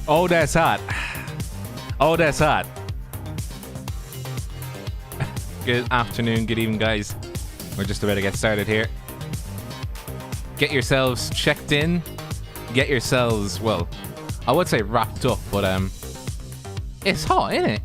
Oh, that's hot. Oh, that's hot. Good afternoon, good evening, guys. We're just about to get started here. Get yourselves checked in. Get yourselves, well, I would say wrapped up, but it's hot, isn't it?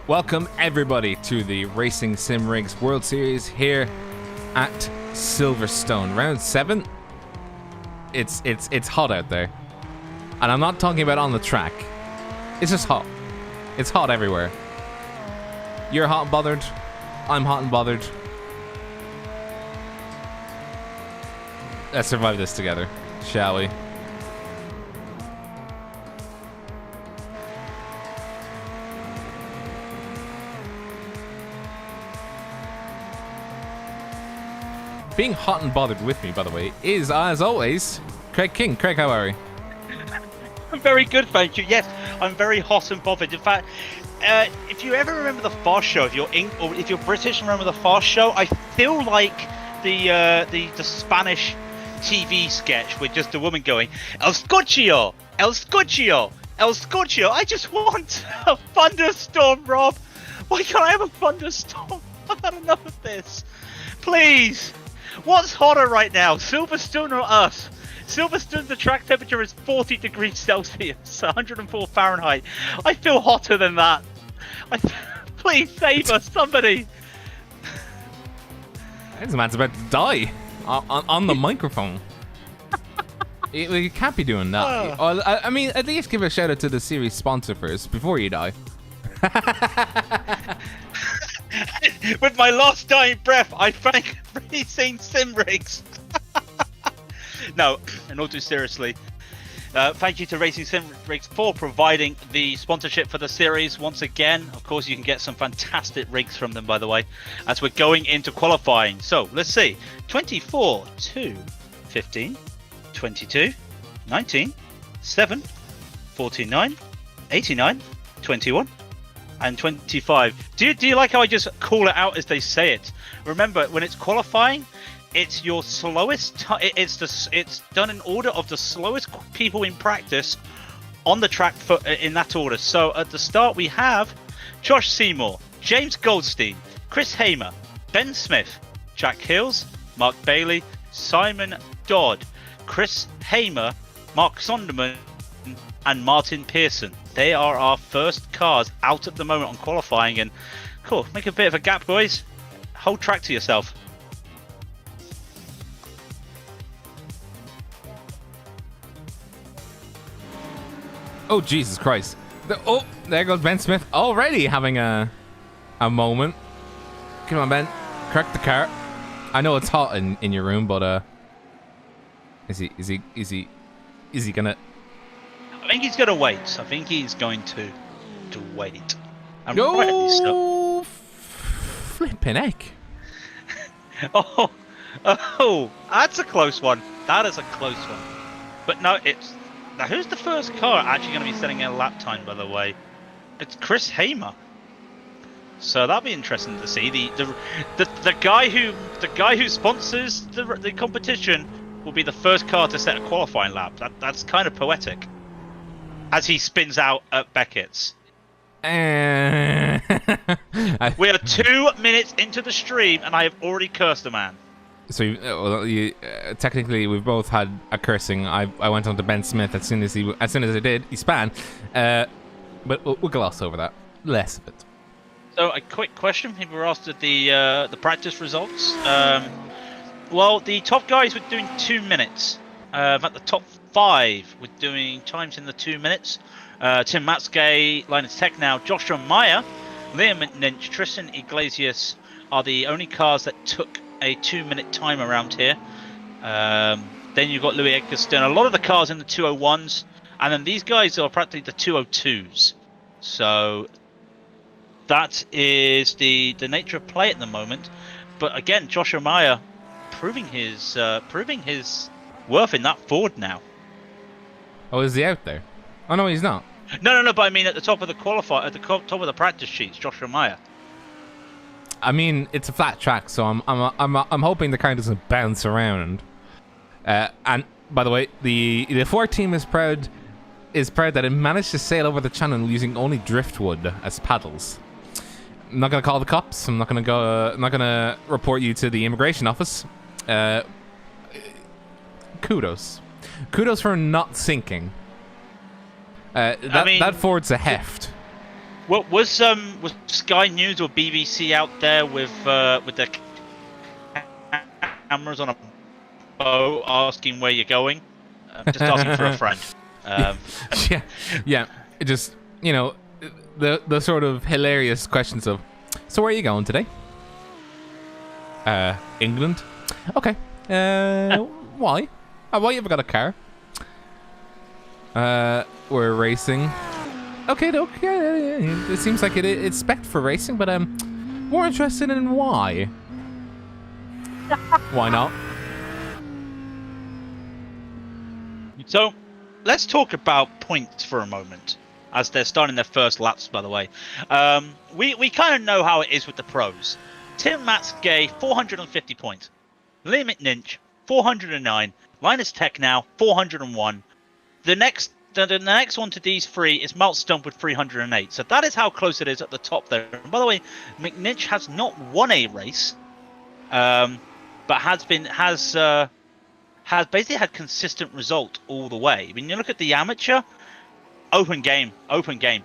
Welcome everybody to the Racing Sim Rigs World Series here at Silverstone. Round 7. It's hot out there. And I'm not talking about on the track. It's just hot. It's hot everywhere. You're hot and bothered. I'm hot and bothered. Let's survive this together, shall we? Being hot and bothered with me, by the way, is, as always, Craig King. Craig, how are you? I'm very good, thank you. Yes, I'm very hot and bothered. In fact, if you ever remember the Fast Show, if you're British and remember the Fast Show, I feel like the Spanish TV sketch with just a woman going, El Scorchio, El Scorchio, El Scorchio. I just want a thunderstorm, Rob. Why can't I have a thunderstorm? I've had enough of this. Please. What's hotter right now, Silverstone or us? Silverstone, the track temperature is 40 degrees Celsius, 104 Fahrenheit. I feel hotter than that. Please save us, somebody. This man's about to die on the microphone. You can't be doing that. I mean, at least give a shout out to the series sponsor first before you die. With my last dying breath, I thank Racing Sim Rigs. No, and all too seriously, thank you to Racing Sim Rigs for providing the sponsorship for the series once again. Of course, you can get some fantastic rigs from them, by the way, as we're going into qualifying. So let's see: 24, 2, 15, 22, 19, 7, 49, 89, 21. And 25. Do you like how I just call it out as they say it? Remember, when it's qualifying, it's your slowest. It's done in order of the slowest people in practice on the track in that order. So at the start we have Josh Seymour, James Goldstein, Chris Hamer, Ben Smith, Jack Hills, Mark Bailey, Simon Dodd, Chris Hamer, Mark Sonderman, and Martin Pearson. They are our first cars out at the moment on qualifying, and cool, make a bit of a gap, boys. Hold track to yourself. Oh, Jesus Christ. There goes Ben Smith already having a moment. Come on, Ben. Correct the car. I know it's hot in your room, but is he gonna... I think he's going to wait. I think he's going to wait. And Go! rightly so. Flipping heck. Oh, that's a close one. That is a close one. But no, it's... Now, who's the first car actually going to be setting a lap time, by the way? It's Chris Hamer. So that'll be interesting to see. The guy who sponsors the competition will be the first car to set a qualifying lap. That's kind of poetic. As he spins out at Beckett's. We are 2 minutes into the stream, and I have already cursed the man. So technically, we've both had a cursing. I went on to Ben Smith as soon as I did. He span, but we'll gloss over that. Less of it. So a quick question: we were asked at the practice results. Well, the top guys were doing 2 minutes. At the top 5 were doing times in the 2 minutes. Tim Matskey, Linus Tech now, Joshua Meyer, Liam Lynch, Tristan Iglesias are the only cars that took a 2 minute time around here. Then you've got Louis Eggleston, a lot of the cars in the 201s, and then these guys are practically the 202s. So that is the nature of play at the moment. But again, Joshua Meyer proving his worth in that Ford now. Oh, is he out there? Oh no, he's not. No. But I mean, at the top of the top of the practice sheets, Joshua Meyer. I mean, it's a flat track, so I'm hoping the car doesn't bounce around. And by the way, the Ford team is proud that it managed to sail over the channel using only driftwood as paddles. I'm not gonna call the cops. I'm not gonna report you to the immigration office. Kudos for not sinking. That Ford's a heft. What was Sky News or BBC out there with their cameras on a boat asking where you're going? Just asking for a friend. Yeah. It just, the sort of hilarious questions of, so where are you going today? England. Okay. Why? Why you ever got a car? We're racing. Okay. It seems like it's spec for racing, but more interested in why. Why not? So, let's talk about points for a moment, as they're starting their first laps, by the way. We kind of know how it is with the pros. Tim Matskey, 450 points. Liam McNinch, 409. Linus Tech now, 401. The next one to these three is Malt Stump with 308. So that is how close it is at the top there. And by the way, McNinch has not won a race, but has basically had consistent result all the way. When you look at the amateur, open game.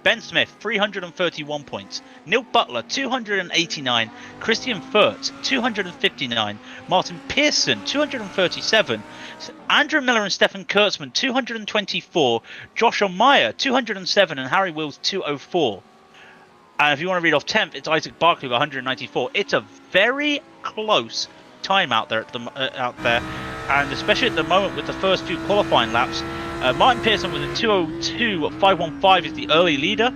Ben Smith, 331 points. Neil Butler, 289. Christian Furt, 259. Martin Pearson, 237. Andrew Miller and Stefan Kurtzman, 224. Joshua Meyer, 207. And Harry Wills, 204. And if you want to read off 10th, it's Isaac Barkley with 194. It's a very close time out there, and especially at the moment with the first few qualifying laps. Martin Pearson with a 202.515 is the early leader,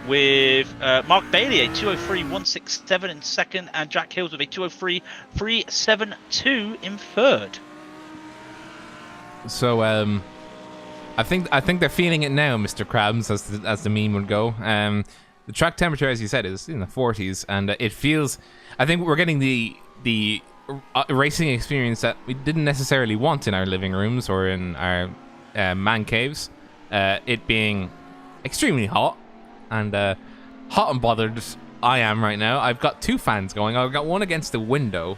with Mark Bailey a 203.167 in second, and Jack Hills with a 203.372 in third. So I think they're feeling it now, Mr. Krabs, as the meme would go. The track temperature, as you said, is in the 40s, and it feels. I think we're getting the racing experience that we didn't necessarily want in our living rooms or in our man caves. It being extremely hot, and hot and bothered I am right now. I've got two fans going. I've got one against the window,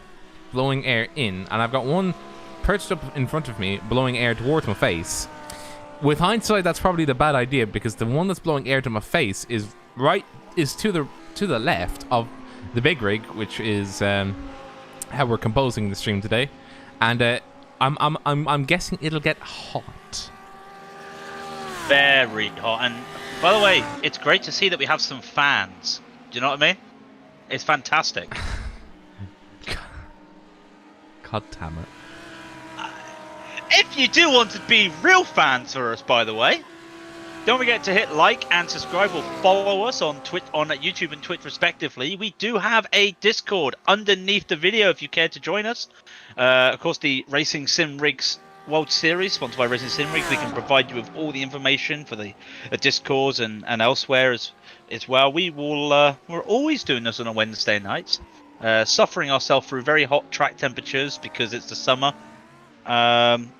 blowing air in, and I've got one perched up in front of me, blowing air towards my face. With hindsight, that's probably the bad idea, because the one that's blowing air to my face is to the left of the big rig, which is how we're composing the stream today, and I'm guessing it'll get hot. Very hot. And by the way, it's great to see that we have some fans. Do you know what I mean? It's fantastic. God damn it. If you do want to be real fans for us, by the way, don't forget to hit like and subscribe or follow us on YouTube and Twitch respectively. We do have a Discord underneath the video if you care to join us. Of course, the Racing Sim Rigs World Series, sponsored by Racing Sim Rigs. We can provide you with all the information for the Discords and elsewhere as well. We're always doing this on a Wednesday night, suffering ourselves through very hot track temperatures because it's the summer, and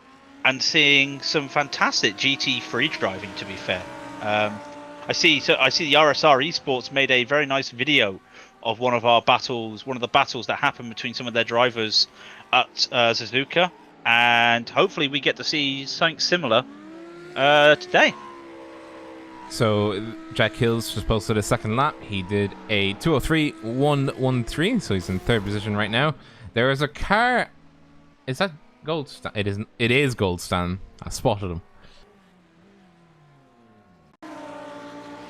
seeing some fantastic GT free driving. To be fair, I see the RSR Esports made a very nice video of one of the battles that happened between some of their drivers at Suzuka, and hopefully we get to see something similar today. So Jack Hills just posted a second lap. He did a 2:03.113, so he's in third position right now. There is a car. Is that Goldstan? It isn't. It is Goldstan. I spotted him.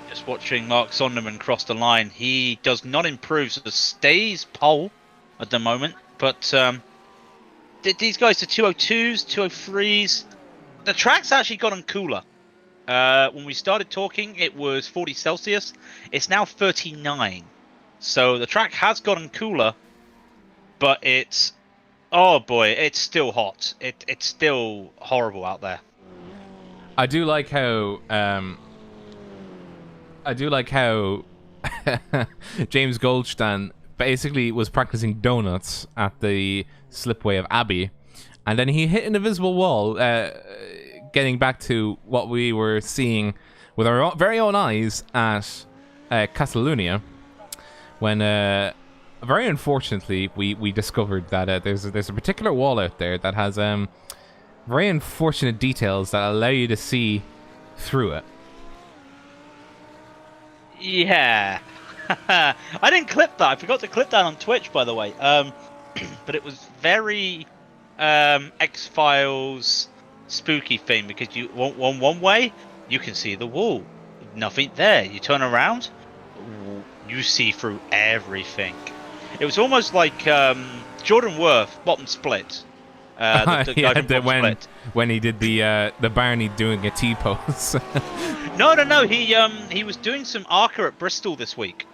Just watching Mark Sonderman cross the line. He does not improve, so stays pole at the moment. But these guys are 202s, 203s. The track's actually gotten cooler. When we started talking, it was 40 Celsius. It's now 39. So the track has gotten cooler, but it's... Oh boy, it's still hot. It's still horrible out there. I do like how James Goldstein basically was practicing donuts at the slipway of Abbey, and then he hit an invisible wall, getting back to what we were seeing with our very own eyes at Catalunya, when very unfortunately we discovered that there's a particular wall out there that has very unfortunate details that allow you to see through it. Yeah. I didn't clip that. I forgot to clip that on Twitch, by the way. But it was very X-Files spooky thing, because you one way you can see the wall, nothing there. You turn around, you see through everything. It was almost like Jordan Worth, Bottom Split. The guy from Bottom Split. When he did the Barney doing a T-pose. No. He was doing some ARCA at Bristol this week,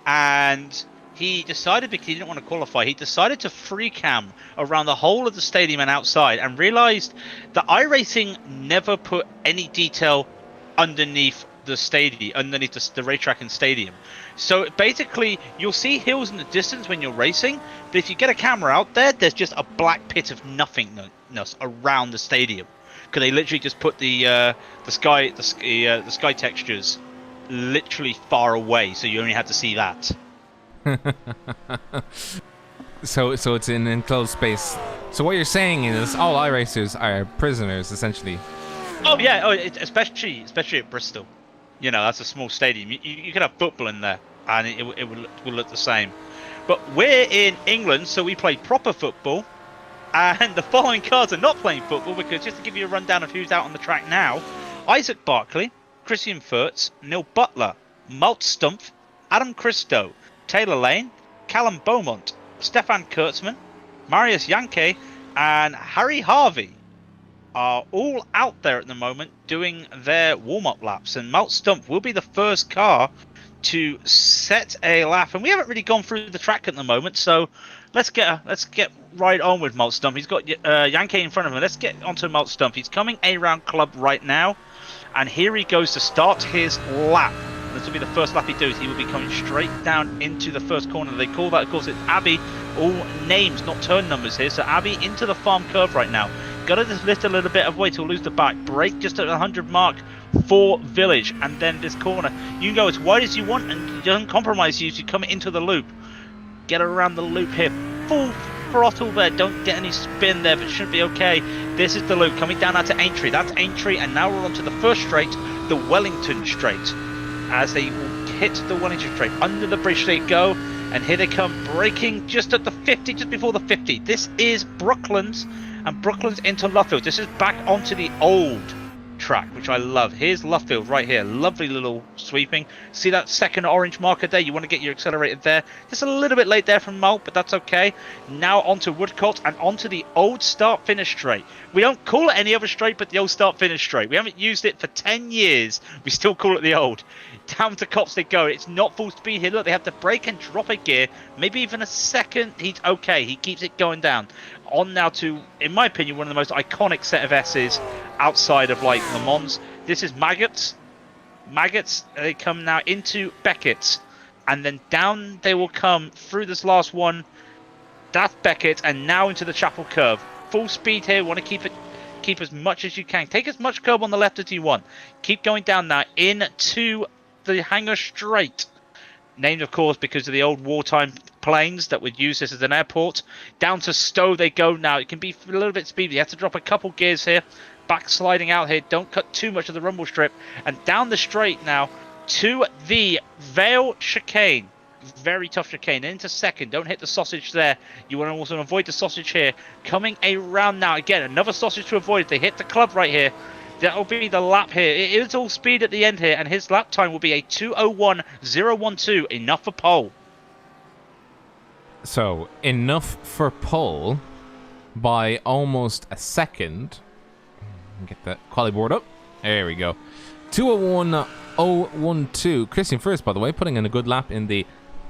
and he decided, because he didn't want to qualify, he decided to free cam around the whole of the stadium and outside, and realized that iRacing never put any detail underneath the stadium, underneath the racetrack and stadium. So basically, you'll see hills in the distance when you're racing, but if you get a camera out there, there's just a black pit of nothingness around the stadium, because they literally just put the sky textures literally far away, so you only had to see that. So it's an enclosed space. So what you're saying is all iRacers are prisoners, essentially. Oh yeah, especially at Bristol. You know, that's a small stadium. You could have football in there, and it will look the same. But we're in England, so we play proper football. And the following cars are not playing football, because just to give you a rundown of who's out on the track now: Isaac Barkley, Christian Furtz, Neil Butler, Malt Stumpf, Adam Christo, Taylor Lane, Callum Beaumont, Stefan Kurtzman, Marius Janke, and Harry Harvey are all out there at the moment doing their warm-up laps. And Malt Stumpf will be the first car to set a lap. And we haven't really gone through the track at the moment, so let's get right on with Malt Stumpf. He's got Janke in front of him. Let's get onto Malt Stumpf. He's coming around club right now, and here he goes to start his lap. This will be the first lap he does. He will be coming straight down into the first corner. They call that, of course, it's Abbey. All names, not turn numbers here. So Abbey into the farm curve right now. Got to just lift a little bit of weight to lose the back. Brake just at the 100 mark for Village. And then this corner. You can go as wide as you want, and it doesn't compromise you as you come into the loop. Get around the loop here. Full throttle there. Don't get any spin there, but it should be okay. This is the loop coming down out to Aintree. That's Aintree, and now we're on to the first straight, the Wellington straight. As they hit the Wellington straight, under the bridge they go, and here they come, braking just at the 50, just before the 50. This is Brooklands, and Brooklands into Luffield. This is back onto the old track, which I love. Here's Luffield right here. Lovely little sweeping. See that second orange marker there? You want to get your accelerator there. Just a little bit late there from Malt, but that's okay. Now onto Woodcote and onto the old start-finish straight. We don't call it any other straight but the old start-finish straight. We haven't used it for 10 years. We still call it the old. Down to Cops they go. It's not full speed here. Look, they have to brake and drop a gear. Maybe even a second. He's okay. He keeps it going down. On now to, in my opinion, one of the most iconic set of S's outside of like Le Mans. This is Maggots. Maggots, they come now into Beckett's. And then down they will come through this last one. That's Beckett. And now into the Chapel Curve. Full speed here. Want to keep as much as you can. Take as much curb on the left as you want. Keep going down now into the hangar straight. Named, of course, because of the old wartime planes that would use this as an airport. Down to Stowe they go now. It can be a little bit speedy. You have to drop a couple gears here. Backsliding out here. Don't cut too much of the rumble strip. And down the straight now to the Vale chicane. Very tough chicane. Into second. Don't hit the sausage there. You want to also avoid the sausage here. Coming around now. Again, another sausage to avoid. They hit the club right here. That will be the lap here. It is all speed at the end here. And his lap time will be a 2:01.012. Enough for pole. So, enough for pole by almost a second. Get the quality board up. There we go. 2:01.012. Christian first, by the way, putting in a good lap in the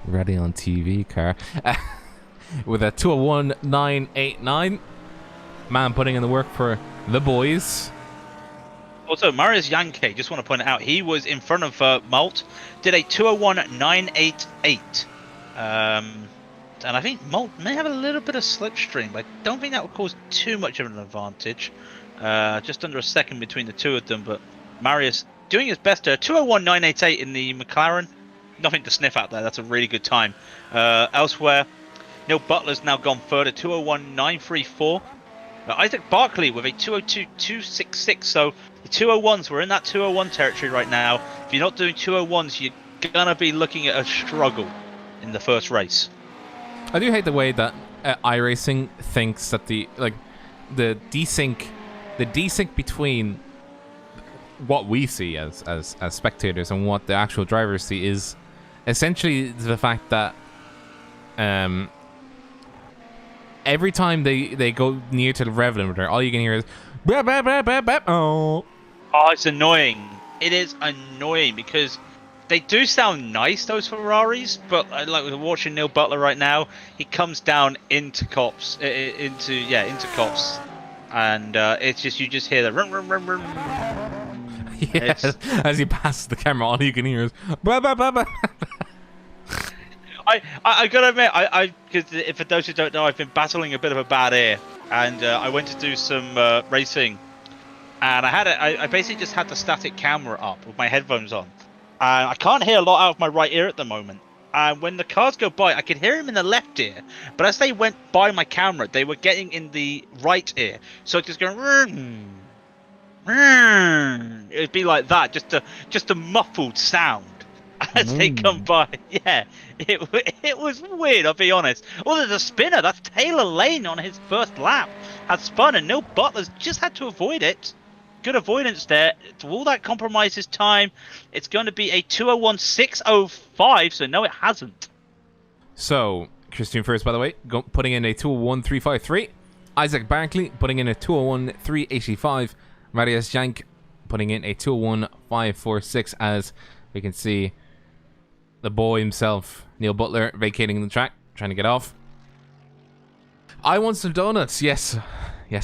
Raidillon TV car. With a 2:01.989. Man putting in the work for the boys. Also, Marius Yankee, just want to point it out, he was in front of Malt, did a 2:01.988. And I think Malt may have a little bit of slipstream, but I don't think that will cause too much of an advantage. Just under a second between the two of them, but Marius doing his best there. 2:01.988 in the McLaren. Nothing to sniff at there. That's a really good time. Elsewhere, Neil Butler's now gone further. 2:01.934. Isaac Barkley with a 2:02.266. So the 2:01s, we're in that 2:01 territory right now. If you're not doing 2:01s, you're gonna be looking at a struggle in the first race. I do hate the way that iRacing thinks that the desync between what we see as spectators and what the actual drivers see is essentially the fact that every time they go near to the rev limiter, all you can hear is bap, bap, bap, bap, bap. Oh, it's annoying. It is annoying because they do sound nice, those Ferraris, but like we're watching Neil Butler right now, he comes down into Cops, into Cops, and it's just, you just hear the rum, rum, rum, rum. Yes, as he passes the camera, all you can hear is bap, bap, bap, bap. I gotta admit, because for those who don't know, I've been battling a bit of a bad ear, and I went to do some racing, and I basically just had the static camera up with my headphones on, and I can't hear a lot out of my right ear at the moment. And when the cars go by, I could hear them in the left ear, but as they went by my camera, they were getting in the right ear, so it's just going. It'd be like that, just a muffled sound. As they come by, yeah, it was weird. I'll be honest. Oh, there's a spinner. That's Taylor Lane on his first lap. Has spun, and Neil Butler's just had to avoid it. Good avoidance there. All that compromises time. It's going to be a 2:01.605. So no, it hasn't. So Christian first, by the way, putting in a 2:01.353. Isaac Barkley putting in a 2:01.385. Marius Jank putting in a 2:01.546. As we can see, the boy himself, Neil Butler, vacating the track, trying to get off. I want some donuts. Yes,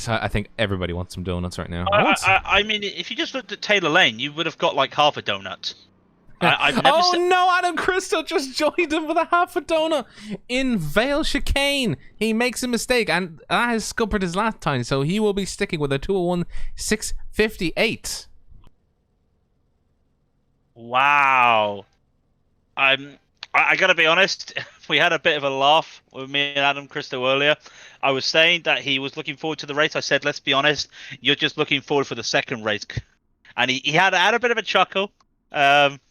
I think everybody wants some donuts right now. I mean, if you just looked at Taylor Lane, you would have got like half a donut. I've never no, Adam Cristo just joined him with a half a donut in Vale Chicane. He makes a mistake, and that has scuppered his last time, so he will be sticking with a 2:01.658. Wow. I gotta be honest, we had a bit of a laugh with me and Adam Cristo earlier. I was saying that he was looking forward to the race. I said, let's be honest, you're just looking forward for the second race. And he had a bit of a chuckle. But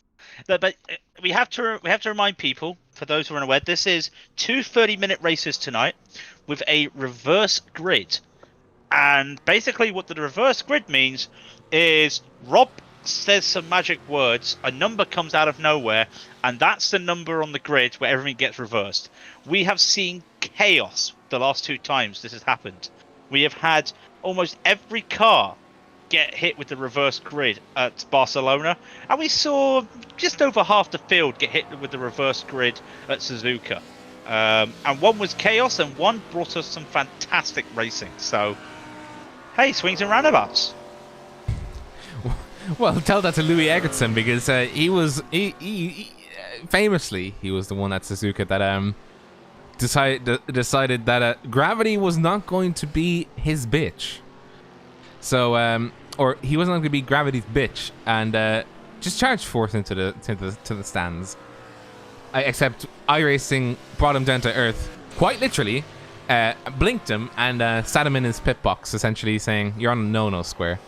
we have to remind people, for those who are unaware, this is 2 30-minute races tonight with a reverse grid. And basically what the reverse grid means, is Rob says some magic words, a number comes out of nowhere, and that's the number on the grid where everything gets reversed. We have seen chaos the last 2 times this has happened. We have had almost every car get hit with the reverse grid at Barcelona, and we saw just over half the field get hit with the reverse grid at Suzuka. And one was chaos, and one brought us some fantastic racing. So, hey, swings and roundabouts. Well, tell that to Louis Eggertson, because he famously he was the one at Suzuka that decided that gravity was not going to be his bitch. So or he wasn't going to be gravity's bitch, and just charged forth into the stands. Except iRacing brought him down to earth, quite literally, blinked him and sat him in his pit box, essentially saying, "You're on a no-no square."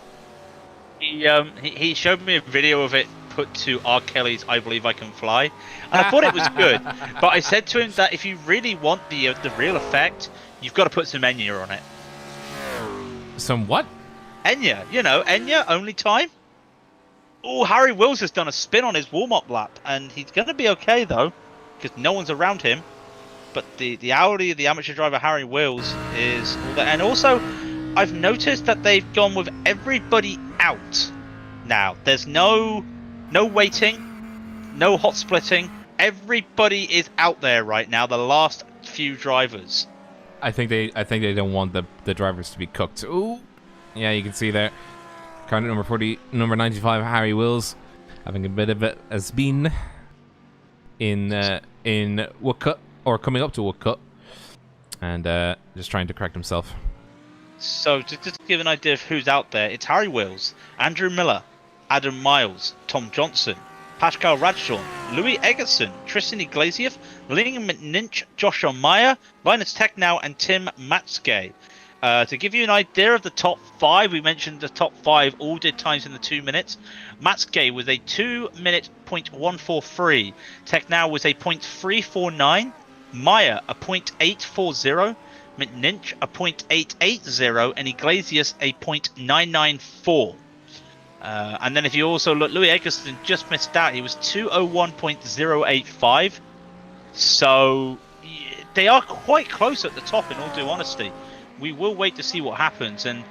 He showed me a video of it put to R. Kelly's "I Believe I Can Fly," and I thought it was good. But I said to him that if you really want the real effect, you've got to put some Enya on it. Some what? Enya, Enya, Only Time. Oh, Harry Wills has done a spin on his warm-up lap, and he's going to be okay though, because no one's around him. But the Audi, the amateur driver Harry Wills is all there. And also, I've noticed that they've gone with everybody out now. There's no waiting, no hot splitting. Everybody is out there right now. The last few drivers. I think they don't want the drivers to be cooked. Ooh, yeah, you can see there. Car number 40, number 95, Harry Wills, having a bit of a spin in Woodcut, or coming up to Woodcut, and just trying to correct himself. So, just to give an idea of who's out there, it's Harry Wills, Andrew Miller, Adam Miles, Tom Johnson, Pascal Radjon, Louis Eggertson, Tristan Iglesias, Liam McNinch, Joshua Meyer, Linus Technow, and Tim Matske. To give you an idea of the top 5, we mentioned the top 5 all did times in the 2 minutes. Matske was a 2-minute .143. Technow was a .349. Meyer a .840. McNinch a .880, and Iglesias a .994. And then if you also look, Louis Eggertson just missed out. He was 201.085. So they are quite close at the top, in all due honesty. We will wait to see what happens. And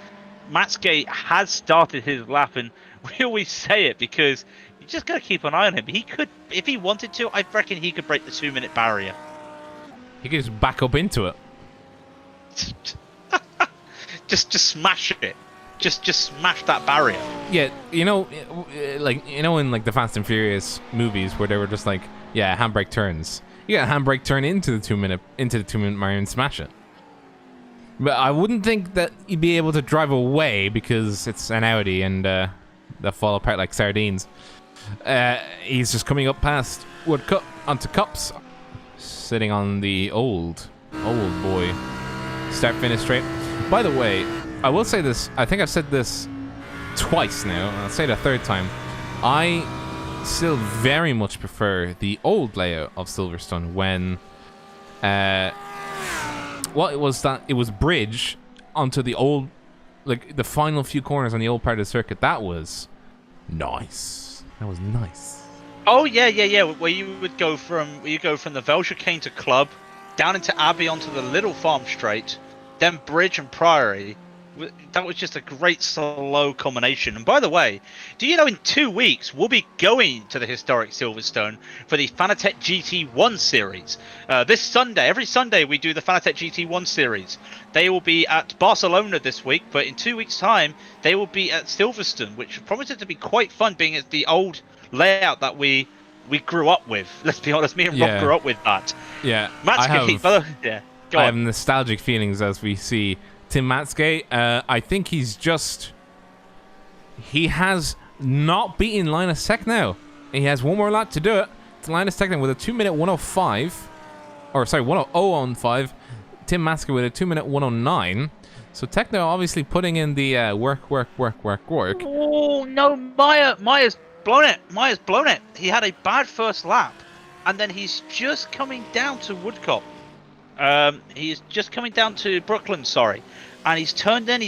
Matske has started his lap, and we always say it because you just got to keep an eye on him. He could, if he wanted to, I reckon he could break the 2-minute barrier. He could just back up into it. just smash it. Just smash that barrier. Yeah, in like the Fast and Furious movies where they were just like, yeah, handbrake turns. You got a handbrake turn into the 2-minute barrier and smash it. But I wouldn't think that you'd be able to drive away because it's an Audi and they'll fall apart like sardines. He's just coming up past Woodcut onto Cups, sitting on the old boy. Start finish straight. By the way, I will say this. I think I've said this twice now. I'll say it a third time. I still very much prefer the old layout of Silverstone when it was bridge onto the old, like the final few corners on the old part of the circuit. That was nice. That was nice. Oh yeah. Where you go from the Velchicane to Club, down into Abbey onto the Little Farm Straight, then Bridge and Priory. That was just a great slow combination. And by the way, do you know in 2 weeks we'll be going to the historic Silverstone for the Fanatec GT1 series? This Sunday, every Sunday we do the Fanatec GT1 series. They will be at Barcelona this week, but in 2 weeks' time they will be at Silverstone, which promises to be quite fun, being as the old layout that we grew up with. Let's be honest, me and Rob grew up with that. Yeah, Matske, I have nostalgic feelings as we see Tim Matske. I think he has not beaten Linus Technow. He has one more lap to do it. It's Linus Technow with a 2-minute 105. Or sorry, 1:05. Tim Matske with a 2-minute 109. So Technow obviously putting in the work. Oh no, Meyer's blown it. He had a bad first lap, and then he's just coming down to Woodcock. He's just coming down to Brooklyn, sorry. and he's turned in,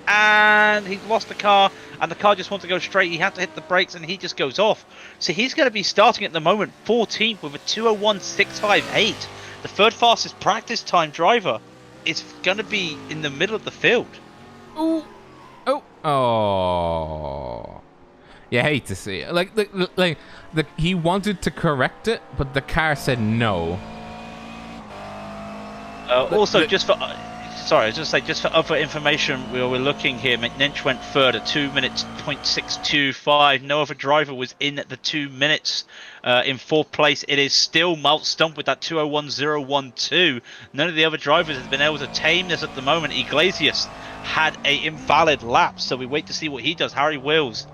and he's lost the car, and the car just wants to go straight. He had to hit the brakes, and he just goes off. So he's going to be starting at the moment 14th with a 2:01.658. The third fastest practice time driver is going to be in the middle of the field. Ooh. Oh. You hate to see it. He wanted to correct it, but the car said no. Just for other information, we were looking here. McNinch went third at 2 minutes 0.625. No other driver was in at the 2 minutes. In fourth place, it is still Malt Stump with that 2:01.012. None of the other drivers have been able to tame this at the moment. Iglesias had a invalid lap, so we wait to see what he does. Harry Wills,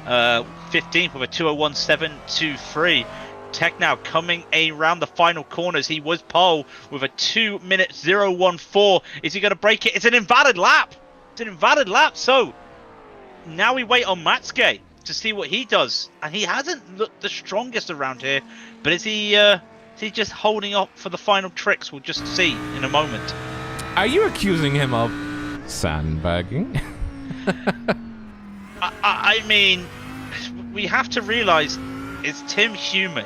15th with a 2:01.723. Tech now coming around the final corners. He was pole with a 2:0.14. Is he going to break it? It's an invalid lap. So now we wait on Matsuke to see what he does. And he hasn't looked the strongest around here. But is he just holding up for the final tricks? We'll just see in a moment. Are you accusing him of sandbagging? I mean, we have to realize, is Tim human?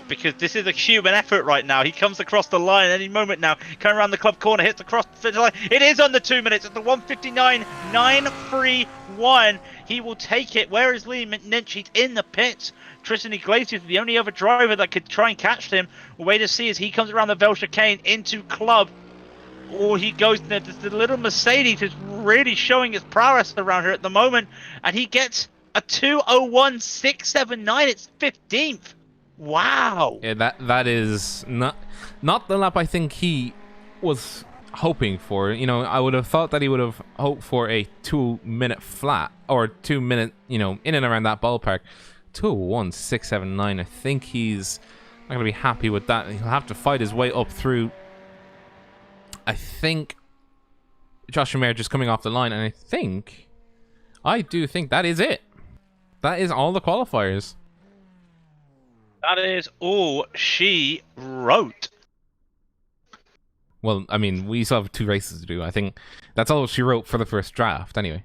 Because this is a human effort right now. He comes across the line any moment now. Coming around the club corner, hits across the finish line. It is under 2 minutes. It's the 1:59.931. He will take it. Where is Lee McNinch? He's in the pits. Tristan Iglesias is the only other driver that could try and catch him. We'll wait to see as he comes around the Vel chicane into club. Or he goes there. The little Mercedes is really showing its prowess around here at the moment. And he gets a 2:01.679. It's 15th. Wow. Yeah, that is not the lap I think he was hoping for. You know, I would have thought that he would have hoped for a 2 minute flat or 2 minute, in and around that ballpark. 2:01.679. I think he's not going to be happy with that. He'll have to fight his way up through. I think Josh Mayer just coming off the line, and I do think that is it. That is all the qualifiers. That is all she wrote. Well, I mean, we still have 2 races to do. I think that's all she wrote for the first draft, anyway.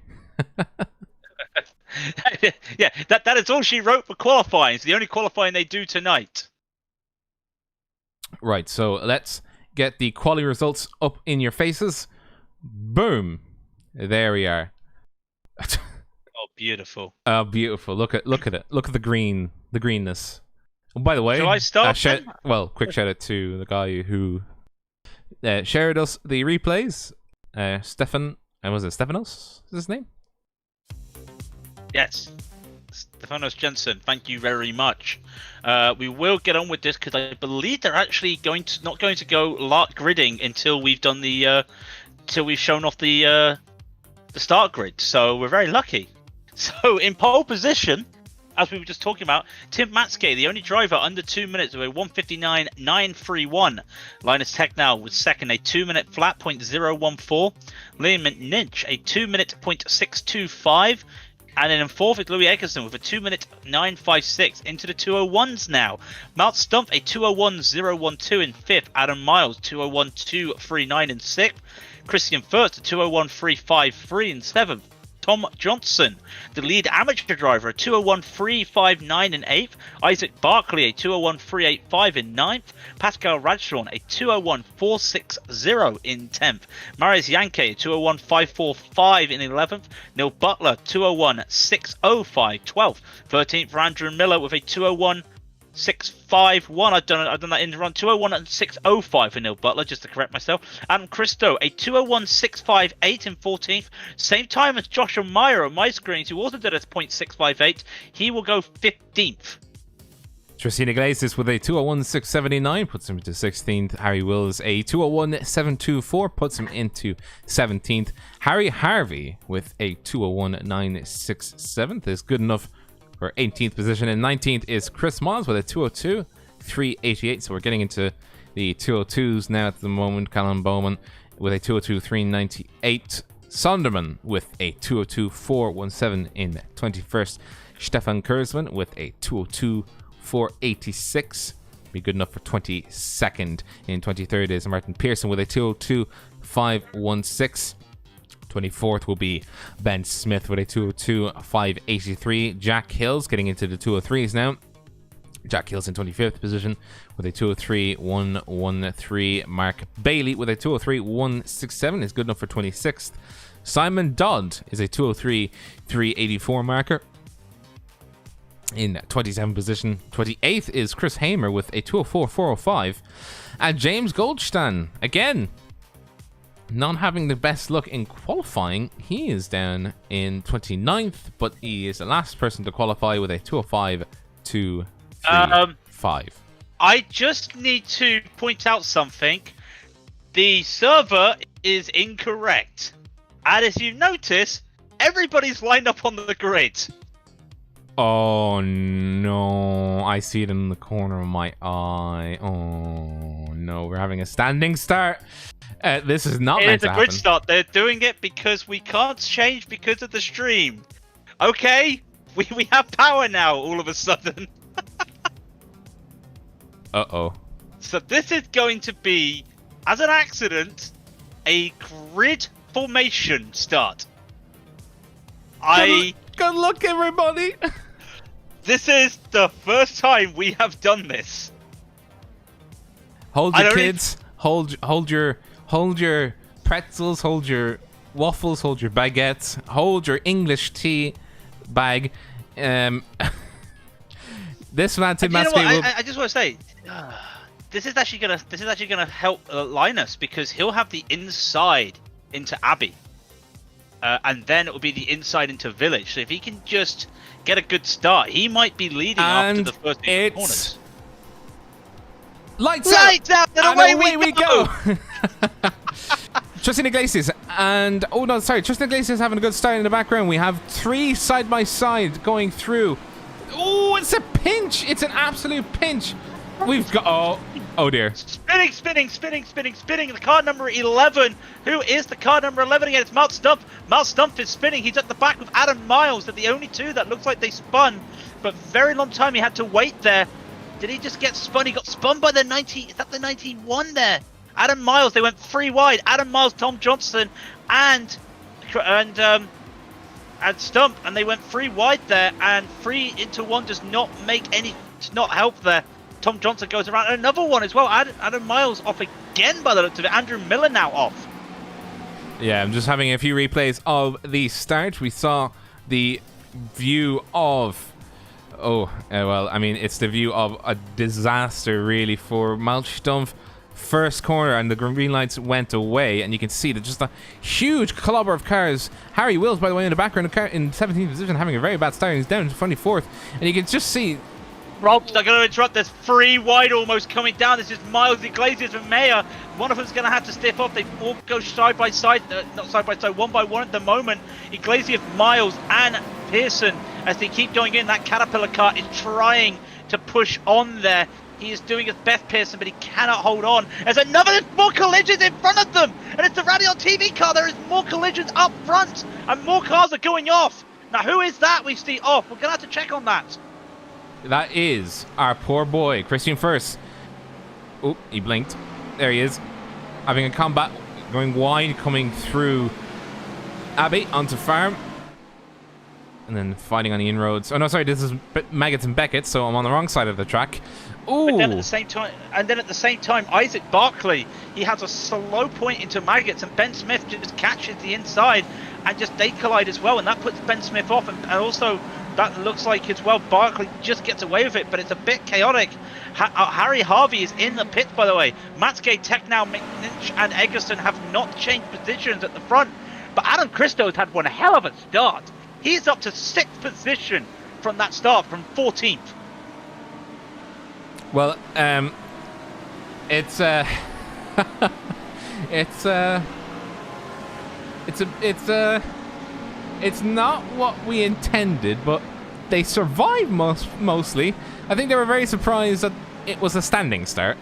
Yeah, that is all she wrote for qualifying. It's the only qualifying they do tonight. Right, so let's get the quality results up in your faces. Boom. There we are. Oh, beautiful. Beautiful. Look at it. Look at the greenness. Oh, by the way, shall I start? Quick shout out to the guy who shared us the replays. Stefan, was it Stefanos? Is his name? Yes, Stefanos Jensen. Thank you very much. We will get on with this because I believe they're actually not going to go gridding until we've done till we've shown off the start grid. So we're very lucky. So in pole position, as we were just talking about, Tim Matsuke, the only driver under 2 minutes with a 1:59.931. Linus Technow was second, a 2 minute flat 0.014. Liam McNinch, a 2 minute 0.625. And then in fourth is Louis Eggerson with a 2 minute 956 into the 2:01s now. Malt Stump, a 2:01.012 in fifth. Adam Miles, 2:01.239 in sixth. Christian First, a 2:01.353 in seventh. Tom Johnson, the lead amateur driver, a 2:01.359 in 8th. Isaac Barkley, a 2:01.385 in 9th. Pascal Radschorn, a 2:01.460 in 10th. Marius Yankee, a 2:01.545 in 11th. Neil Butler, 2:01.605, 12th. 13th for Andrew Miller with a 2:01.651. I've done that in the run. 2:01.605 for Neil Butler, just to correct myself. Adam Christo, a 2:01.658 in 14th. Same time as Joshua Meyer on my screens, who also did a 0.658. He will go 15th. Tristan Iglesias with a 2:01.679 puts him into 16th. Harry Wills, a 2:01.724 puts him into 17th. Harry Harvey with a 2:01.967 is good enough for 18th position, and 19th is Chris Miles with a 2:02.388. So we're getting into the 2:02s now at the moment. Callum Bowman with a 2:02.398. Sonderman with a 2:02.417 in 21st. Stefan Kurzman with a 2:02.486. Be good enough for 22nd. In 23rd is Martin Pearson with a 2:02.4 202.516. 24th will be Ben Smith with a 202.583. Jack Hills getting into the 203s now. Jack Hills in 25th position with a 203.113. Mark Bailey with a 203.167 is good enough for 26th. Simon Dodd is a 203.384 marker in 27th position. 28th is Chris Hamer with a 204.405. And James Goldstein, again, not having the best luck in qualifying. He is down in 29th, but he is the last person to qualify with a 205.235. I just need to point out something. The server is incorrect. And as you notice, everybody's lined up on the grid. Oh no, I see it in the corner of my eye. Oh no, we're having a standing start. This is not meant to happen. It's a grid start. They're doing it because we can't change because of the stream. Okay? We have power now all of a sudden. Uh-oh. So this is going to be, as an accident, a grid formation start. Good luck, everybody. This is the first time we have done this. Hold your kids. Hold your pretzels. Hold your waffles. Hold your baguettes. Hold your English tea bag. This man, Tim Maskey, I just want to say, this is actually gonna help Linus, because he'll have the inside into Abbey, and then it will be the inside into Village. So if he can just get a good start, he might be leading after the first two corners. Lights out, and away we go. Tristan Iglesias and Tristan Iglesias having a good start in the background. We have 3 side by side going through. Oh, it's a pinch! It's an absolute pinch. We've got oh dear. Spinning. The car number 11. Who is the car number 11 again? It's Mount Stump. Mount Stump is spinning. He's at the back with Adam Miles. They're the only two that looks like they spun, but very long time he had to wait there. Did he just get spun? He got spun by the 90. Is that the 91 there? Adam Miles. They went 3 wide. Adam Miles, Tom Johnson, and Stump, and they went 3 wide there, and 3 into 1 does not help there. Tom Johnson goes around, and another one as well. Adam Miles off again by the looks of it. Andrew Miller now off. Yeah, I'm just having a few replays of the start. We saw the view of it's the view of a disaster really for Malstumpf. First corner, and the green lights went away, and you can see that just a huge clobber of cars. Harry Wills, by the way, in the background in 17th position, having a very bad start. He's down to 24th, and you can just see. Rob's not going to interrupt. There's 3 wide almost coming down. This is Miles, Iglesias, and Mayer. One of them's going to have to step off. They all go side by side, not side by side, one by one at the moment. Iglesias, Miles, and Pearson, as they keep going in. That Caterpillar car is trying to push on there. He is doing his best, Pearson, but he cannot hold on. There's more collisions in front of them, and it's the Raidillon TV car. There is more collisions up front, and more cars are going off. Now, who is that we see off? We're going to have to check on that. That is our poor boy, Christian First. Oh, he blinked. There he is. Having a combat, going wide, coming through Abbey onto Farm. And then fighting on the inroads. Oh, no, sorry, this is Maggots and Beckett, so I'm on the wrong side of the track. Ooh. But then at the same time, Isaac Barkley, he has a slow point into Maggots, and Ben Smith just catches the inside, and just they collide as well, and that puts Ben Smith off, and also that looks like as well Barkley just gets away with it, but it's a bit chaotic. Harry Harvey is in the pits, by the way. Matsgay, Technow, McNinch, and Eggerson have not changed positions at the front, but Adam Christo's had one hell of a start. He's up to 6th position from that start, from 14th. Well, it's not what we intended, but they survived mostly. I think they were very surprised that it was a standing start.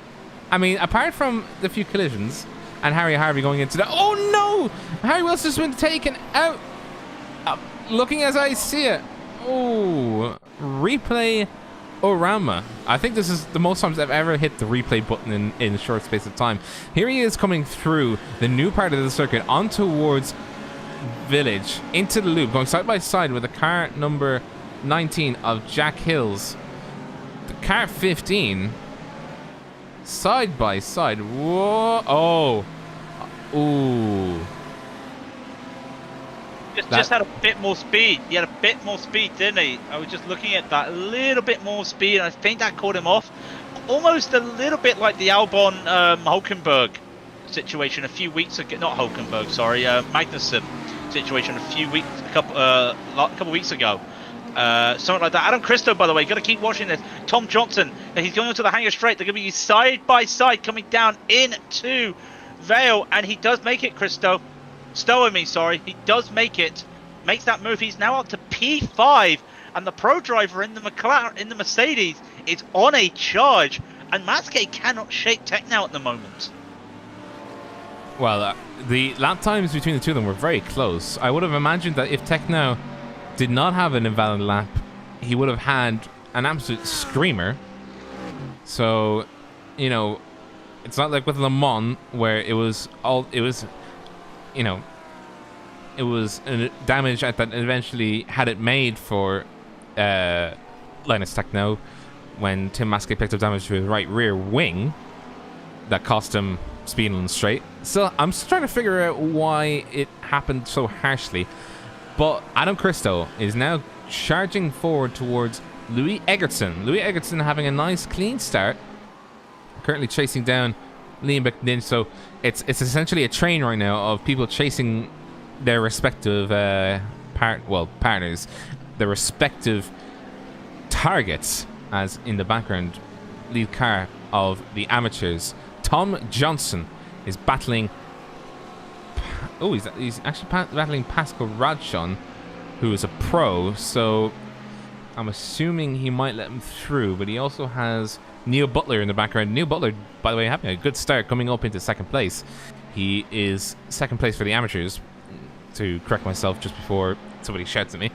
I mean, apart from the few collisions and Harry Harvey going into the... Oh no! Harry Wilson's been taken out. Looking as I see it. Oh, replay Orama. I think this is the most times I've ever hit the replay button in a short space of time. Here he is coming through the new part of the circuit on towards Village, into the loop, going side by side with the car number 19 of Jack Hills. The car 15, side by side. Whoa. Oh. Ooh. Just had a bit more speed. He had a bit more speed, didn't he? I was just looking at that. A little bit more speed. I think that caught him off. Almost a little bit like the Albon Hulkenberg situation a few weeks ago. Not Hulkenberg, sorry. Magnussen situation a couple weeks ago. Something like that. Adam Christo, by the way, got to keep watching this. Tom Johnson, he's going onto the hanger straight. They're going to be side by side coming down into Vale, and he does make it, Christo. Stowe, he does make it. Makes that move. He's now up to P5, and the pro driver in the McLaren, in the Mercedes, is on a charge, and Maske cannot shake Tech now at the moment. Well, the lap times between the two of them were very close. I would have imagined that if Techno did not have an invalid lap, he would have had an absolute screamer. So, you know, it's not like with Le Mans where it was damage that eventually had it made for Linus Techno when Tim Maske picked up damage to his right rear wing that cost him speed on the straight. So I'm still trying to figure out why it happened so harshly. But Adam Christo is now charging forward towards Louis Eggertson. Louis Eggertson having a nice clean start. Currently chasing down Liam McNinch. So it's essentially a train right now of people chasing their respective partners, their respective targets, as in the background, lead car of the amateurs. Tom Johnson is battling. Oh, he's actually battling Pascal Radshon, who is a pro. So I'm assuming he might let him through. But he also has Neil Butler in the background. Neil Butler, by the way, having a good start, coming up into second place. He is second place for the amateurs, to correct myself just before somebody shouts at me.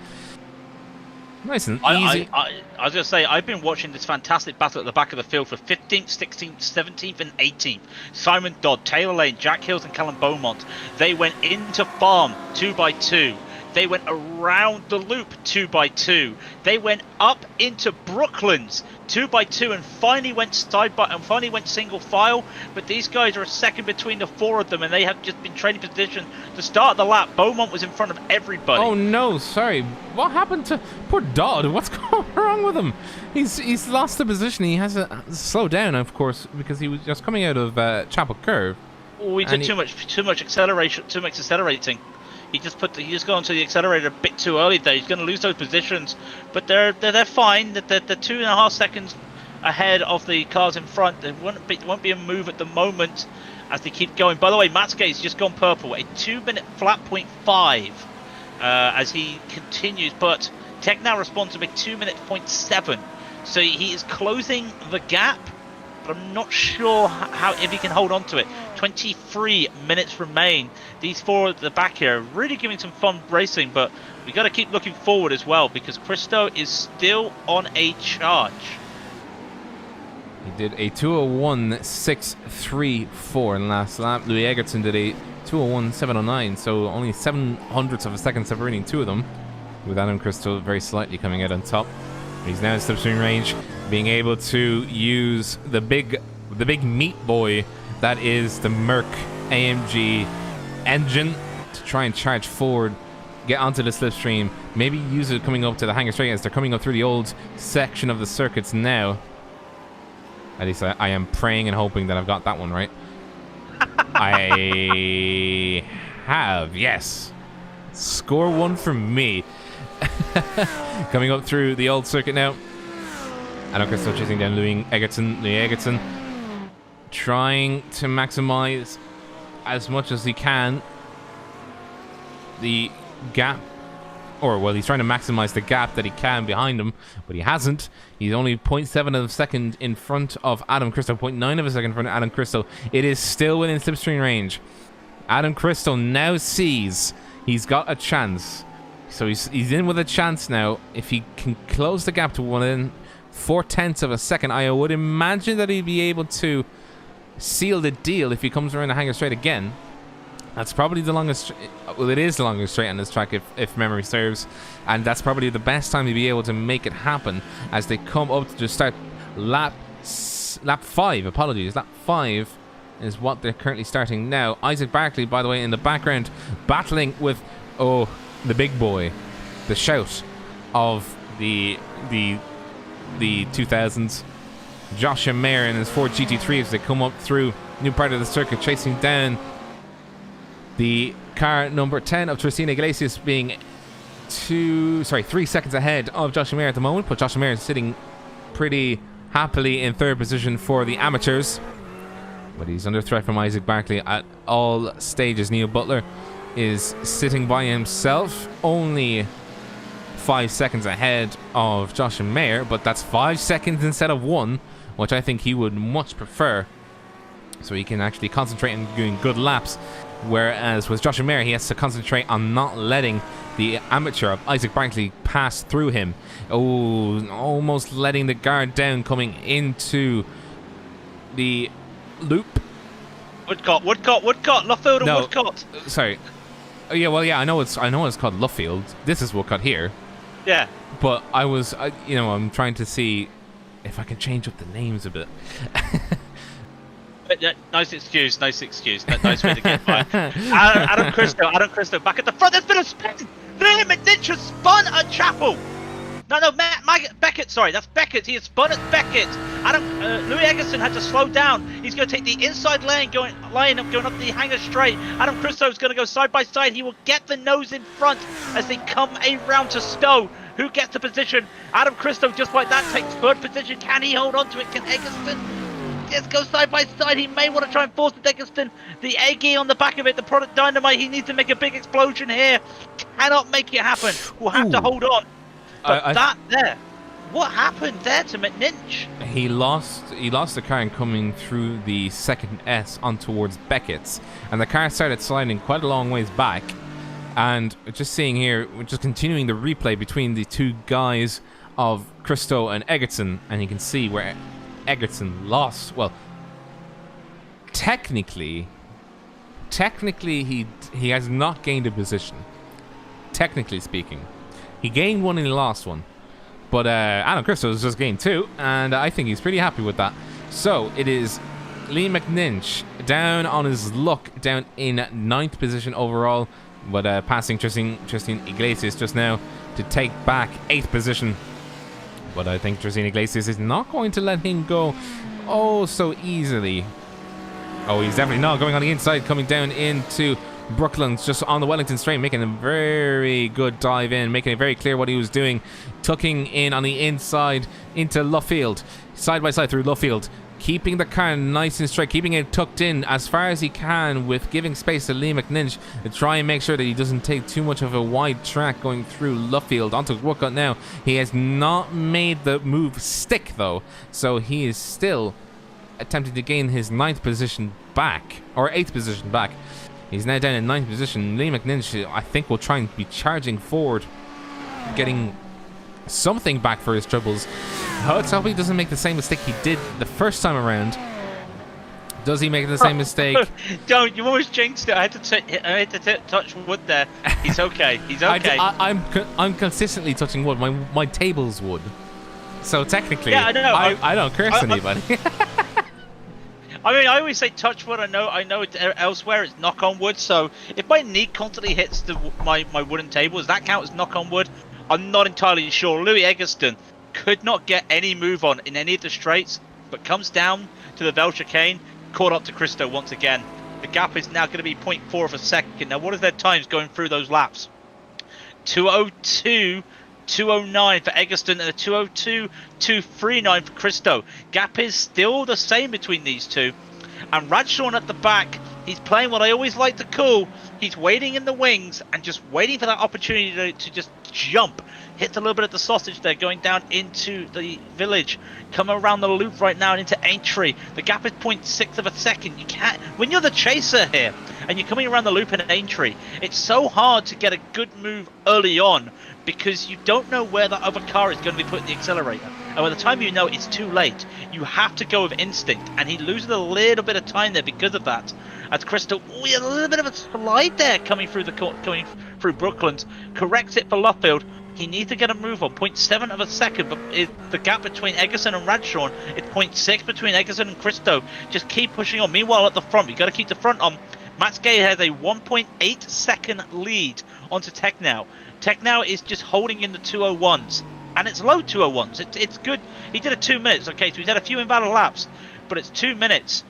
Nice and easy. I was going to say, I've been watching this fantastic battle at the back of the field for 15th, 16th, 17th and 18th. Simon Dodd, Taylor Lane, Jack Hills and Callum Beaumont. They went into Farm 2x2. They went around the loop 2x2. They went up into Brooklands 2x2 and finally went single file. But these guys are a second between the four of them, and they have just been trading position to start the lap. Beaumont was in front of everybody. Oh no, sorry. What happened to poor Dodd? What's going wrong with him? He's lost the position. He has to slow down, of course, because he was just coming out of Chapel Curve. Oh, he did too much acceleration, too much accelerating. He just got onto the accelerator a bit too early there. He's going to lose those positions, but they're fine. They're 2.5 seconds ahead of the cars in front. There won't be a move at the moment as they keep going. By the way, Matsuke's just gone purple, a 2-minute flat .5 as he continues, but Tech now responds with a 2-minute .7. So he is closing the gap. I'm not sure if he can hold on to it. 23 minutes remain. These four at the back here are really giving some fun racing, but we got to keep looking forward as well because Christo is still on a charge. He did a 2:01.634 in the last lap. Louis Eggertson did a 2:01.709, so only 0.07 of a second separating two of them, with Adam Christo very slightly coming out on top. He's now in slipstream range, being able to use the big meat boy that is the Merc AMG engine to try and charge forward, get onto the slipstream, maybe use it coming up to the hangar straight as they're coming up through the old section of the circuits now. At least I am praying and hoping that I've got that one right. I have, yes. Score one from me. Coming up through the old circuit now. Adam Christo chasing down Louis Eggertson. Trying to maximize as much as he can the gap. He's trying to maximize the gap that he can behind him, but he hasn't. He's only 0.7 of a second in front of Adam Christo, 0.9 of a second in front of Adam Christo. It is still within slipstream range. Adam Christo now sees he's got a chance. So he's in with a chance now. If he can close the gap to 4/10 of a second. I would imagine that he'd be able to seal the deal if he comes around the hangar straight again. That's probably the longest. Well, it is the longest straight on this track, if memory serves, and that's probably the best time to be able to make it happen as they come up to just start lap 5. Apologies, lap 5 is what they're currently starting now. Isaac Barkley, by the way, in the background, battling with the big boy, the shout of the 2000s, Joshua Mayer in his Ford GT3 as they come up through new part of the circuit, chasing down the car number 10 of Tristina Iglesias, being 3 seconds ahead of Joshua Mayer at the moment, but Joshua Mayer is sitting pretty happily in 3rd position for the amateurs. But he's under threat from Isaac Barkley at all stages. Neil Butler is sitting by himself, only 5 seconds ahead of Joshua Mayer, but that's 5 seconds instead of 1, which I think he would much prefer, so he can actually concentrate on doing good laps. Whereas with Joshua Mayer, he has to concentrate on not letting the amateur of Isaac Barkley pass through him. Almost letting the guard down coming into the loop. Woodcock, Luffield and Woodcock. Sorry. Oh yeah, well yeah, I know it's called Luffield. This is Woodcock here. Yeah. But I'm trying to see if I can change up the names a bit. Nice excuse. Nice way to get by. Adam Christo back at the front. There's been a spin. Liam McNinch has spun at Chapel. No, Beckett. Sorry, that's Beckett. He has spun at Beckett. Louis Eggerson had to slow down. He's going to take the inside lane, going up the hangar straight. Adam Christo is going to go side by side. He will get the nose in front as they come around to Stowe. Who gets the position? Adam Christo, just like that, takes 3rd position. Can he hold on to it? Can Eggerson? Let's go side by side. He may want to try and force the Eggerson. The Eggy on the back of it, the product dynamite. He needs to make a big explosion here. Cannot make it happen. We'll have to hold on. But what happened there to McNinch? He lost the car and coming through the second S on towards Beckett's, and the car started sliding quite a long ways back. And just seeing here, we're just continuing the replay between the two guys of Christo and Egerton, and you can see where Egerton lost. Well, technically he has not gained a position. Technically speaking, he gained one and he lost one. But Adam Christo has just gained 2, and I think he's pretty happy with that. So it is Lee McNinch down on his luck, down in 9th position overall, but passing Tristan Iglesias just now to take back 8th position. But I think Tristan Iglesias is not going to let him go so easily. He's definitely not going on the inside, coming down into Brooklands, just on the Wellington straight, making a very good dive in, making it very clear what he was doing, tucking in on the inside into Luffield, side by side through Luffield, keeping the car nice and straight, keeping it tucked in as far as he can, with giving space to Lee McNinch to try and make sure that he doesn't take too much of a wide track going through Luffield onto Woodcock now. He has not made the move stick though, so he is still attempting to gain his 9th position back, or 8th position back. He's now down in 9th position. Lee McNinch, I think, will try and be charging forward, getting something back for his troubles. Let's hope he doesn't make the same mistake he did the first time around. Does he make the same mistake? Don't, you almost jinxed it. I had to touch wood there. He's okay. He's okay. I'm consistently touching wood. My table's wood. So technically, yeah, I don't curse anybody. I mean, I always say touch wood. I know elsewhere it's knock on wood. So if my knee constantly hits my wooden table, does that count as knock on wood? I'm not entirely sure. Louis Eggerton could not get any move on in any of the straights, but comes down to the Vel chicane, caught up to Christo once again. The gap is now going to be 0.4 of a second. Now, what is their times going through those laps? 2:02. 2:09 for Eggerton and a 2:02, 2:39 for Christo. Gap is still the same between these two. And Raidillon at the back, he's playing what I always like to call, he's waiting in the wings and just waiting for that opportunity to just jump. Hits a little bit of the sausage there, going down into the village. Coming around the loop right now and into Aintree. The gap is 0.6 of a second. You can't, when you're the chaser here and you're coming around the loop in Aintree, it's so hard to get a good move early on because you don't know where that other car is going to be putting the accelerator. And by the time you know it's too late, you have to go with instinct. And he loses a little bit of time there because of that. As Crystal, we had a little bit of a slide there coming through Brooklands, corrects it for Luffield. He needs to get a move on 0.7 of a second, but the gap between Egerson and Radshawn is 0.6 between Egerson and Christo. Just keep pushing on. Meanwhile, at the front, you got to keep the front on. Matsuke has a 1.8 second lead onto Technow. Technow is just holding in the 201s, and it's low 201s. It's good. He did a 2 minutes. Okay, so he's had a few invalid laps, but it's 2 minutes.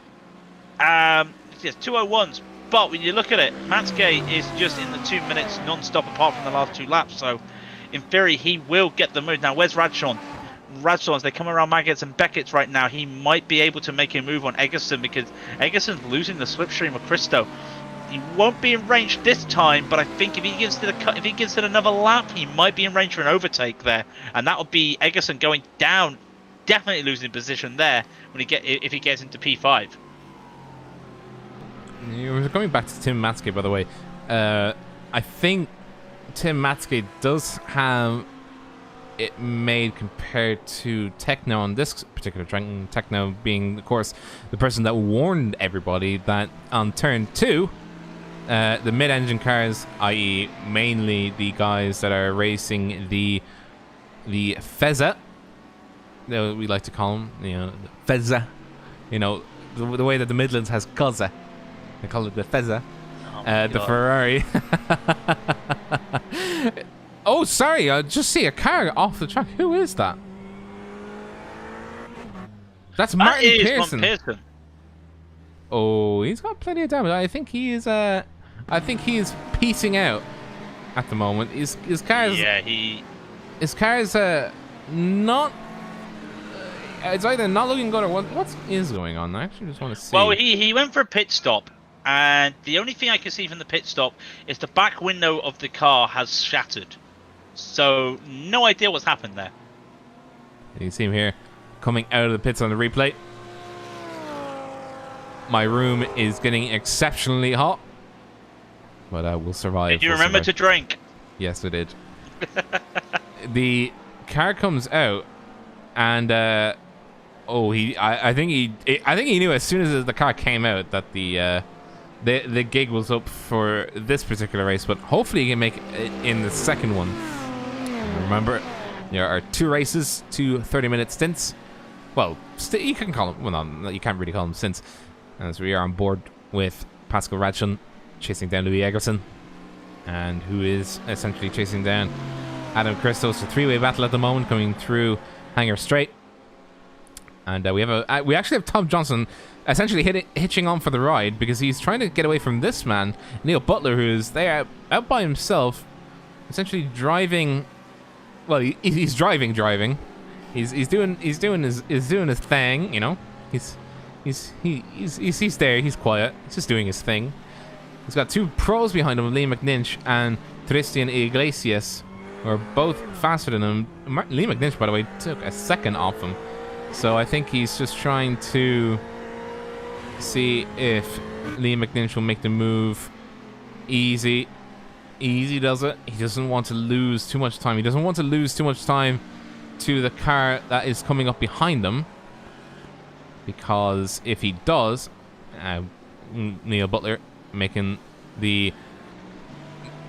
Yes, 201s. But when you look at it, Matsuke is just in the 2 minutes non-stop apart from the last 2 laps. So, in theory, he will get the move. Now, where's Radshawn? Radshawn, as they come around Maggots and Beckett's right now, he might be able to make a move on Egerson because Egerson's losing the slipstream of Christo. He won't be in range this time, but I think if he gives it another lap, he might be in range for an overtake there, and that would be Egerson going down, definitely losing position there when if he gets into P5. We're coming back to Tim Matsuke, by the way. I think Tim Matsuke does have it made compared to Techno on this particular track. Techno being, of course, the person that warned everybody that on turn 2, the mid-engine cars, i.e. mainly the guys that are racing the Fezza, we like to call them, Fezza, the way that the Midlands has Cozza. They call it the Fezza. The Ferrari. Oh, sorry. I just see a car off the track. Who is that? That's Martin Pearson. Oh, he's got plenty of damage. I think he is piecing out at the moment. His car's his car's not. It's either not looking good or what is going on. I actually just want to see. Well, he went for a pit stop. And the only thing I can see from the pit stop is the back window of the car has shattered. So, no idea what's happened there. You can see him here coming out of the pits on the replay. My room is getting exceptionally hot. But we'll survive. Did you remember to drink? Yes, I did. The car comes out and... I think he knew as soon as the car came out that the gig was up for this particular race, but hopefully he can make it in the second one. Remember, there are 2 races, 2 30-minute stints. Well, you can call them. Well, no, you can't really call them stints. As we are on board with Pascal Radshawn chasing down Louis Egerson, and who is essentially chasing down Adam Christos. It's a 3-way battle at the moment coming through Hangar Straight. And we actually have Tom Johnson essentially hitching on for the ride because he's trying to get away from this man, Neil Butler, who is there out by himself, essentially driving. Well, he's driving. He's doing his thing, He's there. He's quiet. He's just doing his thing. He's got 2 pros behind him, Lee McNinch and Tristan Iglesias, who are both faster than him. Lee McNinch, by the way, took a second off him. So I think he's just trying to see if Lee McNinch will make the move. Easy does it. He doesn't want to lose too much time. He doesn't want to lose too much time to the car that is coming up behind them. Because if he does, Neil Butler making the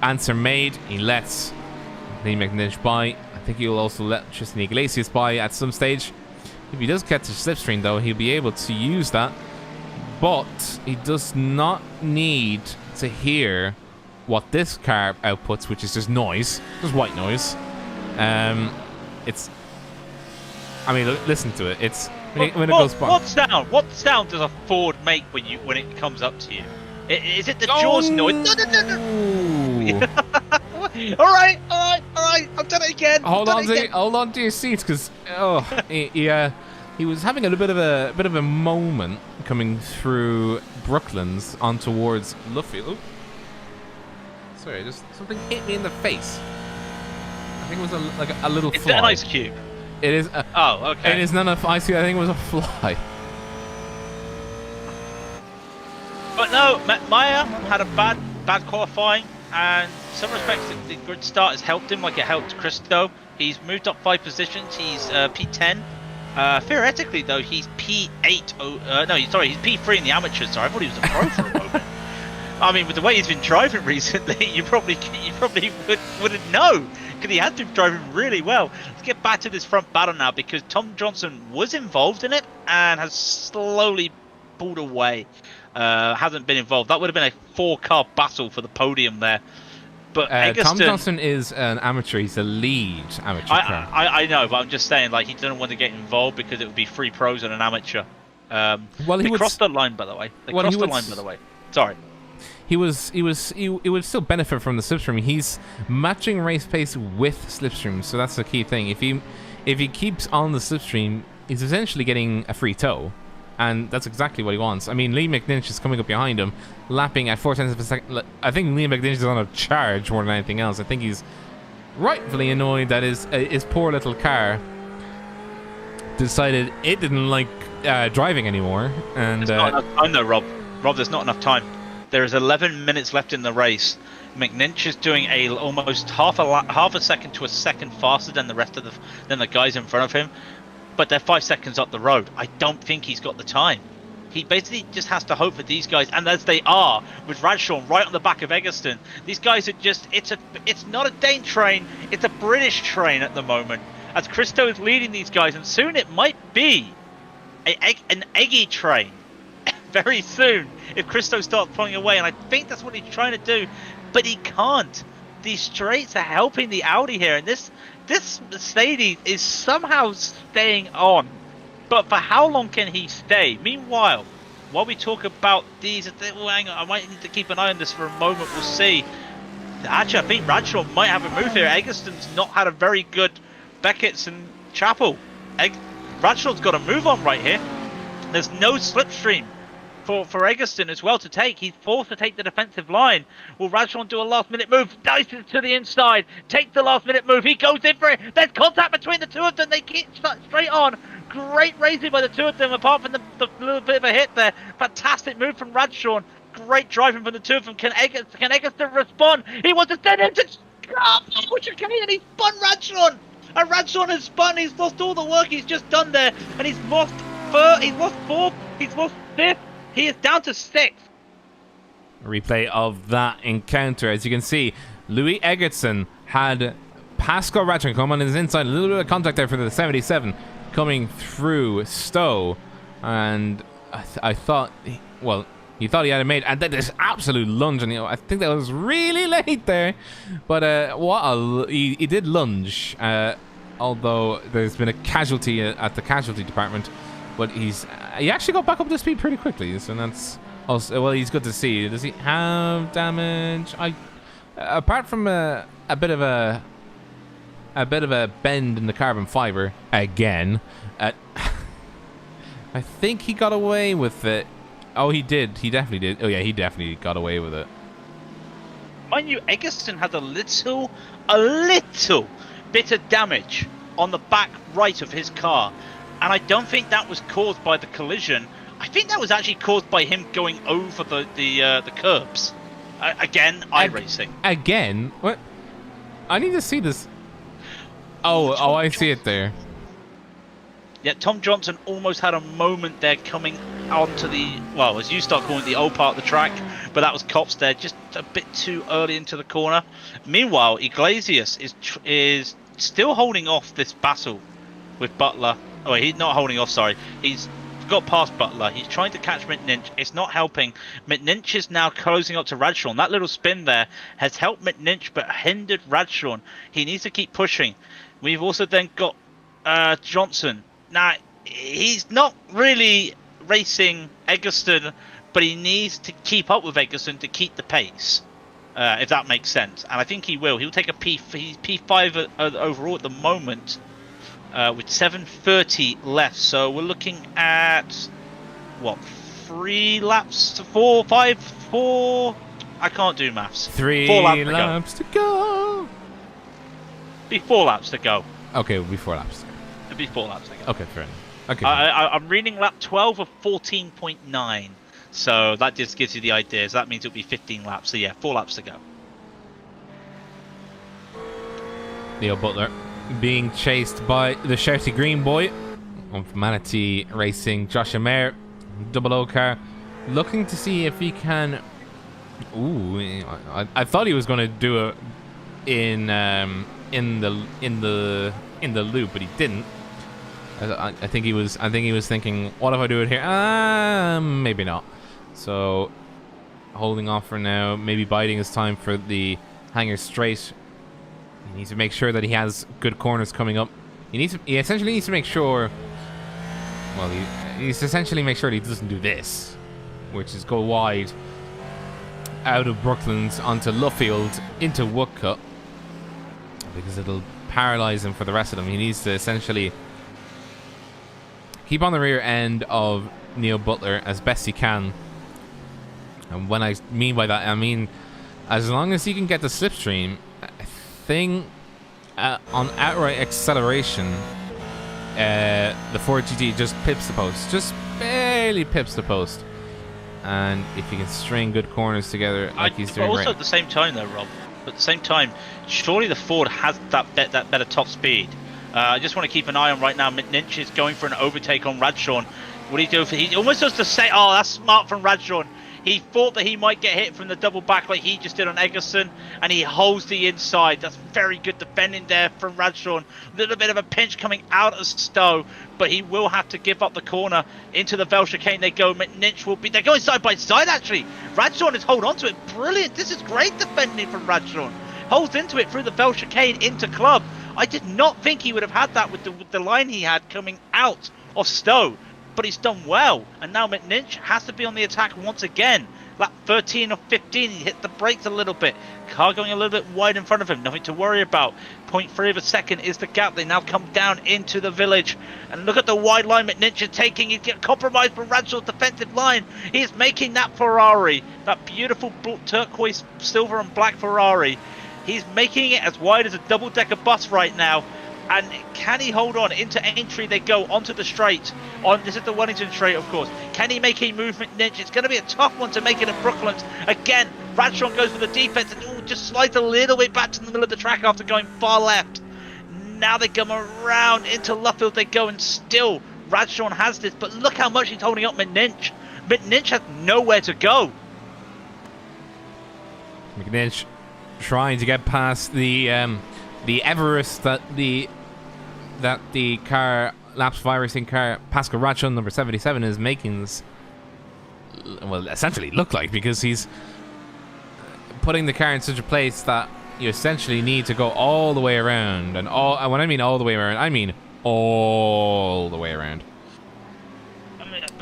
answer made. He lets Lee McNinch by. I think he will also let Tristan Iglesias by at some stage. If he does catch the slipstream, though, he'll be able to use that. But he does not need to hear what this car outputs, which is just noise. Just white noise. Listen to it. It's when it goes by. What sound does a Ford make when it comes up to you? Is it the Jaws noise? No. All right. I've done it again. Hold on to your seats, because he was having a bit of a moment coming through Brooklands on towards Luffield. Sorry, just something hit me in the face. I think it was a little fly. Is that an ice cube? It is. Oh, okay. It is none of ice cube. I think it was a fly. But no, Maya had a bad qualifying, and some respects, the good start has helped him like it helped Christo. He's moved up 5 positions. He's P10. Theoretically, though, he's P8. No, sorry, he's P3 in the amateurs. Sorry, I thought he was a pro for a moment. I mean, with the way he's been driving recently, you probably wouldn't know, because he has been driving really well. Let's get back to this front battle now, because Tom Johnson was involved in it and has slowly pulled away. Hasn't been involved. That would have been a 4-car battle for the podium there. But Tom Johnson is an amateur. He's a lead amateur car. I know, but I'm just saying, like, he doesn't want to get involved because it would be 3 pros and an amateur. They crossed the line, by the way. Sorry. It would still benefit from the slipstream. He's matching race pace with slipstream, so that's the key thing. If he keeps on the slipstream, he's essentially getting a free tow, and that's exactly what he wants. I mean, Lee McNinch is coming up behind him, lapping at 4 tenths of a second. I think Lee McNinch is on a charge more than anything else. I think he's rightfully annoyed that his poor little car decided it didn't like driving anymore. And there's not enough time though, Rob. Rob, there's not enough time. There is 11 minutes left in the race. McNinch is doing almost half a second to a second faster than the rest of the guys in front of him, but they're 5 seconds up the road. I don't think he's got the time. He basically just has to hope for these guys, and as they are with Radshaw right on the back of Eggleston, these guys are just it's not a Dane train, it's a British train at the moment. As Christo is leading these guys, and soon it might be an Eggy train. Very soon, if Christo starts pulling away, and I think that's what he's trying to do, but he can't. These straights are helping the Audi here, and this Mercedes is somehow staying on. But for how long can he stay? Meanwhile, while we talk about these, hang on, I might need to keep an eye on this for a moment. We'll see. Actually, I think Bradshaw might have a move here. Eggleston's not had a very good Beckett's and Chapel. Bradshaw's got a move on right here. There's no slipstream for Eggleston as well to take. He's forced to take the defensive line. Will Bradshaw do a last-minute move? Dices to the inside. Takes the last-minute move. He goes in for it. There's contact between the two of them. They keep straight on. Great racing by the two of them, apart from the little bit of a hit there. Fantastic move from Bradshaw. Great driving from the two of them. Can Eggleston respond? He wants to send him to... Which you can, and he spun Bradshaw. And Bradshaw has spun. He's lost all the work he's just done there. And he's lost third. He's lost fourth. He's lost fifth. He is down to 6th. Replay of that encounter. As you can see, Louis Eggertson had Pascal Ratchet come on his inside. A little bit of contact there for the 77 coming through Stowe. And I thought, he thought he had it made. And then this absolute lunge. And I think that was really late there. But he did lunge. Although there's been a casualty at the casualty department. But he actually got back up to speed pretty quickly, so that's also, well, he's good to see. Does he have damage? Apart from a bit of a bend in the carbon fiber again. I think he got away with it. Oh, he did. He definitely did. Oh yeah, he definitely got away with it. Mind you, Eggleston had a little bit of damage on the back right of his car. And I don't think that was caused by the collision. I think that was actually caused by him going over the curbs. Again, iRacing. Again? What? I need to see this. Oh, I see it there. Yeah, Tom Johnson almost had a moment there coming onto the, well, as you start calling it, the old part of the track. But that was Kops there, just a bit too early into the corner. Meanwhile, Iglesias is still holding off this battle with Butler. Oh, he's not holding off, sorry. He's got past Butler. He's trying to catch McNinch. It's not helping. McNinch is now closing up to Radshaw. That little spin there has helped McNinch but hindered Radshaw. He needs to keep pushing. We've also then got Johnson. Now, he's not really racing Eggleston, but he needs to keep up with Eggleston to keep the pace, if that makes sense. And I think he will. He'll take a P5 overall at the moment. With 7:30 left, so we're looking at what, 3 laps to 4, 5, 4. I can't do maths. 4 laps to go. Be 4 laps to go. Okay, it'll be 4 laps. It'll be 4 laps to go. Okay, fair enough. Okay. I'm reading lap 12 of 14.9, so that just gives you the idea. So that means it'll be 15 laps. So yeah, 4 laps to go. Neil Butler being chased by the shouty green boy of Manatee Racing. Josh Mayer, double O car, looking to see if he can. Ooh, I thought he was going to do it in the loop, but he didn't. I think he was thinking, what if I do it here? Maybe not. So holding off for now, maybe biding his time for the hanger straight. He needs to make sure that he has good corners coming up. He essentially needs to make sure. Well, he needs to essentially make sure that he doesn't do this, which is go wide out of Brooklands onto Luffield into Woodcut, because it'll paralyze him for the rest of them. He needs to essentially keep on the rear end of Neil Butler as best he can. And when I mean by that, I mean as long as he can get the slipstream, I think on outright acceleration, the Ford GT just pips the post, just barely pips the post. And if he can string good corners together like he's doing, also at the same time though, Rob, at the same time, surely the Ford has that better top speed. I just want to keep an eye on right now. McNinch is going for an overtake on Radshawn. What do you do? He almost does to say, oh, that's smart from Radshawn. He thought that he might get hit from the double back like he just did on Eggerson, and he holds the inside. That's very good defending there from Radshawn. A little bit of a pinch coming out of Stowe, but he will have to give up the corner into the Vel chicane. They go. McNinch will be. They're going side by side actually. Radshawn is hold on to it. Brilliant. This is great defending from Radshawn. Holds into it through the Vel chicane into club. I did not think he would have had that with the line he had coming out of Stowe. But he's done well, and now McNinch has to be on the attack once again. Lap 13 or 15, he hit the brakes a little bit. Car going a little bit wide in front of him, nothing to worry about. 0.3 of a second is the gap. They now come down into the village, and look at the wide line McNinch is taking. He's getting compromised from Radshaw's defensive line. He's making that Ferrari, that beautiful turquoise, silver and black Ferrari. He's making it as wide as a double-decker bus right now. And can he hold on? Into Aintree they go, onto the straight. This is the Wellington straight, of course. Can he make a movement niche? It's going to be a tough one to make it at Brooklands. Again, Radshawn goes for the defense and just slides a little bit back to the middle of the track after going far left. Now they come around into Luffield they go, and still Radshawn has this. But look how much he's holding up McNinch. McNinch has nowhere to go. McNinch trying to get past the Everest that the car, Laps 5 Racing car, Pascal Radshawn, number 77, is making this, well, essentially look like, because he's putting the car in such a place that you essentially need to go all the way around. And when I mean all the way around, I mean all the way around.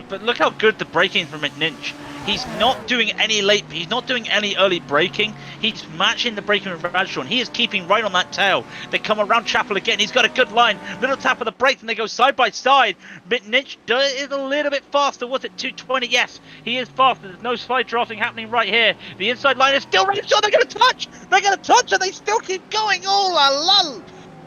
But look how good the braking from McNinch. He's not doing any he's not doing any early braking. He's matching the braking with Radshawn. He is keeping right on that tail. They come around Chapel again. He's got a good line. Little tap of the brakes and they go side by side. McNinch is a little bit faster. Was it 220? Yes, he is faster. There's no side drafting happening right here. The inside line is still Radshawn. They're going to touch. They're going to touch and they still keep going. Oh la la.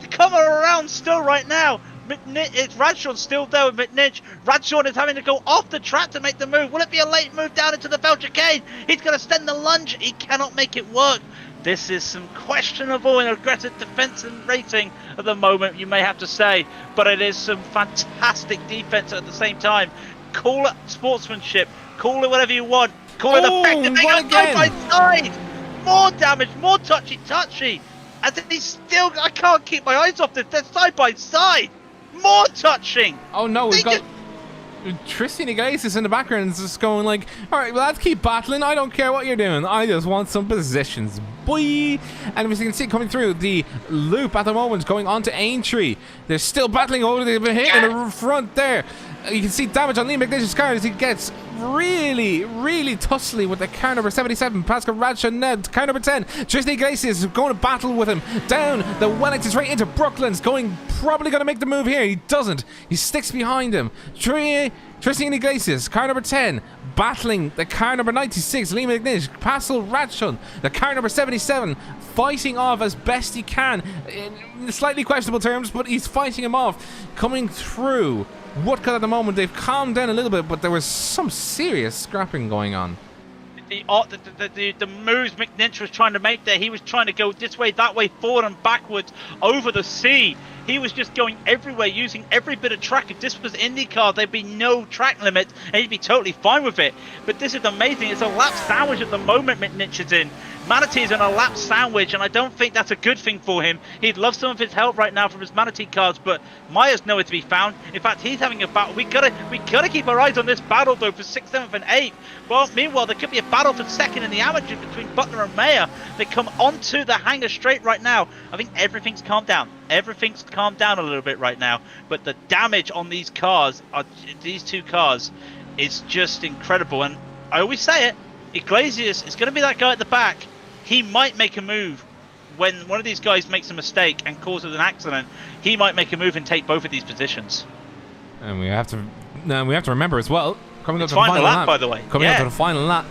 Come around still right now. It's Radshawn still there with McNinch. Radshawn is having to go off the track to make the move. Will it be a late move down into the Vel chicane? He's going to send the lunge. He cannot make it work. This is some questionable and aggressive defense and racing at the moment, you may have to say. But it is some fantastic defense at the same time. Call it sportsmanship. Call it whatever you want. Call it effective. They go side by side. More damage. More touchy. And then he's still... I can't keep my eyes off this. They're side by side. More touching! Oh no, we've got Tristan Iglesias in the background just going like, alright, well, let's keep battling. I don't care what you're doing. I just want some positions, boy. And as you can see coming through the loop at the moment, going on to Aintree. They're still battling over the hit in the front there. You can see damage on Liam McNish's car as he gets really, really tussly with the car number 77, Pascal Radshawn Ned. Car number 10, Tristan Iglesias is going to battle with him down the Wellington straight into Brooklands, probably going to make the move here. He doesn't. He sticks behind him. Tristan Iglesias, car number 10, battling the car number 96, Liam McNish. Pascal Radshawn, the car number 77, fighting off as best he can in slightly questionable terms, but he's fighting him off. Coming through Woodcut at the moment, they've calmed down a little bit, but there was some serious scrapping going on. the moves McNinch was trying to make there. He was trying to go this way, that way, forward and backwards, over the sea. He was just going everywhere, using every bit of track. If this was IndyCar, there'd be no track limit, and he'd be totally fine with it. But this is amazing. It's a lap sandwich at the moment McNinch is in. Manatee is in a lap sandwich, and I don't think that's a good thing for him. He'd love some of his help right now from his Manatee cars, but Maya's nowhere to be found. In fact, he's having a battle. We gotta keep our eyes on this battle though for 6th, 7th, and 8th. Well, meanwhile, there could be a battle for 2nd in the amateur between Butler and Maya. They come onto the hangar straight right now. I think everything's calmed down. Everything's calmed down a little bit right now, but the damage on these cars, these two cars, is just incredible. And I always say it, Iglesias is going to be that guy at the back. He might make a move when one of these guys makes a mistake and causes an accident. He might make a move and take both of these positions. And we have to remember as well, coming up to the final lap, by the way. Coming up to the final lap,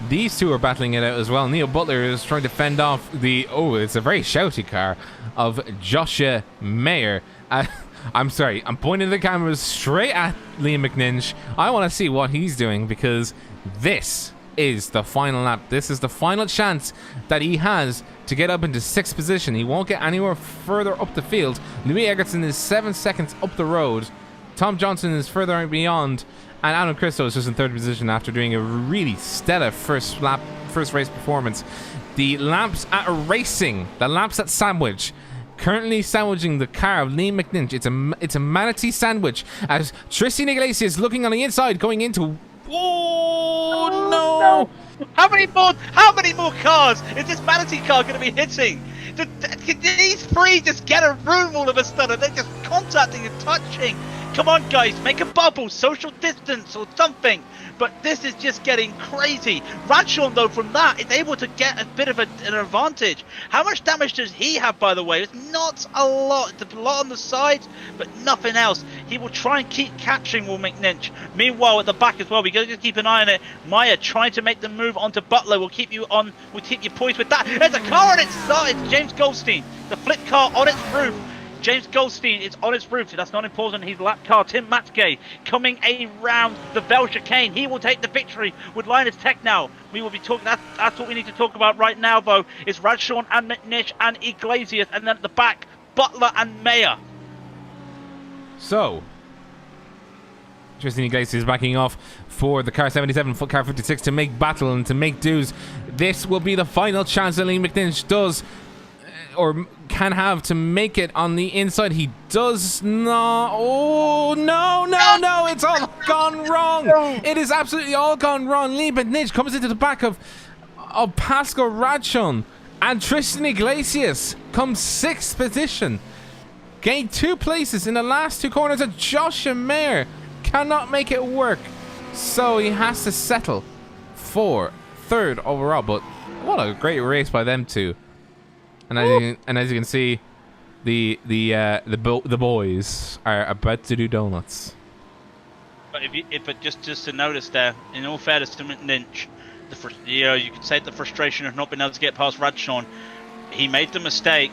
these two are battling it out as well. Neil Butler is trying to fend off it's a very shouty car of Joshua Mayer. I'm sorry, I'm pointing the cameras straight at Liam McNinch. I want to see what he's doing, because this is the final lap. This is the final chance that he has to get up into 6th position. He won't get anywhere further up the field. Louis Eggertson is 7 seconds up the road. Tom Johnson is further beyond, and Adam Christo is just in 3rd position after doing a really stellar first race performance. The laps at racing, the laps at Sandwich, currently sandwiching the car of Liam McNinch. It's a Manatee sandwich as Tristan Iglesias looking on the inside, going into. Oh no! How many more cars is this Manatee car going to be hitting? Did these three just get a room all of a sudden? They're just contacting and touching. Come on, guys, make a bubble, social distance or something. But this is just getting crazy. Raidillon, though, from that, is able to get a bit of an advantage. How much damage does he have, by the way? It's not a lot. It's a lot on the sides, but nothing else. He will try and keep catching Will McNinch. Meanwhile, at the back as well, we got to just keep an eye on it. Maya trying to make the move onto Butler. We'll keep you poised with that. There's a car on its side. It's James Goldstein. The flip car on its roof. James Goldstein is on his roof. That's not important. He's lap car. Tim Matke coming around the Bell chicane. He will take the victory with Linus Tech now. We will be talking. That's what we need to talk about right now, though. Is Raidillon and McNinch and Iglesias, and then at the back, Butler and Mayer. So, Tristan Iglesias is backing off for the car 77, car 56 to make battle and to make dues. This will be the final chance that Liam McNinch does or can have to make it on the inside. He does not. Oh, no. It's all gone wrong. It is absolutely all gone wrong. Liam McNinch comes into the back of Pascal Raidillon, and Tristan Iglesias comes 6th position. Gained 2 places in the last 2 corners, and Joshua Mayer cannot make it work. So he has to settle for 3rd overall. But what a great race by them two. And as you can see, the boys are about to do donuts. But just to notice there, in all fairness to McNinch, you could say the frustration of not being able to get past Raidillon. He made the mistake,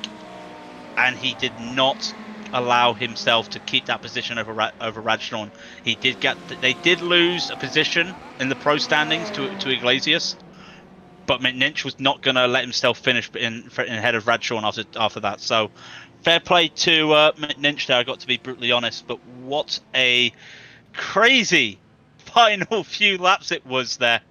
and he did not allow himself to keep that position over Raidillon. They did lose a position in the pro standings to Iglesias. But McNinch was not going to let himself finish in ahead of Raidillon after that. So, fair play to McNinch there, I got to be brutally honest. But what a crazy final few laps it was there.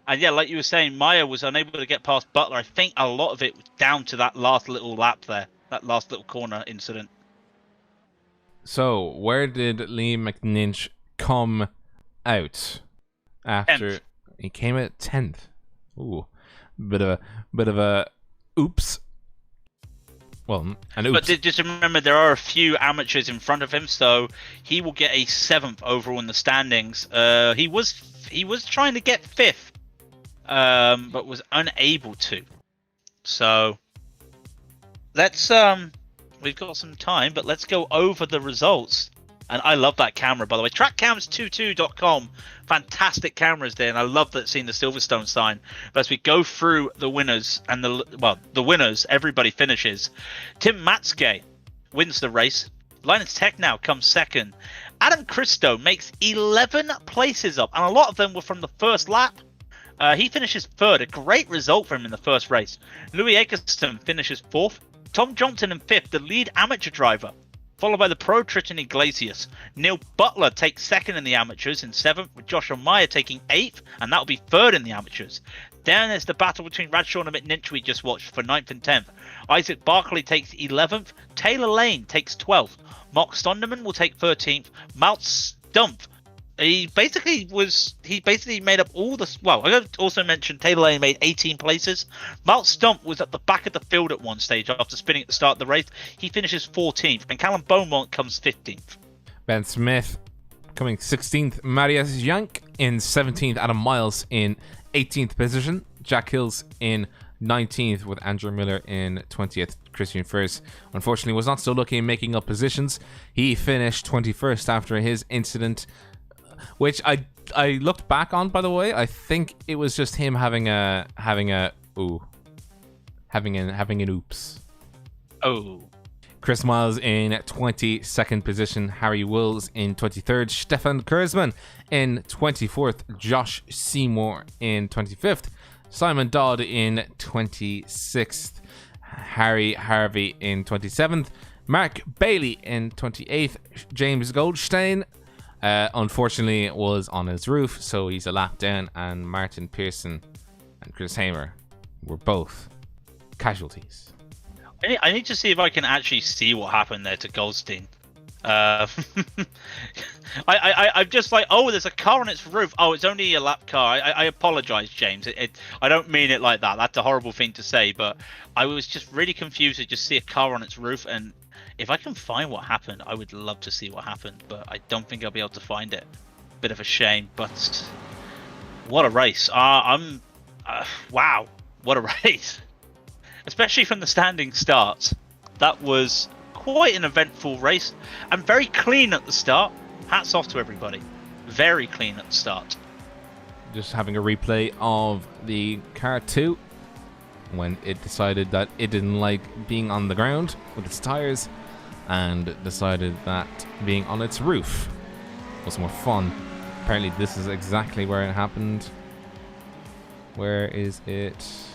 And yeah, like you were saying, Maya was unable to get past Butler. I think a lot of it was down to that last little lap there, that last little corner incident. So, where did Liam McNinch come out after? 10th. He came out 10th. Ooh. Bit of a oops. Well, an oops. But just remember, there are a few amateurs in front of him, so he will get a 7th overall in the standings. He was trying to get 5th, but was unable to. So let's we've got some time, but let's go over the results. And I love that camera, by the way. Trackcams22.com. Fantastic cameras there, and I love that seeing the Silverstone sign. But as we go through the winners, and the winners, everybody finishes. Tim Matske wins the race. Linus Tech now comes 2nd. Adam Christo makes 11 places up, and a lot of them were from the first lap. He finishes third, a great result for him in the first race. Louis Eggleston finishes fourth. Tom Johnson in fifth, the lead amateur driver, followed by the pro Tristan Iglesias. Neil Butler takes second in the amateurs in seventh, with Joshua Meyer taking eighth, and that'll be third in the amateurs. Then there's the battle between Radshaw and McNinch we just watched for 9th and 10th. Isaac Barkley takes 11th. Taylor Lane takes 12th. Mark Sonderman will take 13th. Malte Stumpf, he basically made up all the... Well, I got to also mention Taylor Lane made 18 places. Malte Stumpf was at the back of the field at one stage after spinning at the start of the race. He finishes 14th, and Callum Beaumont comes 15th. Ben Smith coming 16th. Marius Jank in 17th. Adam Miles in 18th position. Jack Hills in 19th, with Andrew Miller in 20th. Christian Furse, unfortunately, was not so lucky in making up positions. He finished 21st after his incident, which I looked back on, by the way. I think it was just him having an oops. Oh. Chris Miles in 22nd position, Harry Wills in 23rd, Stefan Kurzman in 24th, Josh Seymour in 25th, Simon Dodd in 26th, Harry Harvey in 27th, Mark Bailey in 28th, James Goldstein unfortunately was on his roof, so he's a lap down, and Martin Pearson and Chris Hamer were both casualties. I need to see if I can actually see what happened there to Goldstein. I'm just like, oh, there's a car on its roof. Oh, it's only a lap car. I apologize, James. I don't mean it like that. That's a horrible thing to say, but I was just really confused to just see a car on its roof. And if I can find what happened, I would love to see what happened, but I don't think I'll be able to find it. Bit of a shame, but what a race. Wow, what a race. Especially from the standing starts. That was quite an eventful race, and very clean at the start. Hats off to everybody. Very clean at the start. Just having a replay of the car 2 when it decided that it didn't like being on the ground with its tires, and decided that being on its roof was more fun. Apparently this is exactly where it happened. Where is it?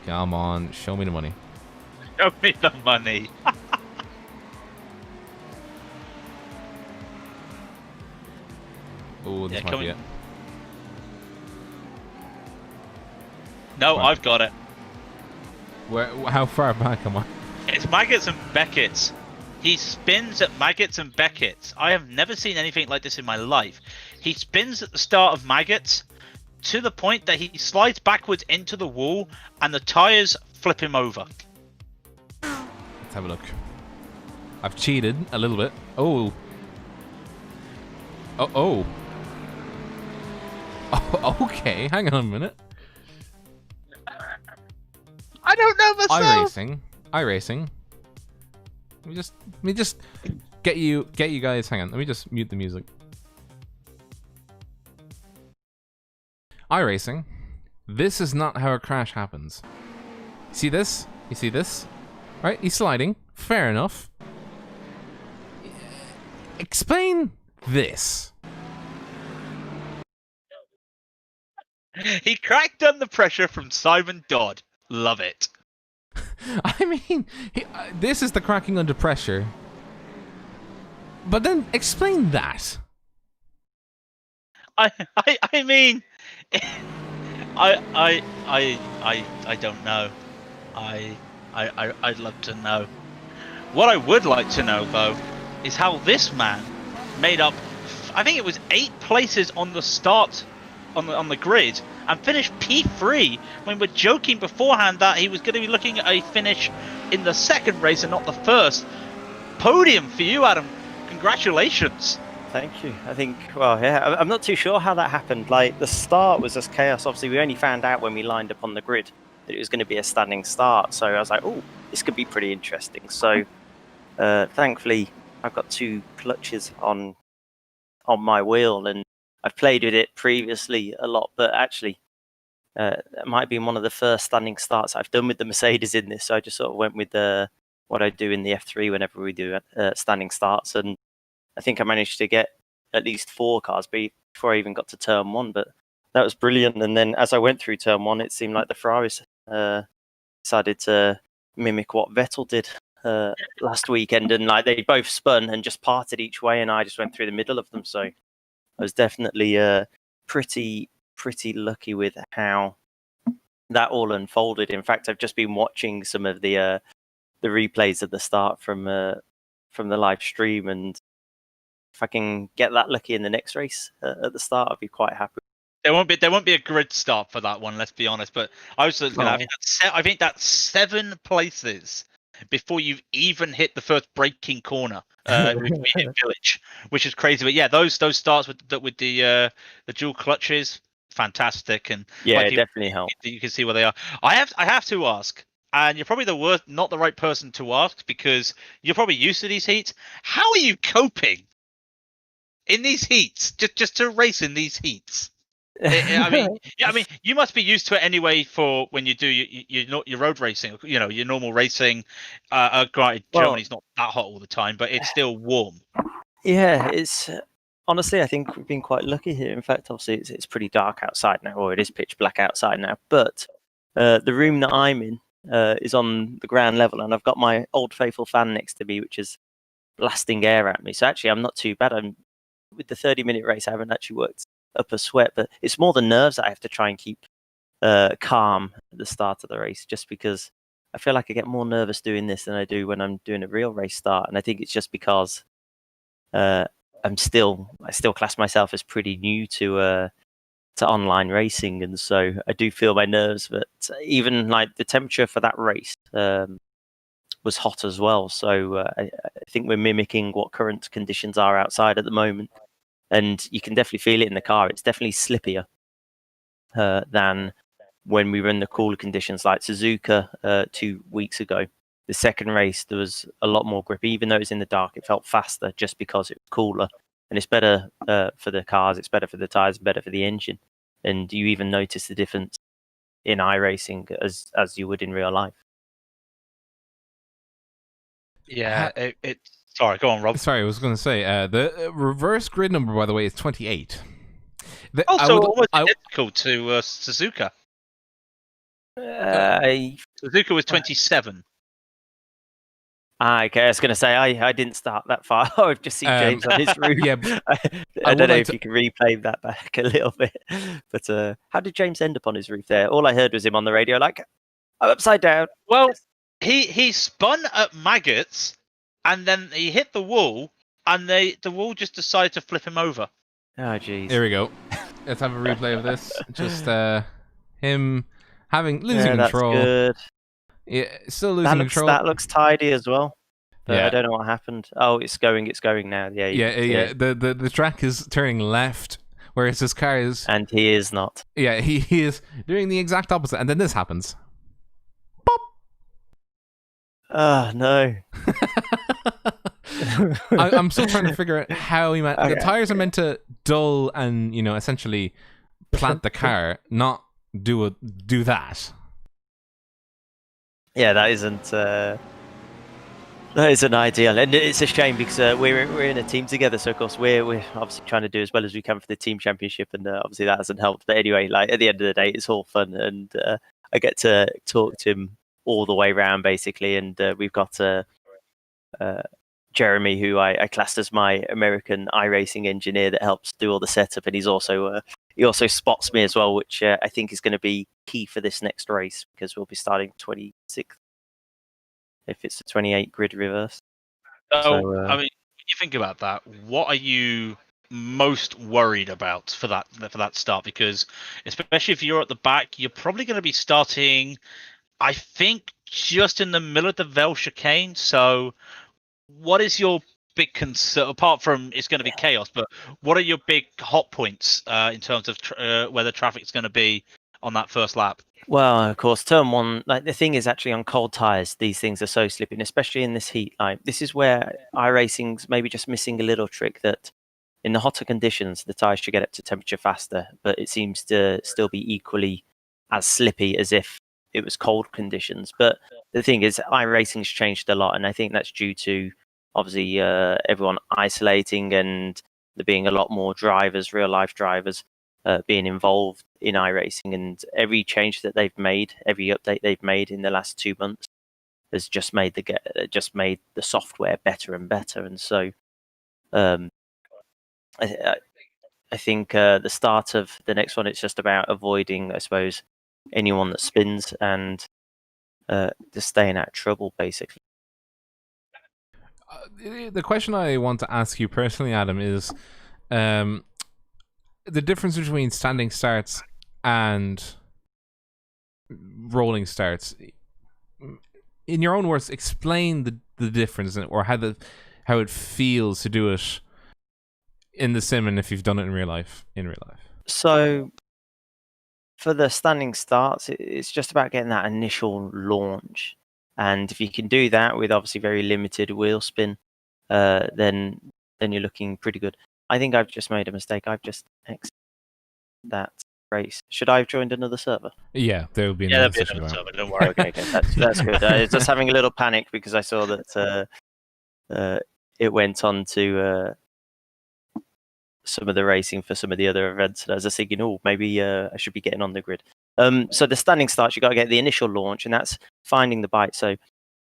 Come on, show me the money. Show me the money. Oh, this might be it. No, I've got it. Where? How far back am I? It's Maggots and Beckett's. He spins at Maggots and Beckett's. I have never seen anything like this in my life. He spins at the start of Maggots to the point that he slides backwards into the wall and the tires flip him over. Let's have a look. I've cheated a little bit. Oh. Oh. Oh, okay. Hang on a minute. I don't know myself. iRacing. Let me just get you guys. Hang on. Let me just mute the music. iRacing. This is not how a crash happens. See this? You see this? Right? He's sliding. Fair enough. Explain this. He cracked under pressure from Simon Dodd. Love it. I mean, this is the cracking under pressure. But then explain that. I mean, I don't know. I'd love to know. What I would like to know though is how this man made up, I think it was 8 places on the start on the grid and finished P3 when we're joking beforehand that he was going to be looking at a finish in the second race and not the first. Podium for you, Adam. Congratulations. Thank you. I think, well, yeah, I'm not too sure how that happened. Like, the start was just chaos. Obviously, we only found out when we lined up on the grid that it was going to be a standing start. So I was like, oh, this could be pretty interesting. So thankfully, I've got 2 clutches on my wheel, and I've played with it previously a lot, but actually it might have been one of the first standing starts I've done with the Mercedes in this. So I just sort of went with what I do in the F3 whenever we do standing starts, and I think I managed to get at least 4 cars before I even got to turn 1. But that was brilliant. And then as I went through turn 1, it seemed like the Ferraris decided to mimic what Vettel did last weekend, and like they both spun and just parted each way, and I just went through the middle of them. So I was definitely pretty lucky with how that all unfolded. In fact, I've just been watching some of the replays at the start from the live stream, and if I can get that lucky in the next race at the start, I'd be quite happy. There won't be a grid start for that one. Let's be honest. But I was looking. I think that's 7 places before you've even hit the first braking corner. We hit Village, which is crazy. But yeah, those starts with the dual clutches, fantastic. And yeah, like it definitely helped. You can see where they are. I have to ask, and you're probably not the right person to ask because you're probably used to these heats. How are you coping in these heats? Just to race in these heats. I mean, you must be used to it anyway for when you do your road racing, your normal racing. Granted, Germany's not that hot all the time, but it's still warm. Yeah, it's honestly, I think we've been quite lucky here. In fact, obviously, it's pretty dark outside now, or it is pitch black outside now. But the room that I'm in is on the ground level, and I've got my old faithful fan next to me, which is blasting air at me. So actually, I'm not too bad. With the 30-minute race, I haven't actually worked up a sweat, but it's more the nerves that I have to try and keep calm at the start of the race, just because I feel like I get more nervous doing this than I do when I'm doing a real race start. And I think it's just because I still class myself as pretty new to online racing, and so I do feel my nerves. But even like the temperature for that race was hot as well, so I think we're mimicking what current conditions are outside at the moment. And you can definitely feel it in the car. It's definitely slippier than when we were in the cooler conditions like Suzuka 2 weeks ago. The second race, there was a lot more grip. Even though it was in the dark, it felt faster just because it was cooler. And it's better for the cars, it's better for the tyres, better for the engine. And you even notice the difference in iRacing as you would in real life. Yeah, Sorry, go on, Rob. Sorry, I was going to say the reverse grid number, by the way, is 28. Almost identical to Suzuka. Suzuka was 27. Okay, I was going to say I didn't start that far. I've just seen James on his roof. Yeah, I don't know if you can replay that back a little bit. But how did James end up on his roof there? All I heard was him on the radio, like, I'm upside down. Well, he spun at maggots, and then he hit the wall, and the wall just decided to flip him over. Oh, jeez. Here we go. Let's have a replay of this. Just him losing control. That's good. Yeah, still losing control. That looks tidy as well. But Yeah. I don't know what happened. Oh, it's going now. Yeah. The track is turning left, whereas his car is. And he is not. Yeah, he is doing the exact opposite, and then this happens. Oh, no. I'm still trying to figure out how he meant. The tires are meant to dull and essentially plant the car, not do that. Yeah, that isn't ideal, and it's a shame because we're in a team together. So of course we're obviously trying to do as well as we can for the team championship, and obviously that hasn't helped. But anyway, like at the end of the day, it's all fun, and I get to talk to him all the way around basically. And we've got Jeremy, who I classed as my American iRacing engineer that helps do all the setup, and he also spots me as well, which I think is going to be key for this next race because we'll be starting 26th if it's a 28 grid reverse. So I mean, when you think about that, what are you most worried about for that start? Because especially if you're at the back, you're probably going to be starting, I think, just in the middle of the Vel chicane. So what is your big concern, apart from it's going to be chaos, but what are your big hot points in terms of where the traffic's going to be on that first lap? Well, of course, turn one, like the thing is actually on cold tyres, these things are so slippy, and especially in this heat. Like this is where iRacing's maybe just missing a little trick that in the hotter conditions, the tyres should get up to temperature faster, but it seems to still be equally as slippy as if it was cold conditions. But the thing is, iRacing's changed a lot, and I think that's due to obviously everyone isolating and there being a lot more drivers, real life drivers, being involved in iRacing, and every change that they've made, every update they've made in the last 2 months has just made the software better and better. And so I think the start of the next one, it's just about avoiding, I suppose, anyone that spins and just staying out of trouble, basically. The question I want to ask you personally, Adam, is the difference between standing starts and rolling starts. In your own words, explain the difference, or how it feels to do it in the sim, and if you've done it in real life. So for the standing starts, it's just about getting that initial launch, and if you can do that with obviously very limited wheel spin, then you're looking pretty good. I think I've just made a mistake. I've just exited that race. Should I have joined another server? Yeah, there will be Yeah, another there'll be session another about it. server, don't worry. Okay, that's good. I was just having a little panic because I saw that it went on to some of the racing for some of the other events, and I was just thinking, oh, maybe I should be getting on the grid. So the standing starts, you got to get the initial launch, and that's finding the bite. So,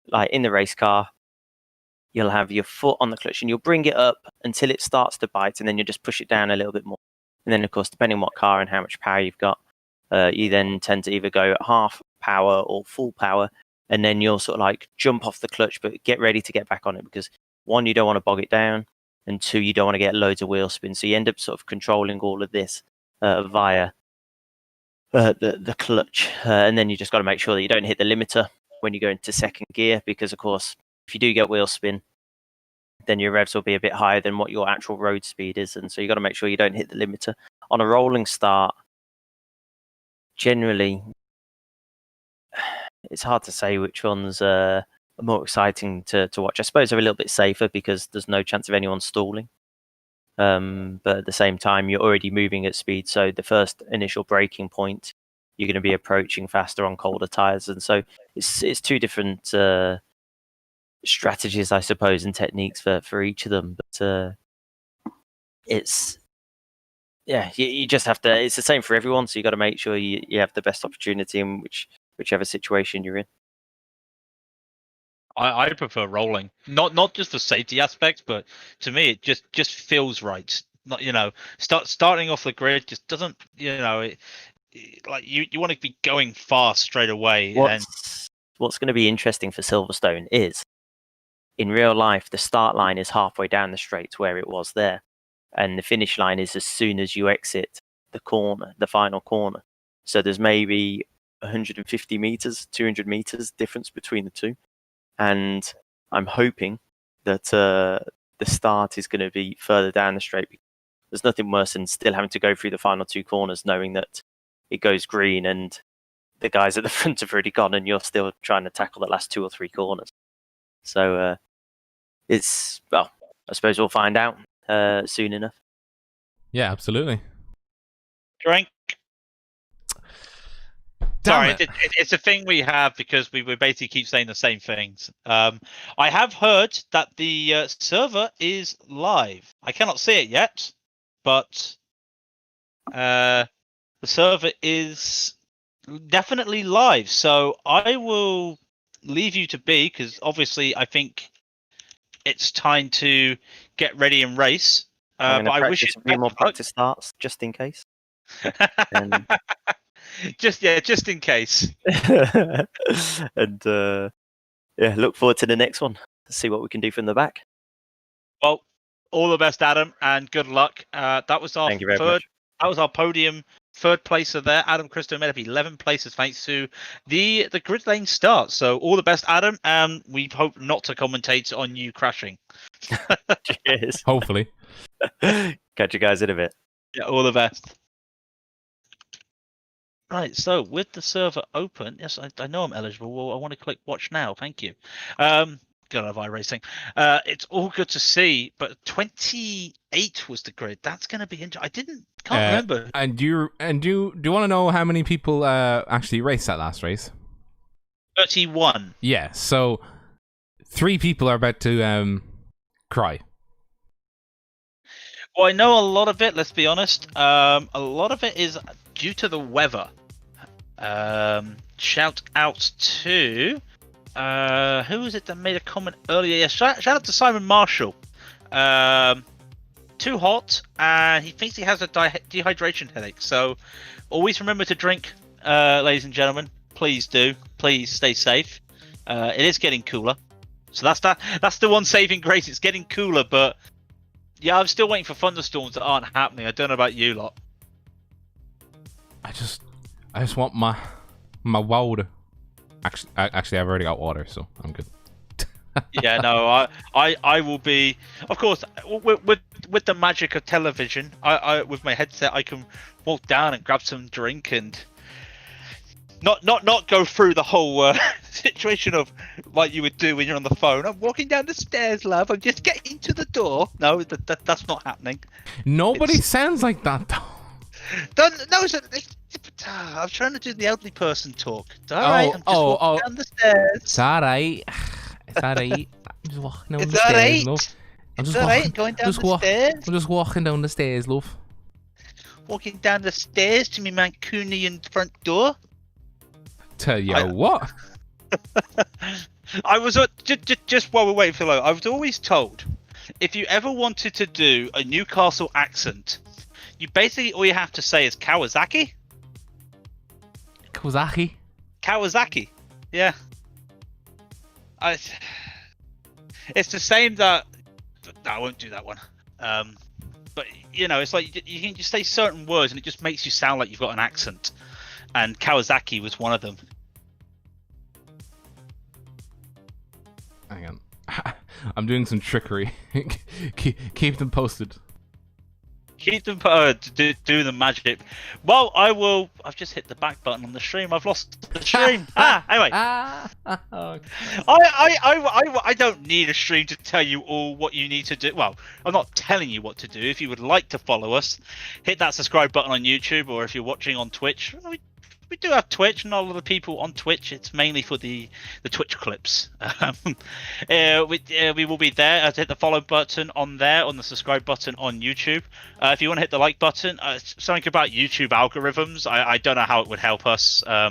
like in the race car, you'll have your foot on the clutch, and you'll bring it up until it starts to bite, and then you'll just push it down a little bit more. And then, of course, depending on what car and how much power you've got, you then tend to either go at half power or full power, and then you'll sort of like jump off the clutch, but get ready to get back on it, because one, you don't want to bog it down, and two, you don't want to get loads of wheel spin. So you end up sort of controlling all of this via the clutch, and then you just got to make sure that you don't hit the limiter when you go into second gear, because of course, if you do get wheel spin, then your revs will be a bit higher than what your actual road speed is, and so you got to make sure you don't hit the limiter. On a rolling start, generally, it's hard to say which ones are more exciting to watch. I suppose they're a little bit safer because there's no chance of anyone stalling. But at the same time, you're already moving at speed, so the first initial braking point, you're going to be approaching faster on colder tires, and so it's two different strategies, I suppose, and techniques for each of them. But it's you just have to. It's the same for everyone, so you got to make sure you have the best opportunity in whichever situation you're in. I prefer rolling, not just for safety aspects, but to me it just feels right. Not starting off the grid just doesn't like you want to be going fast straight away. What's going to be interesting for Silverstone is, in real life, the start line is halfway down the straight where it was there, and the finish line is as soon as you exit the corner, the final corner. So there's maybe 150 meters, 200 meters difference between the two. And I'm hoping that the start is going to be further down the straight. There's nothing worse than still having to go through the final two corners, knowing that it goes green and the guys at the front have already gone, and you're still trying to tackle the last 2 or 3 corners. So I suppose we'll find out soon enough. Yeah, absolutely. Drink. Damn Sorry, it's a thing we have because we basically keep saying the same things. I have heard that the server is live. I cannot see it yet, but the server is definitely live. So I will leave you to be, because obviously I think it's time to get ready and race. I'm But going to I wish practice you a few more practice starts just in case. And just in case. and look forward to the next one. See what we can do from the back. Well, all the best, Adam, and good luck. That was our Thank you very third. much. That was our podium third placer there. Adam Christo made up 11 places thanks to the grid lane start. So all the best, Adam. We hope not to commentate on you crashing. Cheers. Hopefully. Catch you guys in a bit. Yeah, all the best. Right, so with the server open, yes, I know I'm eligible. Well, I want to click watch now. Thank you. God of iRacing. It's all good to see, but 28 was the grid. That's going to be interesting. Can't remember. And do you want to know how many people actually raced that last race? 31. Yeah, so 3 people are about to cry. Well, I know a lot of it. Let's be honest. A lot of it is due to the weather. Shout out to who was it that made a comment earlier? Yeah, shout out to Simon Marshall. Too hot, and he thinks he has a dehydration headache. So, always remember to drink, ladies and gentlemen. Please do. Please stay safe. It is getting cooler, so that's the one saving grace. It's getting cooler, but yeah, I'm still waiting for thunderstorms that aren't happening. I don't know about you lot. I just want my water. Actually, I've already got water, so I'm good. Yeah, no, I will be. Of course, with the magic of television, I with my headset, I can walk down and grab some drink and not go through the whole situation of like you would do when you're on the phone. I'm walking down the stairs, love. I'm just getting to the door. No, that's not happening. Nobody sounds like that though. I'm trying to do the elderly person talk. It's all right. I'm just walking down the stairs. It's alright. It's alright. I'm just walking down It's the all stairs, right. love. It's all right. Going down the stairs. I'm just walking down the stairs, love. Walking down the stairs to my Mancunian front door. Tell you what. I was just while we're waiting for Lo, I was always told if you ever wanted to do a Newcastle accent, you basically all you have to say is Kawasaki. Kawasaki. Yeah. It's the same that. No, I won't do that one. But you know, it's like you can just say certain words and it just makes you sound like you've got an accent. And Kawasaki was one of them. Hang on. I'm doing some trickery. Keep them posted. Keep them do the magic. Well, I've just hit the back button on the stream. I've lost the stream. Anyway. I don't need a stream to tell you all what you need to do. Well, I'm not telling you what to do. If you would like to follow us, hit that subscribe button on YouTube, or if you're watching on Twitch, we do have Twitch, and a lot of the people on Twitch, it's mainly for the Twitch clips. We will be there. Hit the follow button on there, on the subscribe button on YouTube. If you want to hit the like button, something about YouTube algorithms. I don't know how it would help us. How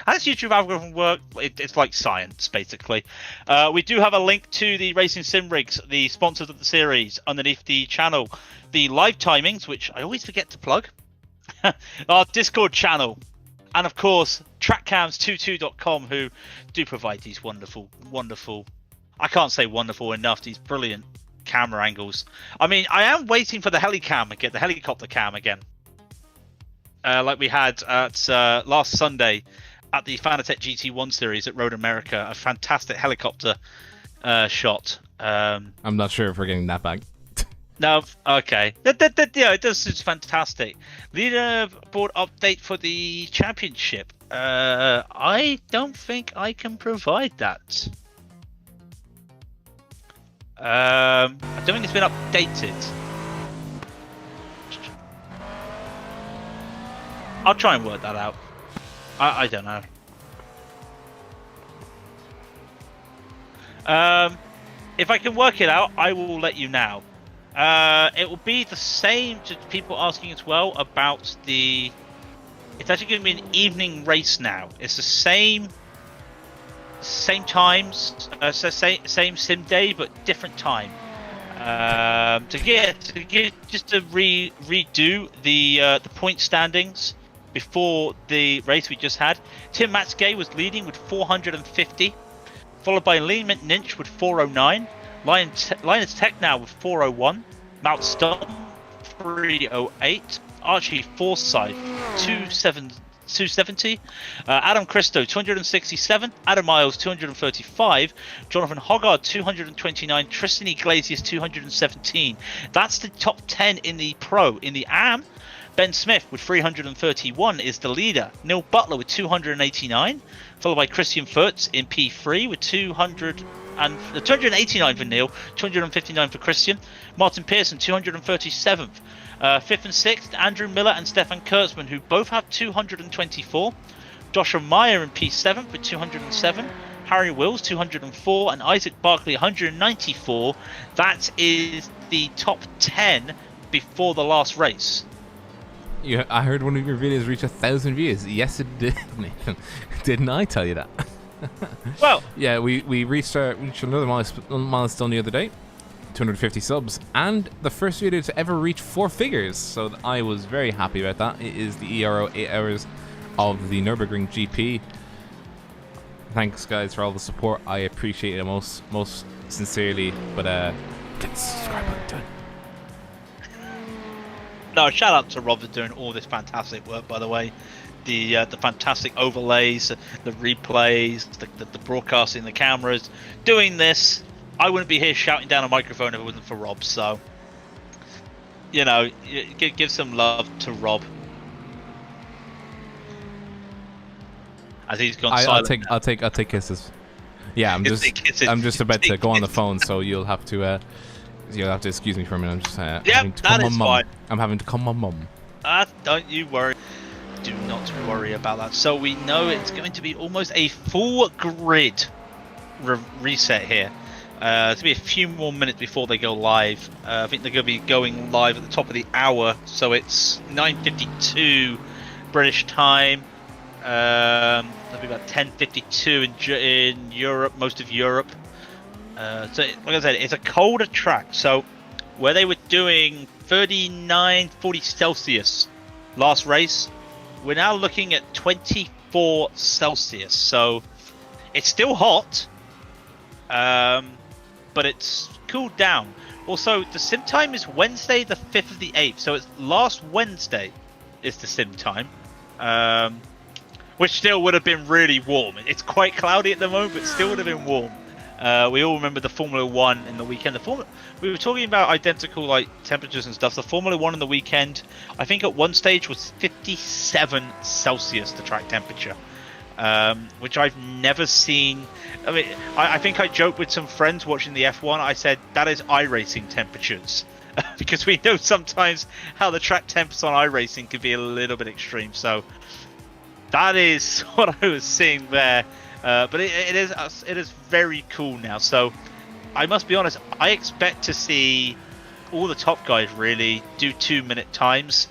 does YouTube algorithm work? It's like science, basically. We do have a link to the Racing Sim Rigs, the sponsors of the series, underneath the channel. The live timings, which I always forget to plug. Our Discord channel. And of course, trackcams22.com, who do provide these wonderful, I can't say wonderful enough, these brilliant camera angles. I mean, I am waiting for the helicam again, the helicopter cam again. Like we had at last Sunday at the Fanatec GT1 series at Road America, a fantastic helicopter shot. I'm not sure if we're getting that back. No, okay. Yeah, it's fantastic. Leaderboard update for the championship. I don't think I can provide that. I don't think it's been updated. I'll try and work that out. I don't know. If I can work it out, I will let you know. It will be the same to people asking as well about the. It's actually going to be an evening race now. It's the same times, same sim day, but different time. To redo the point standings before the race we just had. Tim Matsgay was leading with 450, followed by Liam Ninch with 409. Linus Tech now with 401, Mount Stump 308, Archie Forsyth 270, Adam Christo 267, Adam Miles 235, Jonathan Hoggard 229, Tristan Iglesias 217. That's the top 10 in the Pro. In the AM, Ben Smith with 331 is the leader. Neil Butler with 289, followed by Christian Furtz in P3 with 200. And 289 for Neil, 259 for Christian. Martin Pearson, 237th. 5th and 6th, Andrew Miller and Stefan Kurtzman, who both have 224. Joshua Meyer in P7 with 207. Harry Wills, 204. And Isaac Barkley, 194. That is the top 10 before the last race. I heard one of your videos reach 1,000 views. Yes, it did, Nathan. Didn't I tell you that? Well, yeah, we reached another milestone the other day. 250 subs, and the first video to ever reach 4 figures, so I was very happy about that. It is the ERO 8 hours of the Nürburgring GP. Thanks guys for all the support, I appreciate it most sincerely, but get the subscribe button done. No, shout out to Rob for doing all this fantastic work, by the way. The fantastic overlays, the replays, the broadcasting, the cameras, doing this. I wouldn't be here shouting down a microphone if it wasn't for Rob, so, you know, give some love to Rob. As he's gone silent. I'll take kisses. Yeah, I'm just about to go on the phone, so you'll have to excuse me for a minute. I'm just having to call my mum. Fine. I'm having to call my mum. Don't you worry. Do not worry about that. So we know it's going to be almost a full grid reset here. It's going to be a few more minutes before they go live. I think they're going to be going live at the top of the hour, so it's 9:52 British time. That'll be about 10:52 in Europe, most of Europe. So, like I said, it's a colder track. So, where they were doing 39, 40 Celsius last race, we're now looking at 24 Celsius. So, it's still hot. But it's cooled down. Also, the sim time is Wednesday the 5th of the 8th, so it's last Wednesday is the sim time, which still would have been really warm. It's quite cloudy at the moment, but still would have been warm. We all remember the Formula 1 in the weekend. We were talking about identical like temperatures and stuff. The Formula 1 in the weekend, I think at one stage was 57 Celsius, the track temperature. Which I've never seen. I mean, I think I joked with some friends watching the F1. I said that is iRacing temperatures, because we know sometimes how the track temps on iRacing can be a little bit extreme. So that is what I was seeing there. But it is very cool now. So I must be honest. I expect to see all the top guys really do 2-minute times.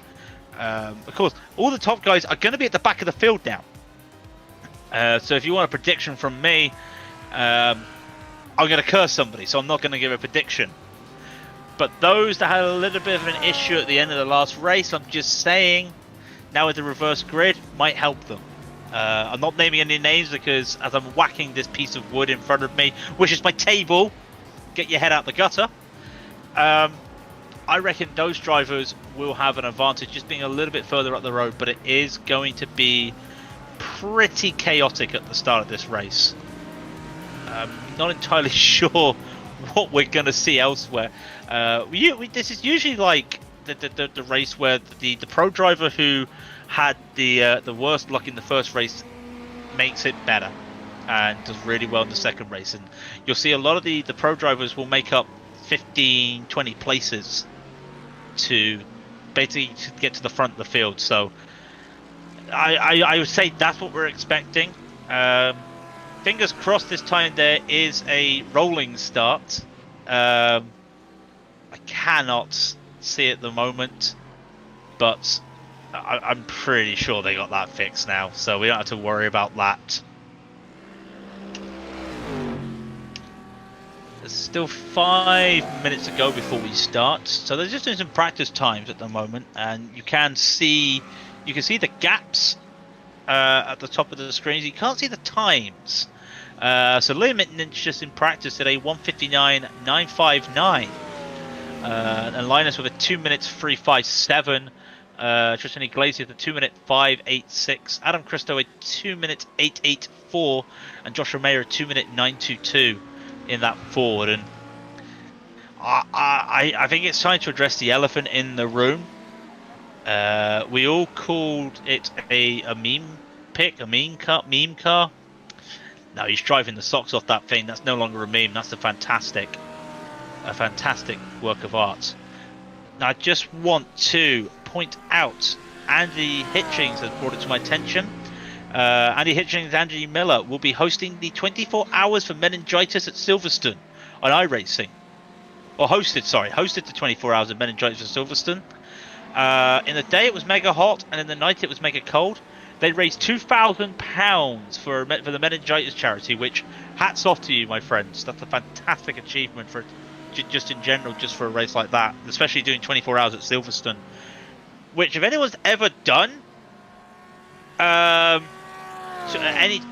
Of course, all the top guys are going to be at the back of the field now. So if you want a prediction from me, I'm going to curse somebody, so I'm not going to give a prediction. But those that had a little bit of an issue at the end of the last race, I'm just saying, now with the reverse grid, might help them. I'm not naming any names because as I'm whacking this piece of wood in front of me, which is my table, get your head out the gutter, I reckon those drivers will have an advantage just being a little bit further up the road, but it is going to be pretty chaotic at the start of this race. I'm not entirely sure what we're going to see elsewhere. This is usually like the race where the pro driver who had the worst luck in the first race makes it better and does really well in the second race, and you'll see a lot of the pro drivers will make up 15, 20 places to basically get to the front of the field. So I would say that's what we're expecting. Fingers crossed this time there is a rolling start. I cannot see it at the moment, but I'm pretty sure they got that fixed now, so we don't have to worry about that. There's still 5 minutes to go before we start, so they're just doing some practice times at the moment, and you can see the gaps at the top of the screens. You can't see the times. So Liam Mitten's just in practice today, 1:59.959, and Linus with a 2 minutes 3:57. Tristan Glacier with a 2 minute 5:86. Adam Christo a 2 minute 8:84, and Joshua Mayer a 2 minute 9:22 in that Ford. And I think it's time to address the elephant in the room. We all called it a meme pick, a meme car. No, he's driving the socks off that thing. That's no longer a meme. That's a fantastic work of art. Now, I just want to point out, Andy Hitchings has brought it to my attention. Andy Hitchings and Andy Miller will be hosting the 24 Hours for Meningitis at Silverstone on iRacing. or hosted the 24 hours of meningitis for Silverstone. In the day it was mega hot, and in the night it was mega cold. They raised £2,000 for the meningitis charity, which hats off to you, my friends. That's a fantastic achievement for just in general, just for a race like that, especially doing 24 hours at Silverstone. Which, if anyone's ever done any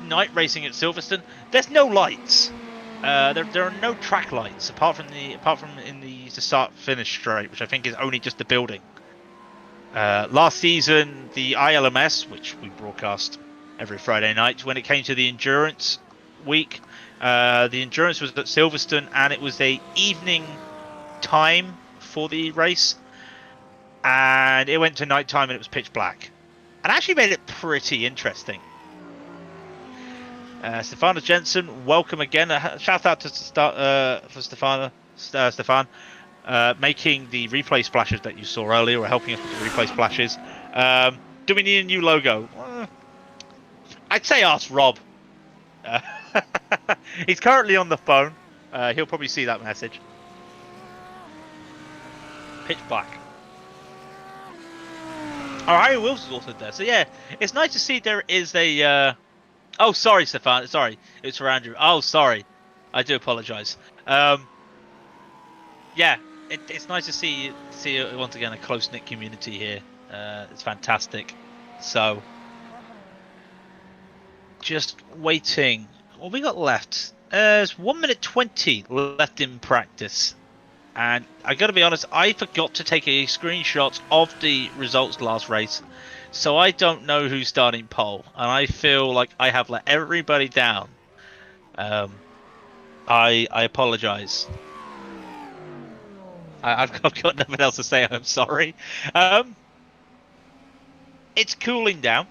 night racing at Silverstone, there's no lights. There are no track lights apart from in the start finish straight, which I think is only just the building. Last season, the ILMS, which we broadcast every Friday night, when it came to the endurance week, the endurance was at Silverstone, and it was a evening time for the race, and it went to night time, and it was pitch black, and actually made it pretty interesting. Stefana Jensen, welcome again. Shout out to for Stefan. Making the replay splashes that you saw earlier, or helping us with the replay splashes. Do we need a new logo? I'd say ask Rob. He's currently on the phone. He'll probably see that message. Pitch black. Oh, Harry Wills is also there. So yeah, it's nice to see there is a... Oh, sorry, Stefan. Sorry, it's for Andrew. Oh, sorry. I do apologise. Yeah. It's nice to see once again a close-knit community here. It's fantastic. So, just waiting. What we got left? There's 1 minute 20 left in practice, and I got to be honest, I forgot to take a screenshot of the results last race, so I don't know who's starting pole, and I feel like I have let everybody down. I apologise. I've got nothing else to say. I'm sorry. It's cooling down,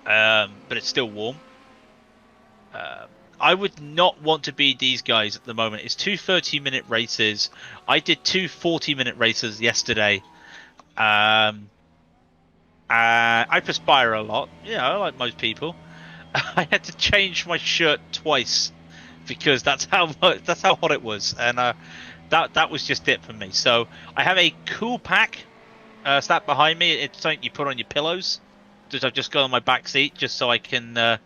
but it's still warm. I would not want to be these guys at the moment. It's two 30-minute races. I did two 40-minute races yesterday. I perspire a lot, like most people. I had to change my shirt twice because that's how hot it was, and that was just it for me. So I have a cool pack sat behind me. It's something you put on your pillows. I've just got on my back seat just so I can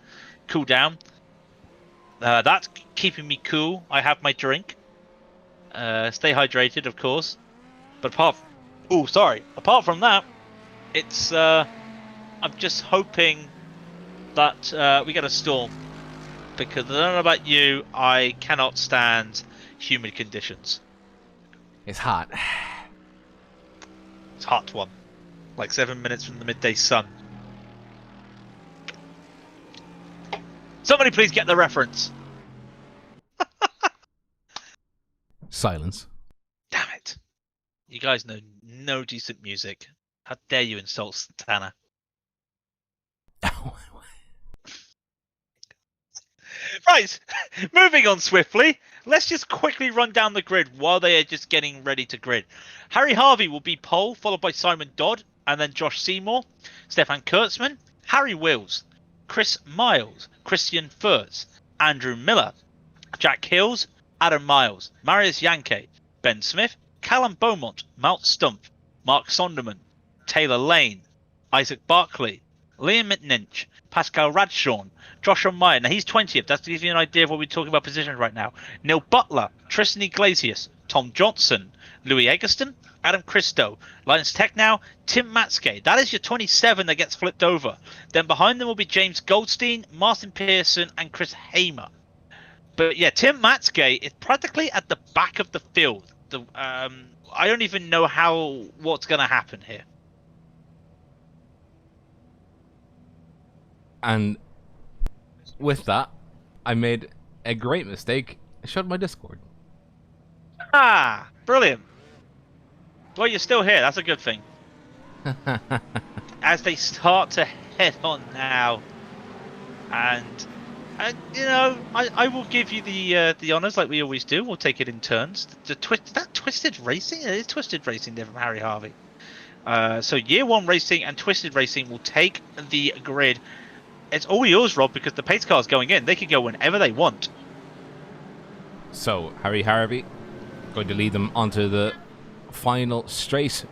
cool down. That's keeping me cool. I have my drink. Stay hydrated, of course. But apart from that, it's I'm just hoping that we get a storm, because I don't know about you, I cannot stand humid conditions. It's hot. It's hot one. Like 7 minutes from the midday sun. Somebody please get the reference. Silence. Damn it. You guys know no decent music. How dare you insult Santana? Right, moving on swiftly. Let's just quickly run down the grid while they are just getting ready to grid. Harry Harvey will be pole, followed by Simon Dodd, and then Josh Seymour, Stefan Kurtzman, Harry Wills, Chris Miles, Christian Furz, Andrew Miller, Jack Hills, Adam Miles, Marius Yankee, Ben Smith, Callum Beaumont, Malt Stump, Mark Sonderman, Taylor Lane, Isaac Barkley, Liam McNinch, Pascal Radshorn, Joshua Meyer. Now he's 20th. That's to give you an idea of what we're talking about positions right now. Neil Butler, Tristan Iglesias, Tom Johnson, Louis Eggleston, Adam Christo, Linus Technow, Tim Matske. That is your 27 that gets flipped over. Then behind them will be James Goldstein, Martin Pearson, and Chris Hamer. But yeah, Tim Matske is practically at the back of the field. I don't even know what's going to happen here. And with that, I made a great mistake. I shut my Discord. Ah, brilliant. Well, you're still here. That's a good thing. As they start to head on now, and I will give you the honors like we always do. We'll take it in turns. Twisted Racing? It is Twisted Racing there from Harry Harvey. So Year 1 Racing and Twisted Racing will take the grid. It's all yours, Rob, because the pace car's going in. They can go whenever they want. So, Harry Harvey, Going to lead them onto the final straight,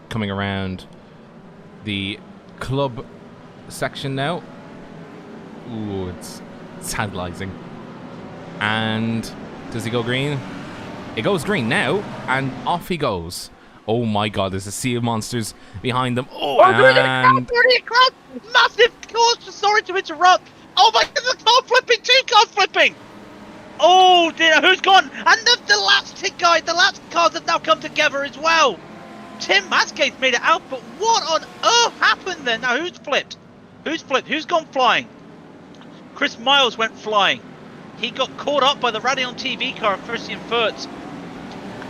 coming around the club section now. Ooh, it's tantalizing. And does he go green? It goes green now, and off he goes. Oh my god, there's a sea of monsters behind them. Oh, and... Massive cause, sorry to interrupt. Oh my god, the car flipping, 2 cars flipping. Oh dear, who's gone? And the last guy, the last cars have now come together as well. Tim Mascade's made it out, but what on earth happened there? Now who's flipped? Who's flipped? Who's gone flying? Chris Miles went flying. He got caught up by the Raidillon TV car at Christian Furtz.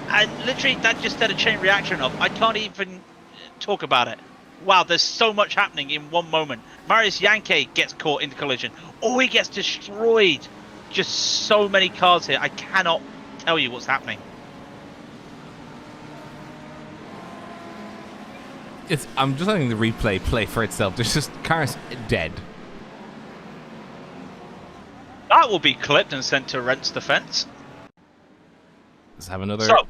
And literally that just had a chain reaction of, I can't even talk about it. Wow, there's so much happening in one moment. Marius Yankee gets caught in the collision. Oh, he gets destroyed. Just so many cars here. I cannot tell you what's happening. I'm just letting the replay play for itself. There's just cars dead. That will be clipped and sent to Rent's defense. Let's have another... So,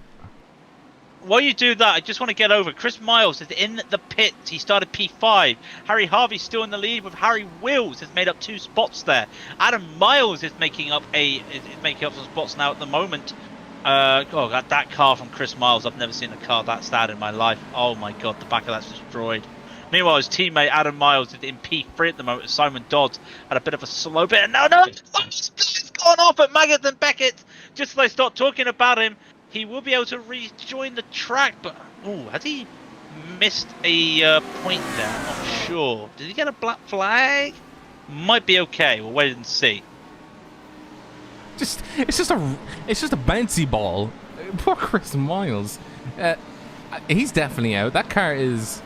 while you do that, I just want to get over. Chris Miles is in the pits. He started P5. Harry Harvey's still in the lead with Harry Wills has made up 2 spots there. Adam Miles is making up some spots now at the moment. That car from Chris Miles. I've never seen a car that sad in my life. Oh my god, the back of that's destroyed. Meanwhile, his teammate Adam Miles is in P3 at the moment. Simon Dodds had a bit of a slow bit. No, it's gone off at Maggott and Beckett. Just as they start talking about him, he will be able to rejoin the track. But has he missed a point there? I'm not sure. Did he get a black flag? Might be okay. We'll wait and see. It's just a bouncy ball. Poor Chris Miles. He's definitely out. That car is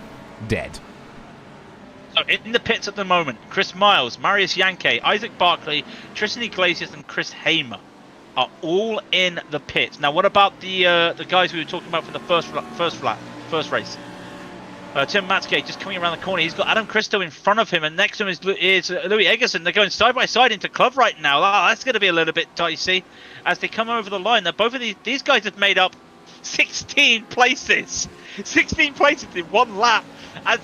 dead. So in the pits at the moment, Chris Miles, Marius Yankee, Isaac Barkley, Tristan Iglesias, and Chris Hamer are all in the pits. Now, what about the guys we were talking about for the first race? Tim Matsgate just coming around the corner. He's got Adam Christo in front of him, and next to him is Louis Eggerson. They're going side by side into club right now. That's going to be a little bit dicey as they come over the line. Now, both of these guys have made up 16 places. 16 places in one lap. As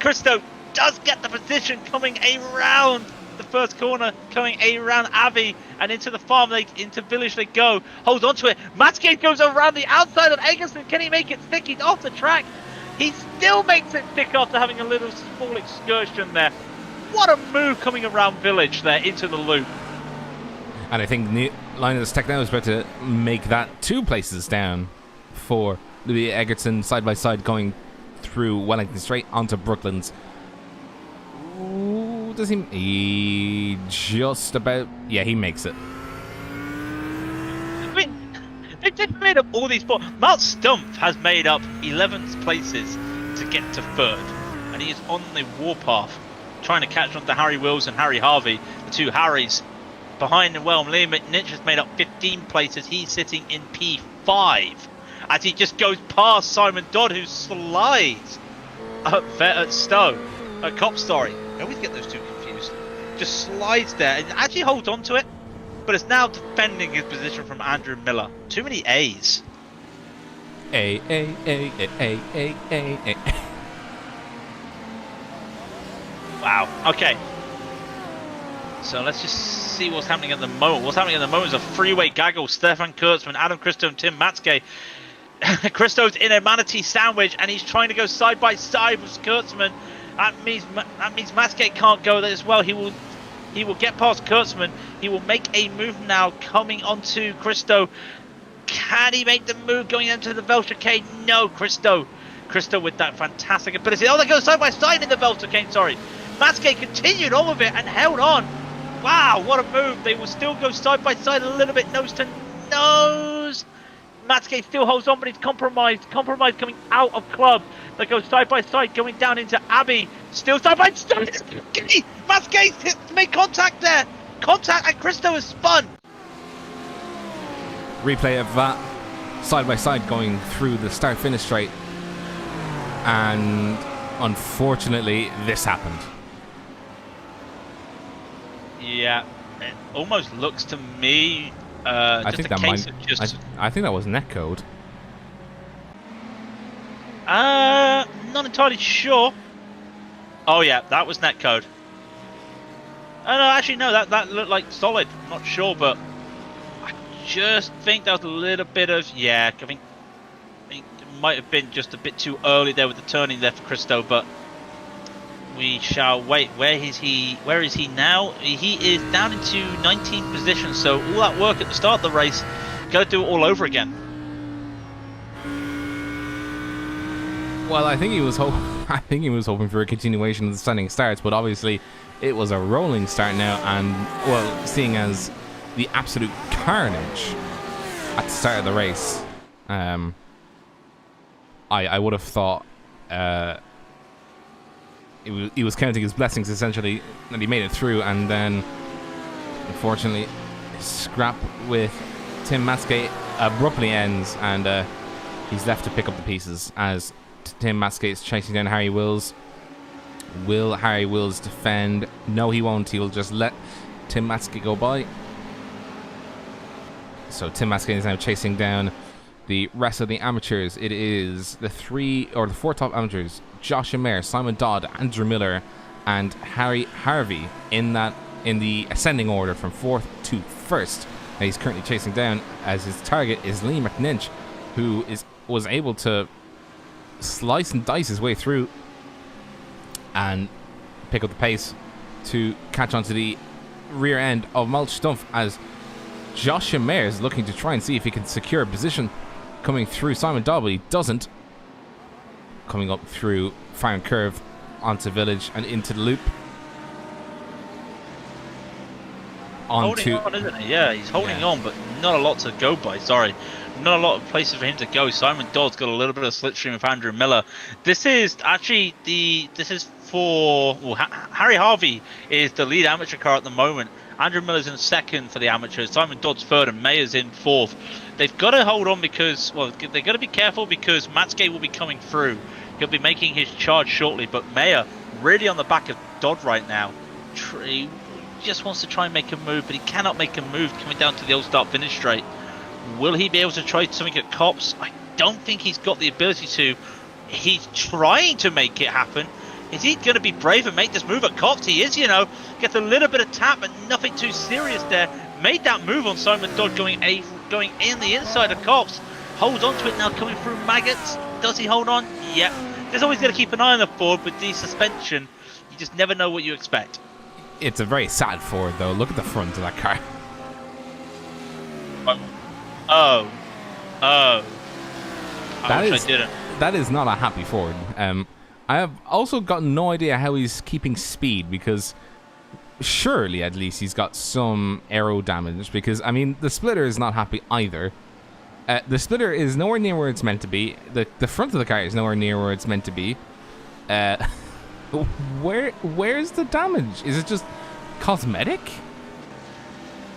Christo does get the position coming around the first corner, coming around Abbey and into the farm, into village they go. Hold on to it. Matsgate goes around the outside of Eggerson. Can he make it stick? He's off the track. He still makes it stick after having a little small excursion there. What a move coming around village there into the loop. And I think Linus Tech now is about to make that 2 places down for Louis Eggerson side by side going through Wellington straight onto Brooklands. Ooh, does he just about... Yeah, he makes it. I mean, they just made up all these spots. Mount Stumpf has made up 11th places to get to 3rd. And he is on the warpath, trying to catch on to Harry Wills and Harry Harvey, the 2 Harrys. Behind him, Liam McNitch has made up 15 places. He's sitting in P5. As he just goes past Simon Dodd, who slides at Stowe. Cop Story. I always get those 2 confused. Just slides there and actually holds on to it. But it's now defending his position from Andrew Miller. Too many A's. A. Wow. Okay. So let's just see what's happening at the moment. What's happening at the moment is a freeway gaggle. Stefan Kurtzman, Adam Christo, and Tim Matzke. Christo's in a manatee sandwich, and he's trying to go side by side with Kurtzman. That means Matzke can't go there as well. He will get past Kurtzman. He will make a move now, coming onto Christo. Can he make the move going into the Velchicane? No, Christo with that fantastic ability. Oh, they go side by side in the Velchicane. Sorry, Matzke continued on with it and held on. Wow, what a move! They will still go side by side a little bit, nose to nose. Matsgate still holds on, but he's compromised. Compromised coming out of club. They go side by side, going down into Abbey. Still side by side. Matsgate made contact there. Contact, and Christo has spun. Replay of that side by side going through the start-finish straight. And unfortunately, this happened. Yeah, it almost looks to me I Just think a that case might. of just. I think that was netcode. Not entirely sure. Oh yeah, that was netcode. Oh no, actually no, that looked like solid. I'm not sure, but I just think that was a little bit of I think it might have been just a bit too early there with the turning there for Christo, but we shall wait. Where is he? Where is he now? He is down into 19th position. So all that work at the start of the race, got to do it all over again. Well, I think he was I think he was hoping for a continuation of the standing starts, but obviously it was a rolling start now, and well, seeing as the absolute carnage at the start of the race, I would have thought he was counting his blessings essentially that he made it through, and then unfortunately scrap with Tim Maskey abruptly ends, and he's left to pick up the pieces as Tim Maskey is chasing down Harry Wills. Will Harry Wills defend? No, he won't. He'll just let Tim Maskey go by. So Tim Maskey is now chasing down the rest of the amateurs. It is the four top amateurs: Josh Amer, Simon Dodd, Andrew Miller, and Harry Harvey in the ascending order from fourth to first. Now he's currently chasing down, as his target is Lee McNinch, who was able to slice and dice his way through and pick up the pace to catch onto the rear end of Mulch Stumpf, as Josh Amer is looking to try and see if he can secure a position coming through Simon Dodd, but he doesn't. Coming up through Fire Curve onto Village and into the loop. Holding on, isn't he? Yeah, he's holding on, but not a lot to go by. Sorry. Not a lot of places for him to go. Simon Dodd's got a little bit of slipstream with Andrew Miller. This is actually for Harry Harvey is the lead amateur car at the moment. Andrew Miller's in second for the amateurs. Simon Dodd's third, and Mayer's in fourth. They've got to hold on because, well, they've got to be careful because Matsuke will be coming through. He'll be making his charge shortly, but Mayer really on the back of Dodd right now. He just wants to try and make a move, but he cannot make a move coming down to the old start finish straight. Will he be able to try something at Cops? I don't think he's got the ability to. He's trying to make it happen. Is he going to be brave and make this move at Cops? He is, Gets a little bit of tap, but nothing too serious there. Made that move on Simon Dodd going in the inside of Cops. Holds on to it now, coming through Maggots. Does he hold on? Yep. There's always got to keep an eye on the Ford with the suspension. You just never know what you expect. It's a very sad Ford, though. Look at the front of that car. Oh. I wish I didn't. That is not a happy Ford. I have also got no idea how he's keeping speed, because surely at least he's got some aero damage, because, I mean, the splitter is not happy either. The splitter is nowhere near where it's meant to be. The front of the car is nowhere near where it's meant to be. Where's the damage? Is it just cosmetic?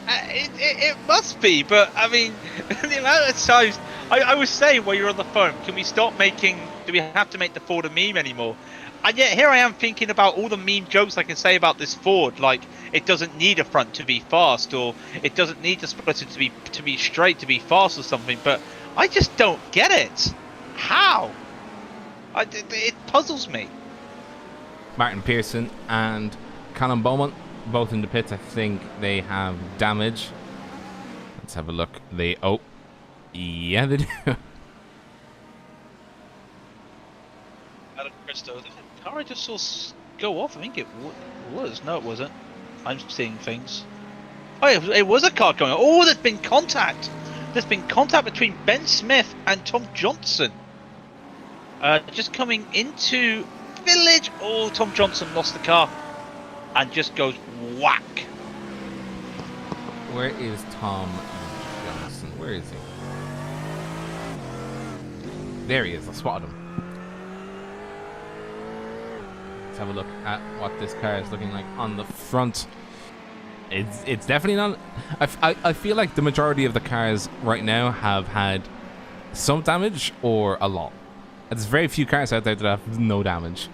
It must be, but I mean, the amount of times I was saying while you're on the phone, can we stop making? Do we have to make the Ford a meme anymore? And yet here I am thinking about all the meme jokes I can say about this Ford, like it doesn't need a front to be fast, or it doesn't need the splitter to be straight to be fast or something. But I just don't get it. How? It puzzles me. Martin Pearson and Callum Beaumont, both in the pits. I think they have damage. Let's have a look. Yeah, they do. Out of Christo, the car I just saw go off. I think it was. No, it wasn't. I'm seeing things. Oh, it was a car going on. Oh, there's been contact. There's been contact between Ben Smith and Tom Johnson. Just coming into Village. Oh, Tom Johnson lost the car and just goes whack. Where is Tom Johnson? Where is he? There he is. I spotted him. Let's have a look at what this car is looking like on the front. It's definitely not. I feel like the majority of the cars right now have had some damage or a lot. There's very few cars out there that have no damage.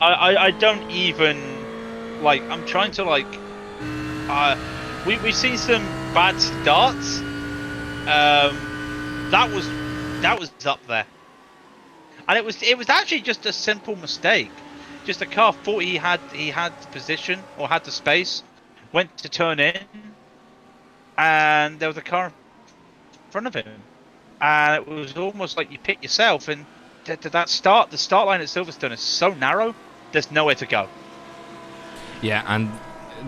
I don't even like. I'm trying to like. we've seen some bad starts. That was up there, and it was actually just a simple mistake. Just the car thought he had the position or had the space, went to turn in, and there was a car in front of him, and it was almost like you pick yourself. And the start line at Silverstone is so narrow. There's nowhere to go. Yeah, and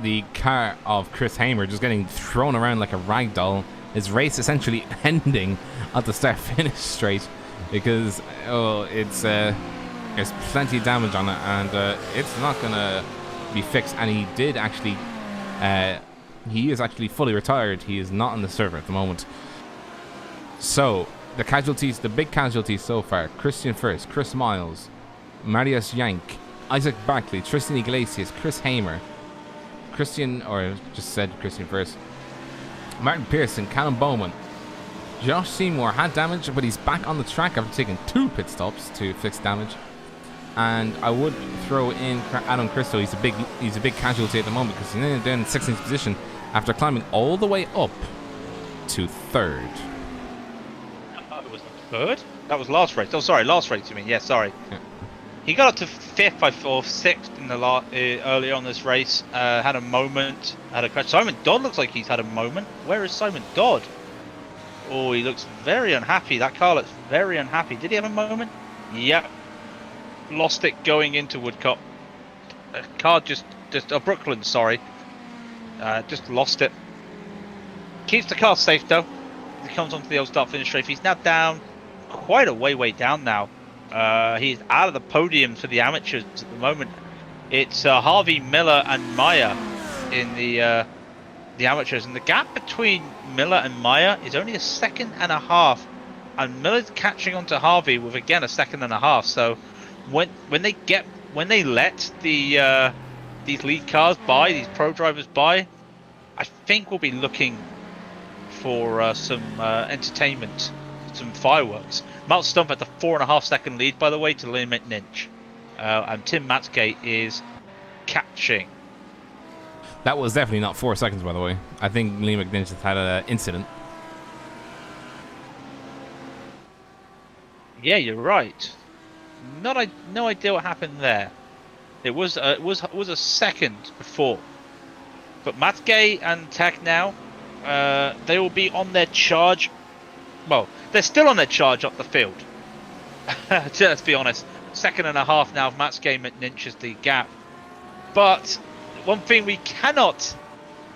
the car of Chris Hamer just getting thrown around like a rag doll. His race essentially ending at the start-finish straight because there's plenty of damage on it, and it's not gonna be fixed. And he did actually, he is actually fully retired. He is not on the server at the moment. So the casualties, the big casualties so far: Christian First, Chris Miles, Marius Yank, Isaac Barkley, Tristan Iglesias, Chris Hamer, Christian First, Martin Pearson, Callum Bowman, Josh Seymour had damage, but he's back on the track after taking 2 pit stops to fix damage. And I would throw in Adam Christo. He's a big casualty at the moment because he's down in 16th position after climbing all the way up to 3rd. It was 3rd? That was last race. Oh, sorry, last race. You mean? Yeah, sorry. Yeah. He got up to 5th or 6th in the earlier on this race. Had a moment. Had a crash. Simon Dodd looks like he's had a moment. Where is Simon Dodd? Oh, he looks very unhappy. That car looks very unhappy. Did he have a moment? Yep. Lost it going into Woodcock. Car just Brooklyn. Sorry. Just lost it. Keeps the car safe though. He comes onto the old start finish straight. He's now down quite a way down now. He's out of the podium for the amateurs at the moment. It's Harvey, Miller, and Meyer in the amateurs, and the gap between Miller and Meyer is only 1.5 seconds, and Miller's catching on to Harvey with again 1.5 seconds. So when they let the these lead cars by, these pro drivers by, I think we'll be looking for some entertainment, some fireworks. Matt Stump at the 4.5 second lead, by the way, to Liam McNinch. And Tim Matsgate is catching. That was definitely not 4 seconds, by the way. I think Liam McNinch has had an incident. Yeah, you're right. No idea what happened there. It was a second before. But Matsgate and Tech now, they will be on their charge. Well, they're still on their charge up the field. Let's be honest. 1.5 seconds now of Matsgate and McNinch is the gap. But one thing we cannot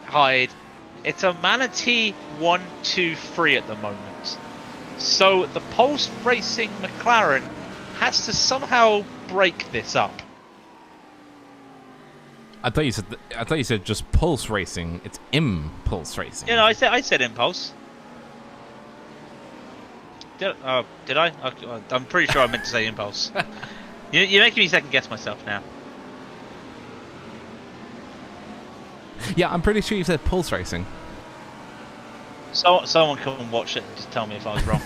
hide, it's a Manatee 1-2-3 at the moment. So the Pulse Racing McLaren has to somehow break this up. I thought you said just Pulse Racing. It's Impulse Racing. You know, I said Impulse. Did I? I'm pretty sure I meant to say Impulse. You're making me second guess myself now. Yeah, I'm pretty sure you said Pulse Racing. So someone come watch it and just tell me if I was wrong.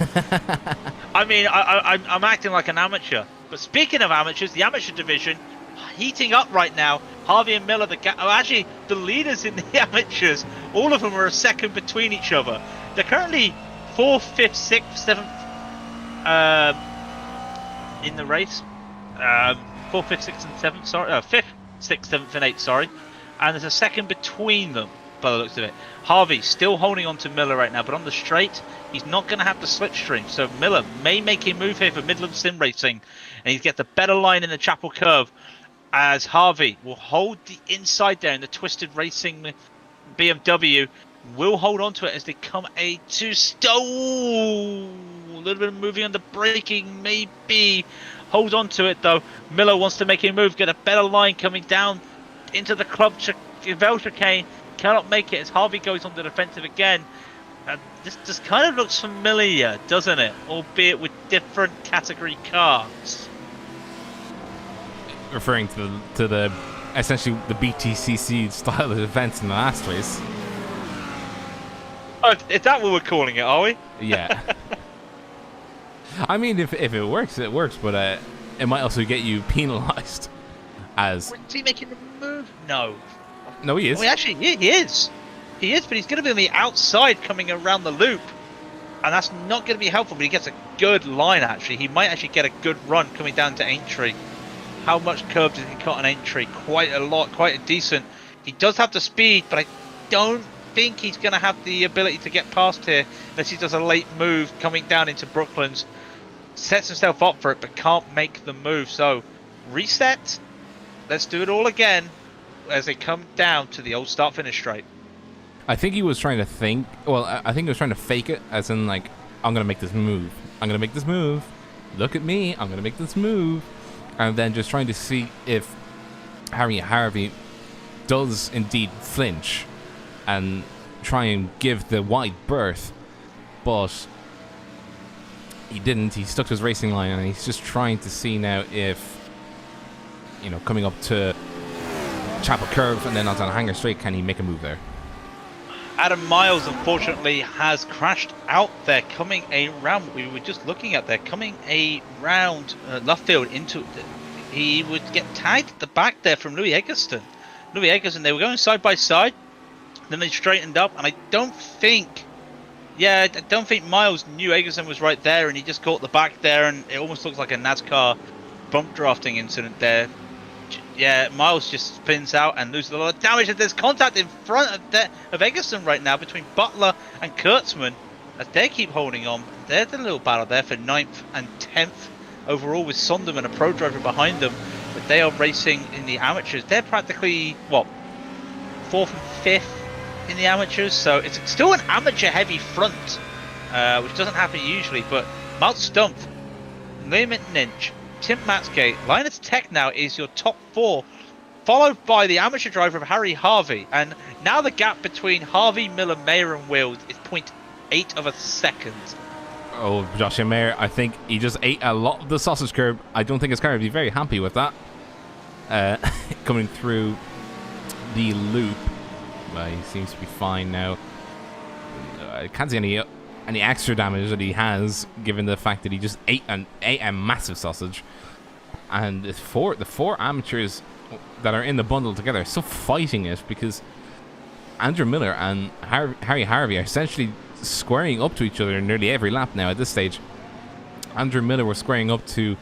I mean, I'm acting like an amateur. But speaking of amateurs, the amateur division heating up right now. Harvey and Miller, actually the leaders in the amateurs, all of them are 1 second between each other. They're currently 4th, 5th, 6th, 7th in the race. 4th, 5th, 6th, and 7th. Sorry, 5th, 6th, 7th, and 8th. Sorry, and there's 1 second between them. By the looks of it, Harvey still holding on to Miller right now, but on the straight, he's not going to have the slipstream. So Miller may make a move here for Midland Sim Racing, and he gets a better line in the Chapel Curve, as Harvey will hold the inside there in the Twisted Racing BMW. Will hold on to it as they come a two-stone. A little bit of moving on the braking, maybe. Hold on to it though. Miller wants to make a move, get a better line coming down into the club chicane. Cannot make it as Harvey goes on the defensive again. This just kind of looks familiar, doesn't it? Albeit with different category cars. Referring to the essentially the BTCC style of events in the last race. Oh, is that what we're calling it, are we? Yeah. I mean, if it works, it works, but it might also get you penalised. As Is he making the move? No. No, he is. Well, actually, he is. He is, but he's going to be on the outside coming around the loop. And that's not going to be helpful, but he gets a good line, actually. He might actually get a good run coming down to Aintree. How much curb does he cut on Aintree? Quite a lot, quite a decent. He does have the speed, but I don't think he's going to have the ability to get past here unless he does a late move coming down into Brooklands. Sets himself up for it, but can't make the move. So, reset. Let's do it all again as they come down to the old start-finish straight. I think he was trying to think. Well, I think he was trying to fake it, as in like, I'm gonna make this move. I'm gonna make this move. Look at me. I'm gonna make this move, and then just trying to see if Harry Harvey does indeed flinch and try and give the wide berth, but he didn't. He stuck to his racing line, and he's just trying to see now if, you know, coming up to Chapel Curve and then onto the Hanger Straight, can he make a move there? Adam Miles, unfortunately, has crashed out there, coming around what we were just looking at there, coming around Luffield into... He would get tagged at the back there from Louis Eggleston. Louis Eggleston, they were going side by side, then they straightened up, and I don't think Miles knew Eggleston was right there, and he just caught the back there, and it almost looks like a NASCAR bump drafting incident there. Yeah, Miles just spins out and loses a lot of damage, and there's contact in front of Eggleston right now between Butler and Kurtzman as they keep holding on. There's a little battle there for 9th and 10th overall with Sonderman, a pro driver behind them, but they are racing in the amateurs. They're practically, what, 4th and 5th in the amateurs, so it's still an amateur heavy front, which doesn't happen usually, but Mount Stumpf, Liam Ninch, Tim Matsgate, Linus Tech now is your top 4, followed by the amateur driver of Harry Harvey, and now the gap between Harvey, Miller, Mayer and Wills is 0.8 of a second. Oh, Joshua Mayer, I think he just ate a lot of the sausage curb. I don't think his car would be very happy with that. Coming through the loop. Well, he seems to be fine now. I can't see any extra damage that he has, given the fact that he just ate a massive sausage. And the four amateurs that are in the bundle together are still fighting it, because Andrew Miller and Harry Harvey are essentially squaring up to each other in nearly every lap now at this stage. Andrew Miller was squaring up to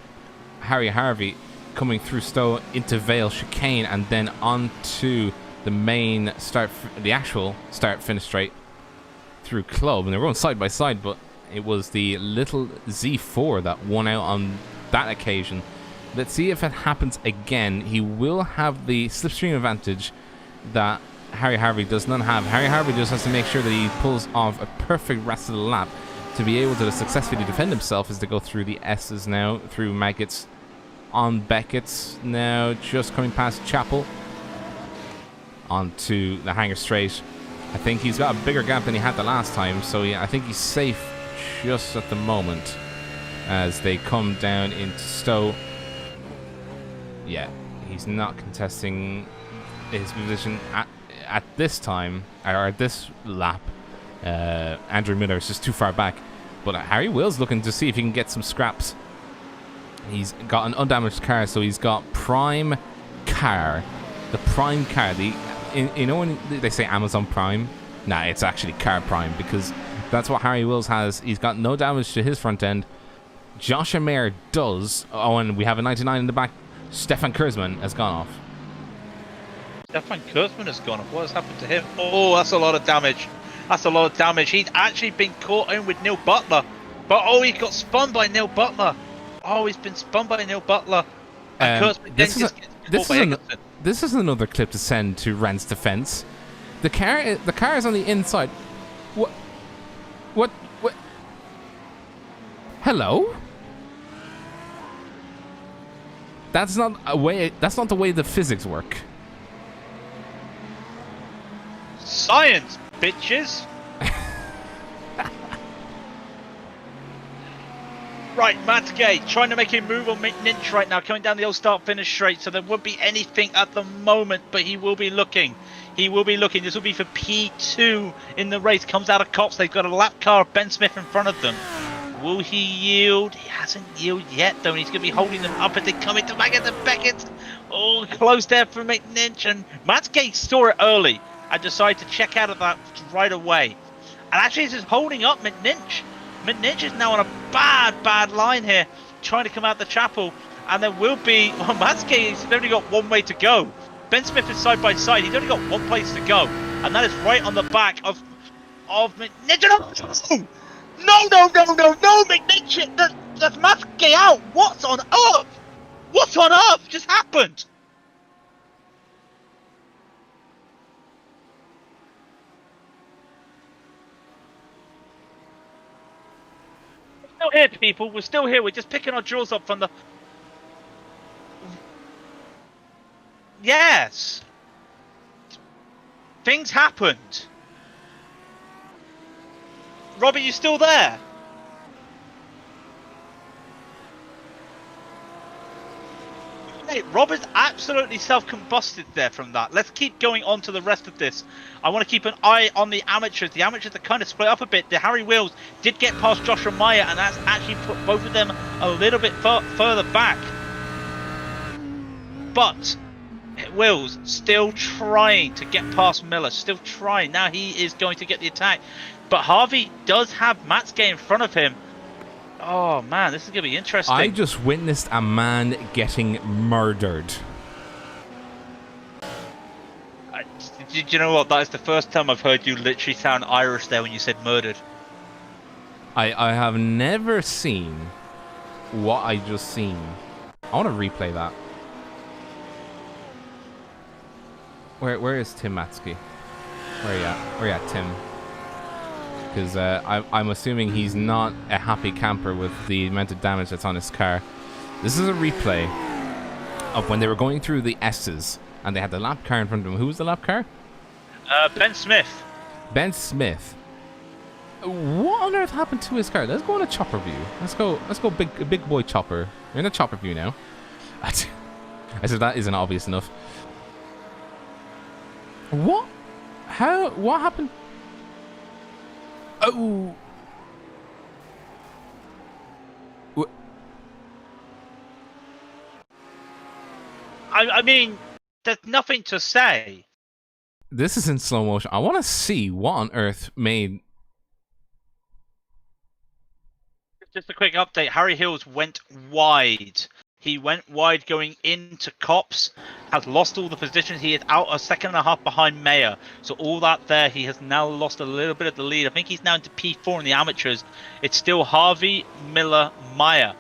Harry Harvey coming through Stowe into Vale Chicane and then onto the main the actual start-finish straight through Club, and they were going side by side, but it was the little Z4 that won out on that occasion. Let's see if it happens again. He will have the slipstream advantage that Harry Harvey does not have. Harry Harvey just has to make sure that he pulls off a perfect rest of the lap to be able to successfully defend himself as they go through the S's now, through Maggots on Beckett's now, just coming past Chapel onto the Hanger Straight. I think he's got a bigger gap than he had the last time, so yeah, I think he's safe just at the moment as they come down into Stowe. Yeah, he's not contesting his position at this time, or at this lap. Andrew Miller is just too far back, but Harry Will's looking to see if he can get some scraps. He's got an undamaged car, so he's got prime car. The prime car, you know when they say Amazon Prime? Nah, it's actually Car Prime, because that's what Harry Wills has. He's got no damage to his front end. Joshua Mayer does. Oh, and we have a 99 in the back. Stefan Kurzman has gone off. Stefan Kurzman has gone off. What has happened to him? Oh, that's a lot of damage. That's a lot of damage. He's actually been caught in with Neil Butler. But oh, he got spun by Neil Butler. Oh, he's been spun by Neil Butler. And Kurzman then just gets caught by Eggleston. This is another clip to send to Rent's defense. The car is on the inside. What? Hello? That's not the way the physics work. Science, bitches. Right, Matsgate trying to make a move on Ninch right now, coming down the old start-finish straight, so there won't be anything at the moment, but he will be looking. He will be looking. This will be for P2 in the race. Comes out of Cops. They've got a lap car of Ben Smith in front of them. Will he yield? He hasn't yielded yet, though, and he's going to be holding them up as they come into Maggots and Beckett. Oh, close there for McNinch, and Matsgate saw it early. and decide to check out of that right away. And actually, this is holding up McNinch. McNinch is now on a bad line here, trying to come out the chapel. And there will be... Well, Matsuke has only got one way to go. Ben Smith is side by side. He's only got one place to go. And that is right on the back of McNinch. No, McNinch. That's Matsuke out. What's on earth? What on earth just happened? We're still here, people. We're still here. We're just picking our jaws up from the... Yes. Things happened. Robbie, you still there? Hey, Rob is absolutely self-combusted there from that. Let's keep going on to the rest of this. I want to keep an eye on the amateurs. The amateurs are kind of split up a bit. The Harry Wills did get past Joshua Meyer, and that's actually put both of them a little bit further back. But Wills still trying to get past Miller, still trying. Now he is going to get the attack. But Harvey does have Matsuke in front of him. Oh man, this is going to be interesting. I just witnessed a man getting murdered. Did you know what? That is the first time I've heard you literally sound Irish there when you said murdered. I have never seen what I just seen. I want to replay that. Where is Tim Matsuke? Where are you at, Tim? Because I'm assuming he's not a happy camper with the amount of damage that's on his car. This is a replay of when they were going through the S's and they had the lap car in front of them. Who was the lap car? Ben Smith. Ben Smith. What on earth happened to his car? Let's go on a chopper view. Let's go big boy chopper. We're in a chopper view now. I said that isn't obvious enough. What? How? What happened? Oh. I mean, there's nothing to say. This is in slow motion. I want to see what on earth made... Just a quick update. Harry Hills went wide. He went wide going into Cops, has lost all the positions. He is out a second and a half behind Mayer. So all that there, he has now lost a little bit of the lead. I think he's now into P4 in the amateurs. It's still Harvey, Miller, Meyer.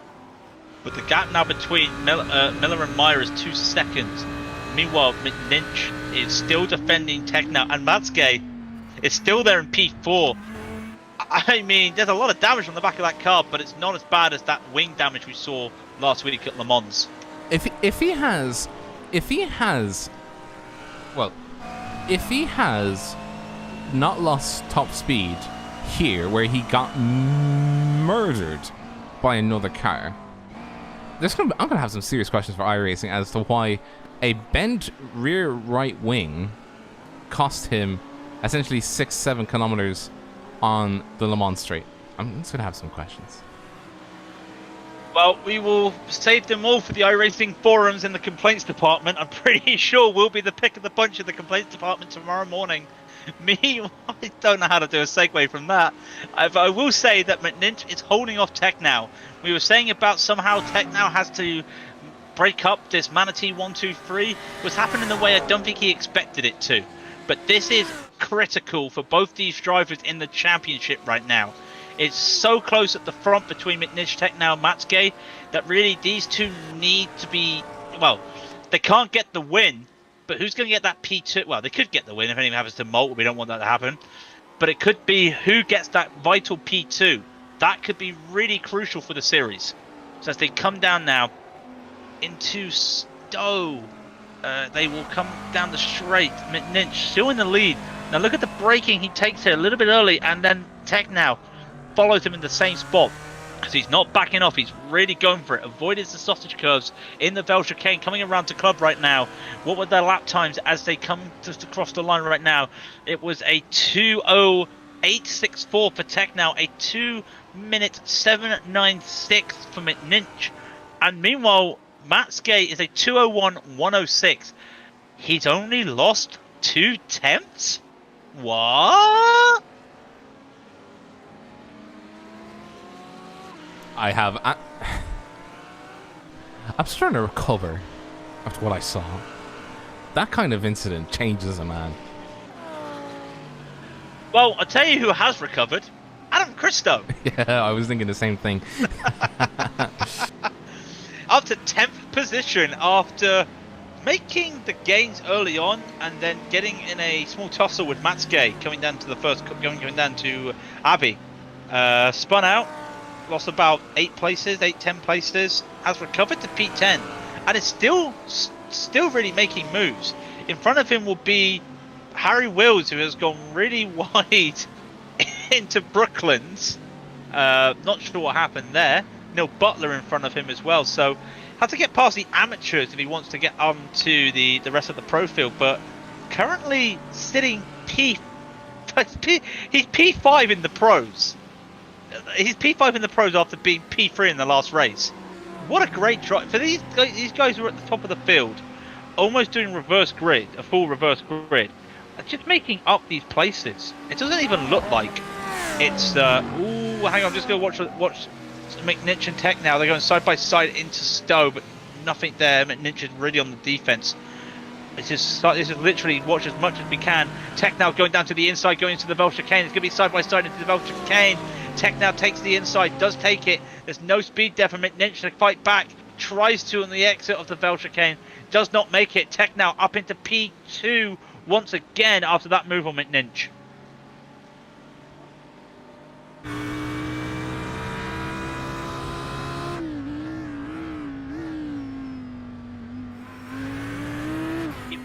But the gap now between Miller and Meyer is 2 seconds. Meanwhile, McNinch is still defending Tech now. And Matsuke is still there in P4. I mean, there's a lot of damage on the back of that car, but it's not as bad as that wing damage we saw last week at Le Mans. If he has not lost top speed here, where he got murdered by another car, I'm gonna have some serious questions for iRacing as to why a bent rear right wing cost him essentially 6-7 kilometers on the Le Mans straight. I'm just gonna have some questions. Well, we will save them all for the iRacing forums in the complaints department. I'm pretty sure we'll be the pick of the bunch in the complaints department tomorrow morning. Me, I don't know how to do a segue from that. I will say that McNinch is holding off Tech now. We were saying about somehow Tech now has to break up this Manatee 1-2-3. Was happening the way I don't think he expected it to. But this is critical for both these drivers in the championship right now. It's so close at the front between McNinch, Tech now, and Matsuke that really these two need to be, well, they can't get the win, but who's going to get that P2? Well, they could get the win if anything happens to Molt. We don't want that to happen. But it could be who gets that vital P2. That could be really crucial for the series. So as they come down now into Stowe, they will come down the straight. McNinch still in the lead. Now look at the braking he takes here a little bit early, and then Tech now follows him in the same spot because he's not backing off. He's really going for it. Avoided the sausage curves in the Vel chicane coming around to club right now. What were their lap times as they come just across the line right now? It was a 2:08.64 for Tech now, a 2:7.96 for McNinch, and meanwhile Matsuke is a 2:01.106. He's only lost 2/10? What? I'm still trying to recover after what I saw. That kind of incident changes a man. Well, I'll tell you who has recovered. Adam Christo. Yeah, I was thinking the same thing. Up to 10th position after making the gains early on and then getting in a small tussle with Matsuke coming down to the first, going down to Abbey. Spun out, lost about 10 places, has recovered to P10 and is still really making moves. In front of him will be Harry Wills, who has gone really wide into Brooklands. Not sure what happened there. Neil Butler in front of him as well, so has to get past the amateurs if he wants to get on to the rest of the pro field, but currently sitting he's P5 in the pros. He's P5 in the pros after being P3 in the last race. What a great drive for these guys who are at the top of the field, almost doing a full reverse grid, just making up these places. It doesn't even look like it's ooh, hang on, I'm just gonna watch McNinch and Tech now. They're going side by side into Stowe, but nothing there. McNinch is really on the defense. This is literally watch as much as we can. Tech now going down to the inside, going into the Bell chicane. It's going to be side by side into the Bell chicane. Tech now takes the inside, does take it. There's no speed there for McNinch to fight back. Tries to on the exit of the Bell chicane. Does not make it. Tech now up into P2 once again after that move on McNinch.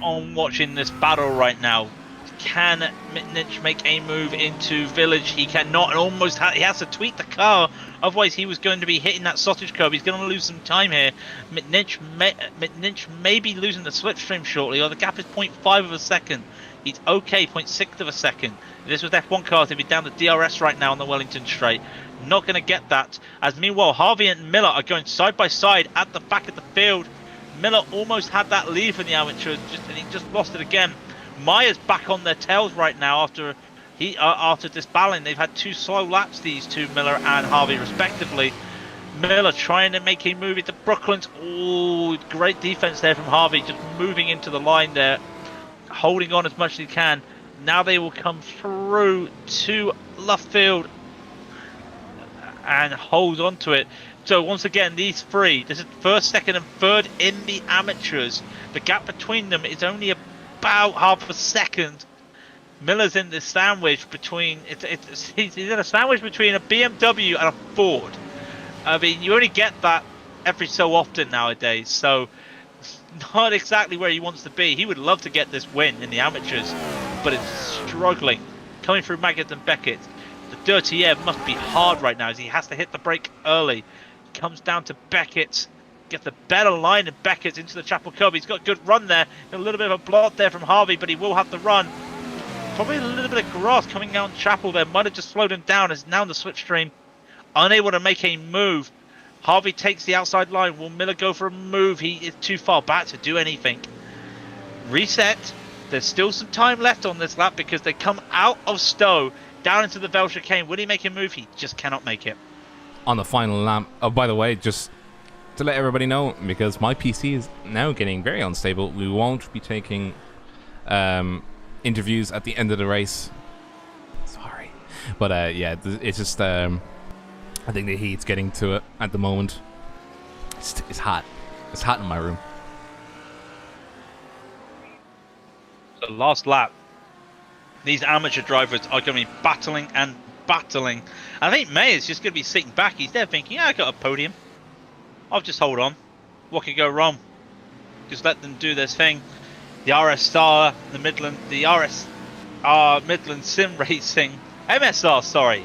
On watching this battle right now. Can Mitnic make a move into Village? He cannot, and almost he has to tweak the car, otherwise he was going to be hitting that sausage curb. He's going to lose some time here. Mitnic may be losing the slipstream shortly, or the gap is 0.5 of a second. He's okay, 0.6 of a second. If this was F1 cars, he'd be down the DRS right now on the Wellington Straight. Not going to get that. As meanwhile, Harvey and Miller are going side by side at the back of the field. Miller almost had that lead from the amateurs, and he just lost it again. Meyer's back on their tails right now after disbattling. They've had 2 slow laps, these two, Miller and Harvey respectively. Miller trying to make a move into Brooklands. Oh, great defense there from Harvey, just moving into the line there, holding on as much as he can. Now they will come through to Luffield and hold on to it. So once again, these three, this is first, second and third in the amateurs. The gap between them is only about half a second. Miller's in the sandwich between, he's in a sandwich between a BMW and a Ford. I mean, you only get that every so often nowadays, so it's not exactly where he wants to be. He would love to get this win in the amateurs, but it's struggling. Coming through Maggott and Beckett. The dirty air must be hard right now as he has to hit the brake early. Comes down to Beckett, gets a better line of Beckett into the Chapel Cove. He's got a good run there, a little bit of a blot there from Harvey, but he will have to run. Probably a little bit of grass coming down Chapel there, might have just slowed him down as now in the slipstream, unable to make a move. Harvey takes the outside line. Will Miller go for a move? He is too far back to do anything. Reset. There's still some time left on this lap because they come out of Stowe down into the Bell chicane. Will he make a move? He just cannot make it. On the final lap. Oh, by the way, just to let everybody know, because my PC is now getting very unstable, we won't be taking interviews at the end of the race. Sorry. But yeah, it's just I think the heat's getting to it at the moment. It's hot. It's hot in my room. The last lap. These amateur drivers are going to be battling and battling. I think May is just going to be sitting back. He's there thinking, yeah, I got a podium. I'll just hold on. What could go wrong? Just let them do their thing. The RSR, the RSR Midland Sim Racing, MSR, sorry,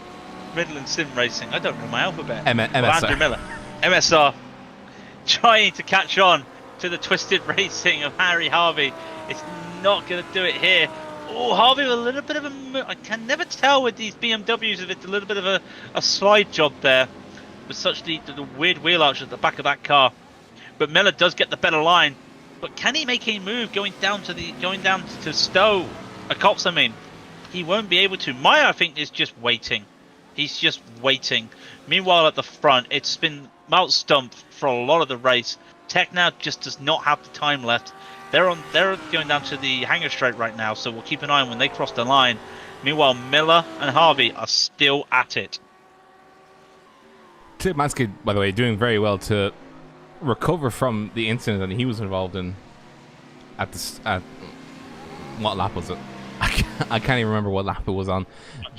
Midland Sim Racing. I don't know my alphabet. MSR. Well, Andrew Miller, MSR, trying to catch on to the twisted racing of Harry Harvey. It's not going to do it here. Oh, Harvey with a little bit of a... I can never tell with these BMWs if it's a little bit of a slide job there. With such the weird wheel arch at the back of that car. But Miller does get the better line. But can he make a move going down to Stowe? Cops, I mean. He won't be able to. Maya, I think, is just waiting. He's just waiting. Meanwhile, at the front, it's been Mount Stump for a lot of the race. Tech now just does not have the time left. They're going down to the hangar straight right now, so we'll keep an eye on when they cross the line. Meanwhile, Miller and Harvey are still at it. Matsky, by the way, doing very well to recover from the incident that he was involved in at what lap was it? I can't even remember what lap it was on.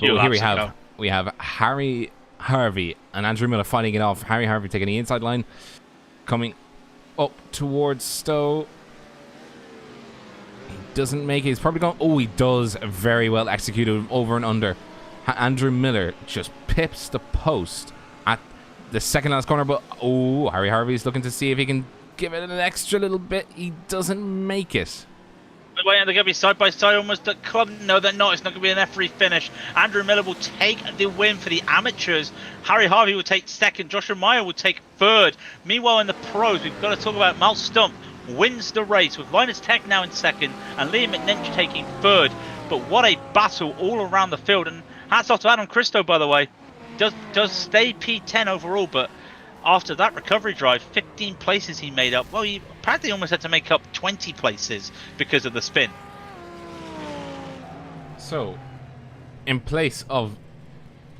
But here we have Harry Harvey and Andrew Miller fighting it off. Harry Harvey taking the inside line, coming up towards Stowe. He doesn't make it. He's probably going. Oh, he does. Very well executed over and under. Andrew Miller just pips the post at the second last corner, but oh, Harry Harvey's looking to see if he can give it an extra little bit. He doesn't make it. By the way, they're going to be side by side almost at club. No, they're not. It's not going to be an F3 finish. Andrew Miller will take the win for the amateurs. Harry Harvey will take second. Joshua Meyer will take third. Meanwhile, in the pros, we've got to talk about Mal Stump wins the race with Linus Tech now in second and Liam McNinch taking third. But what a battle all around the field. And hats off to Adam Christo, by the way. Does stay P10 overall, but after that recovery drive, 15 places he made up. Well, he practically almost had to make up 20 places because of the spin. So, in place of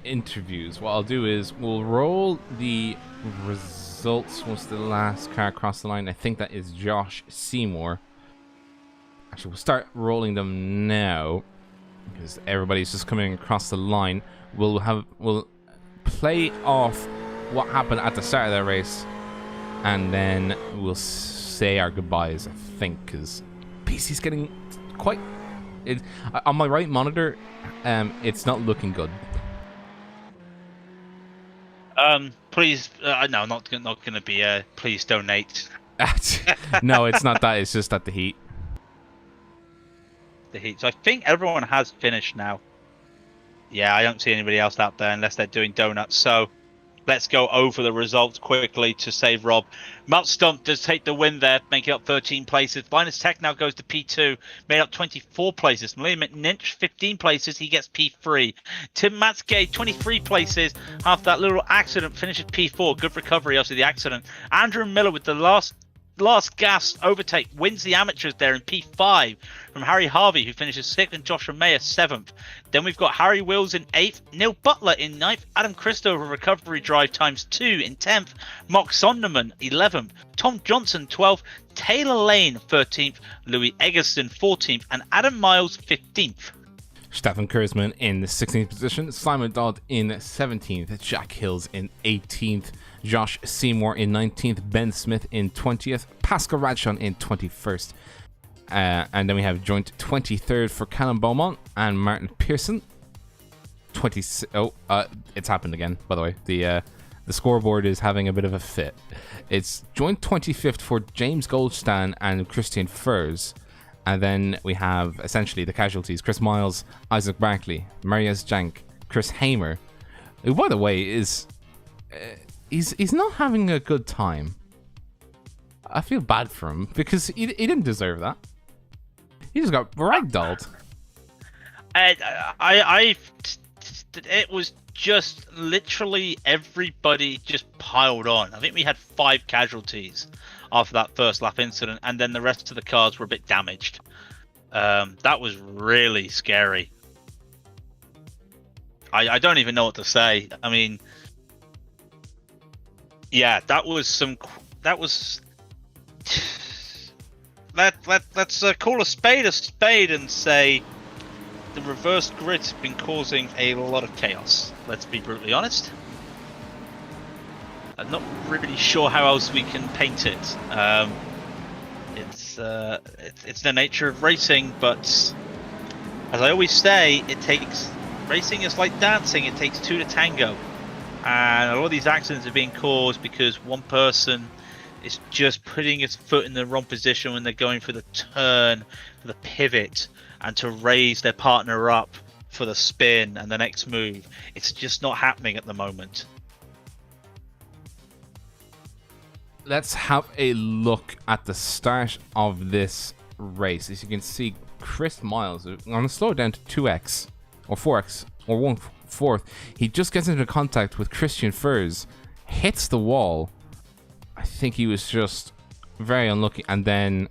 interviews, what I'll do is we'll roll the results once the last car crossed the line. I think that is Josh Seymour. Actually, we'll start rolling them now because everybody's just coming across the line. We'll play off what happened at the start of that race, and then we'll say our goodbyes, I think, because PC's getting quite... on my right monitor, it's not looking good. Please, no, not going to be please donate. No, it's not that, it's just at the heat. The heat. So I think everyone has finished now. Yeah, I don't see anybody else out there unless they're doing donuts, so... Let's go over the results quickly to save Rob. Mount Stump does take the win there, making up 13 places. Linus Tech now goes to P2, made up 24 places. Liam McNinch, 15 places, he gets P3. Tim Matsgay, 23 places. After that little accident, finishes P4. Good recovery after the accident. Andrew Miller with the last gas overtake wins the amateurs there in P5 from Harry Harvey, who finishes 6th, and Joshua Mayer 7th. Then we've got Harry Wills in 8th, Neil Butler in 9th, Adam Christo with recovery drive times 2 in 10th, Mark Sonderman 11th, Tom Johnson 12th, Taylor Lane 13th, Louis Eggerson 14th, and Adam Miles 15th. Stefan Kurzman in the 16th position, Simon Dodd in 17th, Jack Hills in 18th, Josh Seymour in 19th, Ben Smith in 20th, Pascal Radshon in 21st. And then we have joint 23rd for Callum Beaumont and Martin Pearson. It's happened again, by the way. The scoreboard is having a bit of a fit. It's joint 25th for James Goldstan and Christian Furs. And then we have essentially the casualties: Chris Miles, Isaac Barkley, Marius Jank, Chris Hamer, who, by the way, is he's not having a good time. I feel bad for him because he didn't deserve that. He just got ragdolled. It was just literally everybody just piled on. I think we had 5 casualties after that first lap incident, and then the rest of the cars were a bit damaged. That was really scary. I don't even know what to say. I mean, yeah, let's call a spade and say the reverse grid's been causing a lot of chaos. Let's be brutally honest. I'm not really sure how else we can paint it. It's the nature of racing, but as I always say, racing is like dancing. It takes 2 to tango, and a lot of these accidents are being caused because one person is just putting his foot in the wrong position when they're going for the turn, for the pivot, and to raise their partner up for the spin and the next move. It's just not happening at the moment. let's have a look at the start of this race. As you can see, Chris Miles, I'm going to slow it down to 2x or 4x or 1/4. He just gets into contact with Christian Furs, hits the wall. I think he was just very unlucky, and then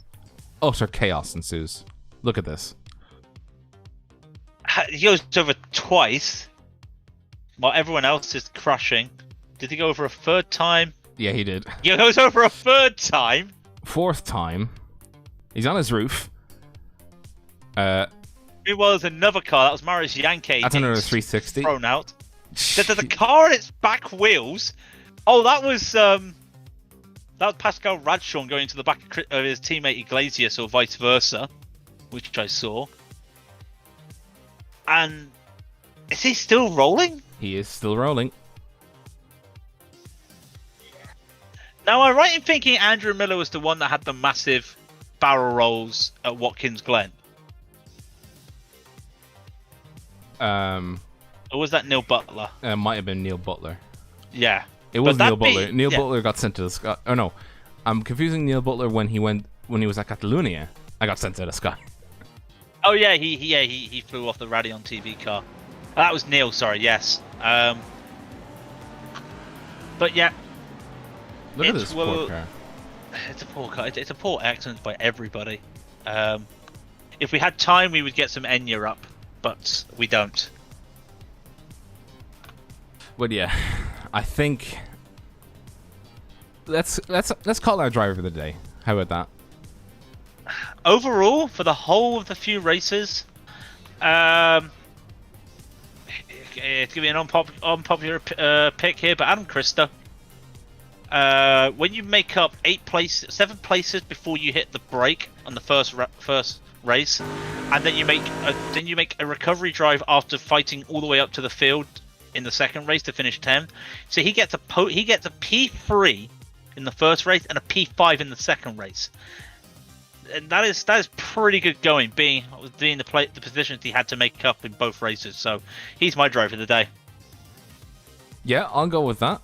utter chaos ensues. Look at this. He goes over twice while everyone else is crushing. Did he go over a third time? Yeah, he did. He goes over a third time. Fourth time. He's on his roof. It was another car. That was Marius Yankee. That's another 360. Thrown out. The car on its back wheels. Oh, that was Pascal Raidillon going to the back of his teammate Iglesias, or vice versa, which I saw. And is he still rolling? He is still rolling. Now, am I right in thinking Andrew Miller was the one that had the massive barrel rolls at Watkins Glen? Or was that Neil Butler? It might have been Neil Butler. Yeah. It was Neil Butler. Neil Butler got sent to the sky. Oh no, I'm confusing Neil Butler when he was at Catalonia. I got sent to the sky. Oh yeah, he flew off the Raidillon TV car. That was Neil. Sorry, yes. But yeah. Look at this poor car. It's a poor car. It's a poor accident by everybody. If we had time, we would get some Enya up, but we don't. But yeah, I think let's call our driver of the day. How about that? Overall, for the whole of the few races, it's gonna be an unpopular pick here, but Adam Christo. When you make up 7 places before you hit the brake on the first race, and then you make a recovery drive after fighting all the way up to the field in the second race to finish 10. So he gets a P3 in the first race and a P5 in the second race. And that is pretty good going, being the positions he had to make up in both races. So he's my driver of the day. Yeah, I'll go with that.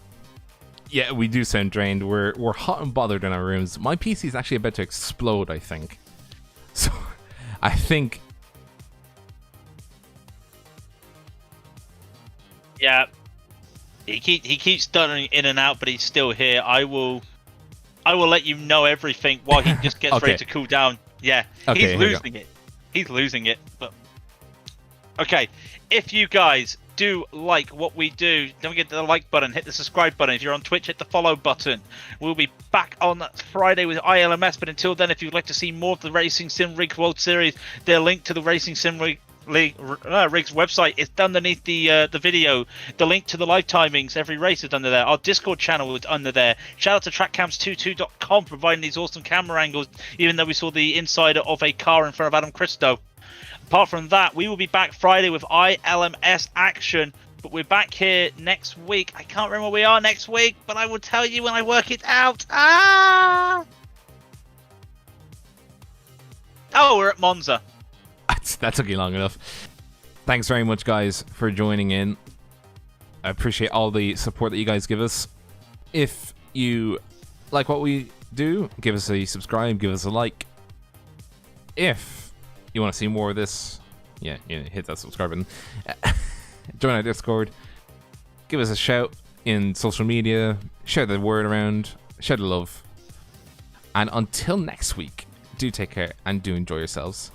Yeah, we do sound drained. We're hot and bothered in our rooms. My PC is actually about to explode, I think. So I think. Yeah, he keeps stunning in and out, but he's still here. I will let you know everything while he just gets ready to cool down. Yeah, okay, he's losing it. He's losing it. But okay, if you guys do like what we do, don't forget the like button, hit the subscribe button. If you're on Twitch, hit the follow button. We'll be back on Friday with ILMS, but until then, if you'd like to see more of the Racing Sim Rigs World Series, the link to the Racing Sim Rigs website is underneath the video. The link to the live timings, every race is under there. Our Discord channel is under there. Shout out to trackcams22.com providing these awesome camera angles, even though we saw the inside of a car in front of Adam Christo. Apart from that, we will be back Friday with ILMS action, but we're back here next week. I can't remember where we are next week, but I will tell you when I work it out. Oh, we're at Monza. That took you long enough. Thanks very much, guys, for joining in. I appreciate all the support that you guys give us. If you like what we do, give us a subscribe, give us a like. If you want to see more of this, hit that subscribe button. Join our Discord. Give us a shout in social media. Share the word around. Share the love. And until next week, do take care and do enjoy yourselves.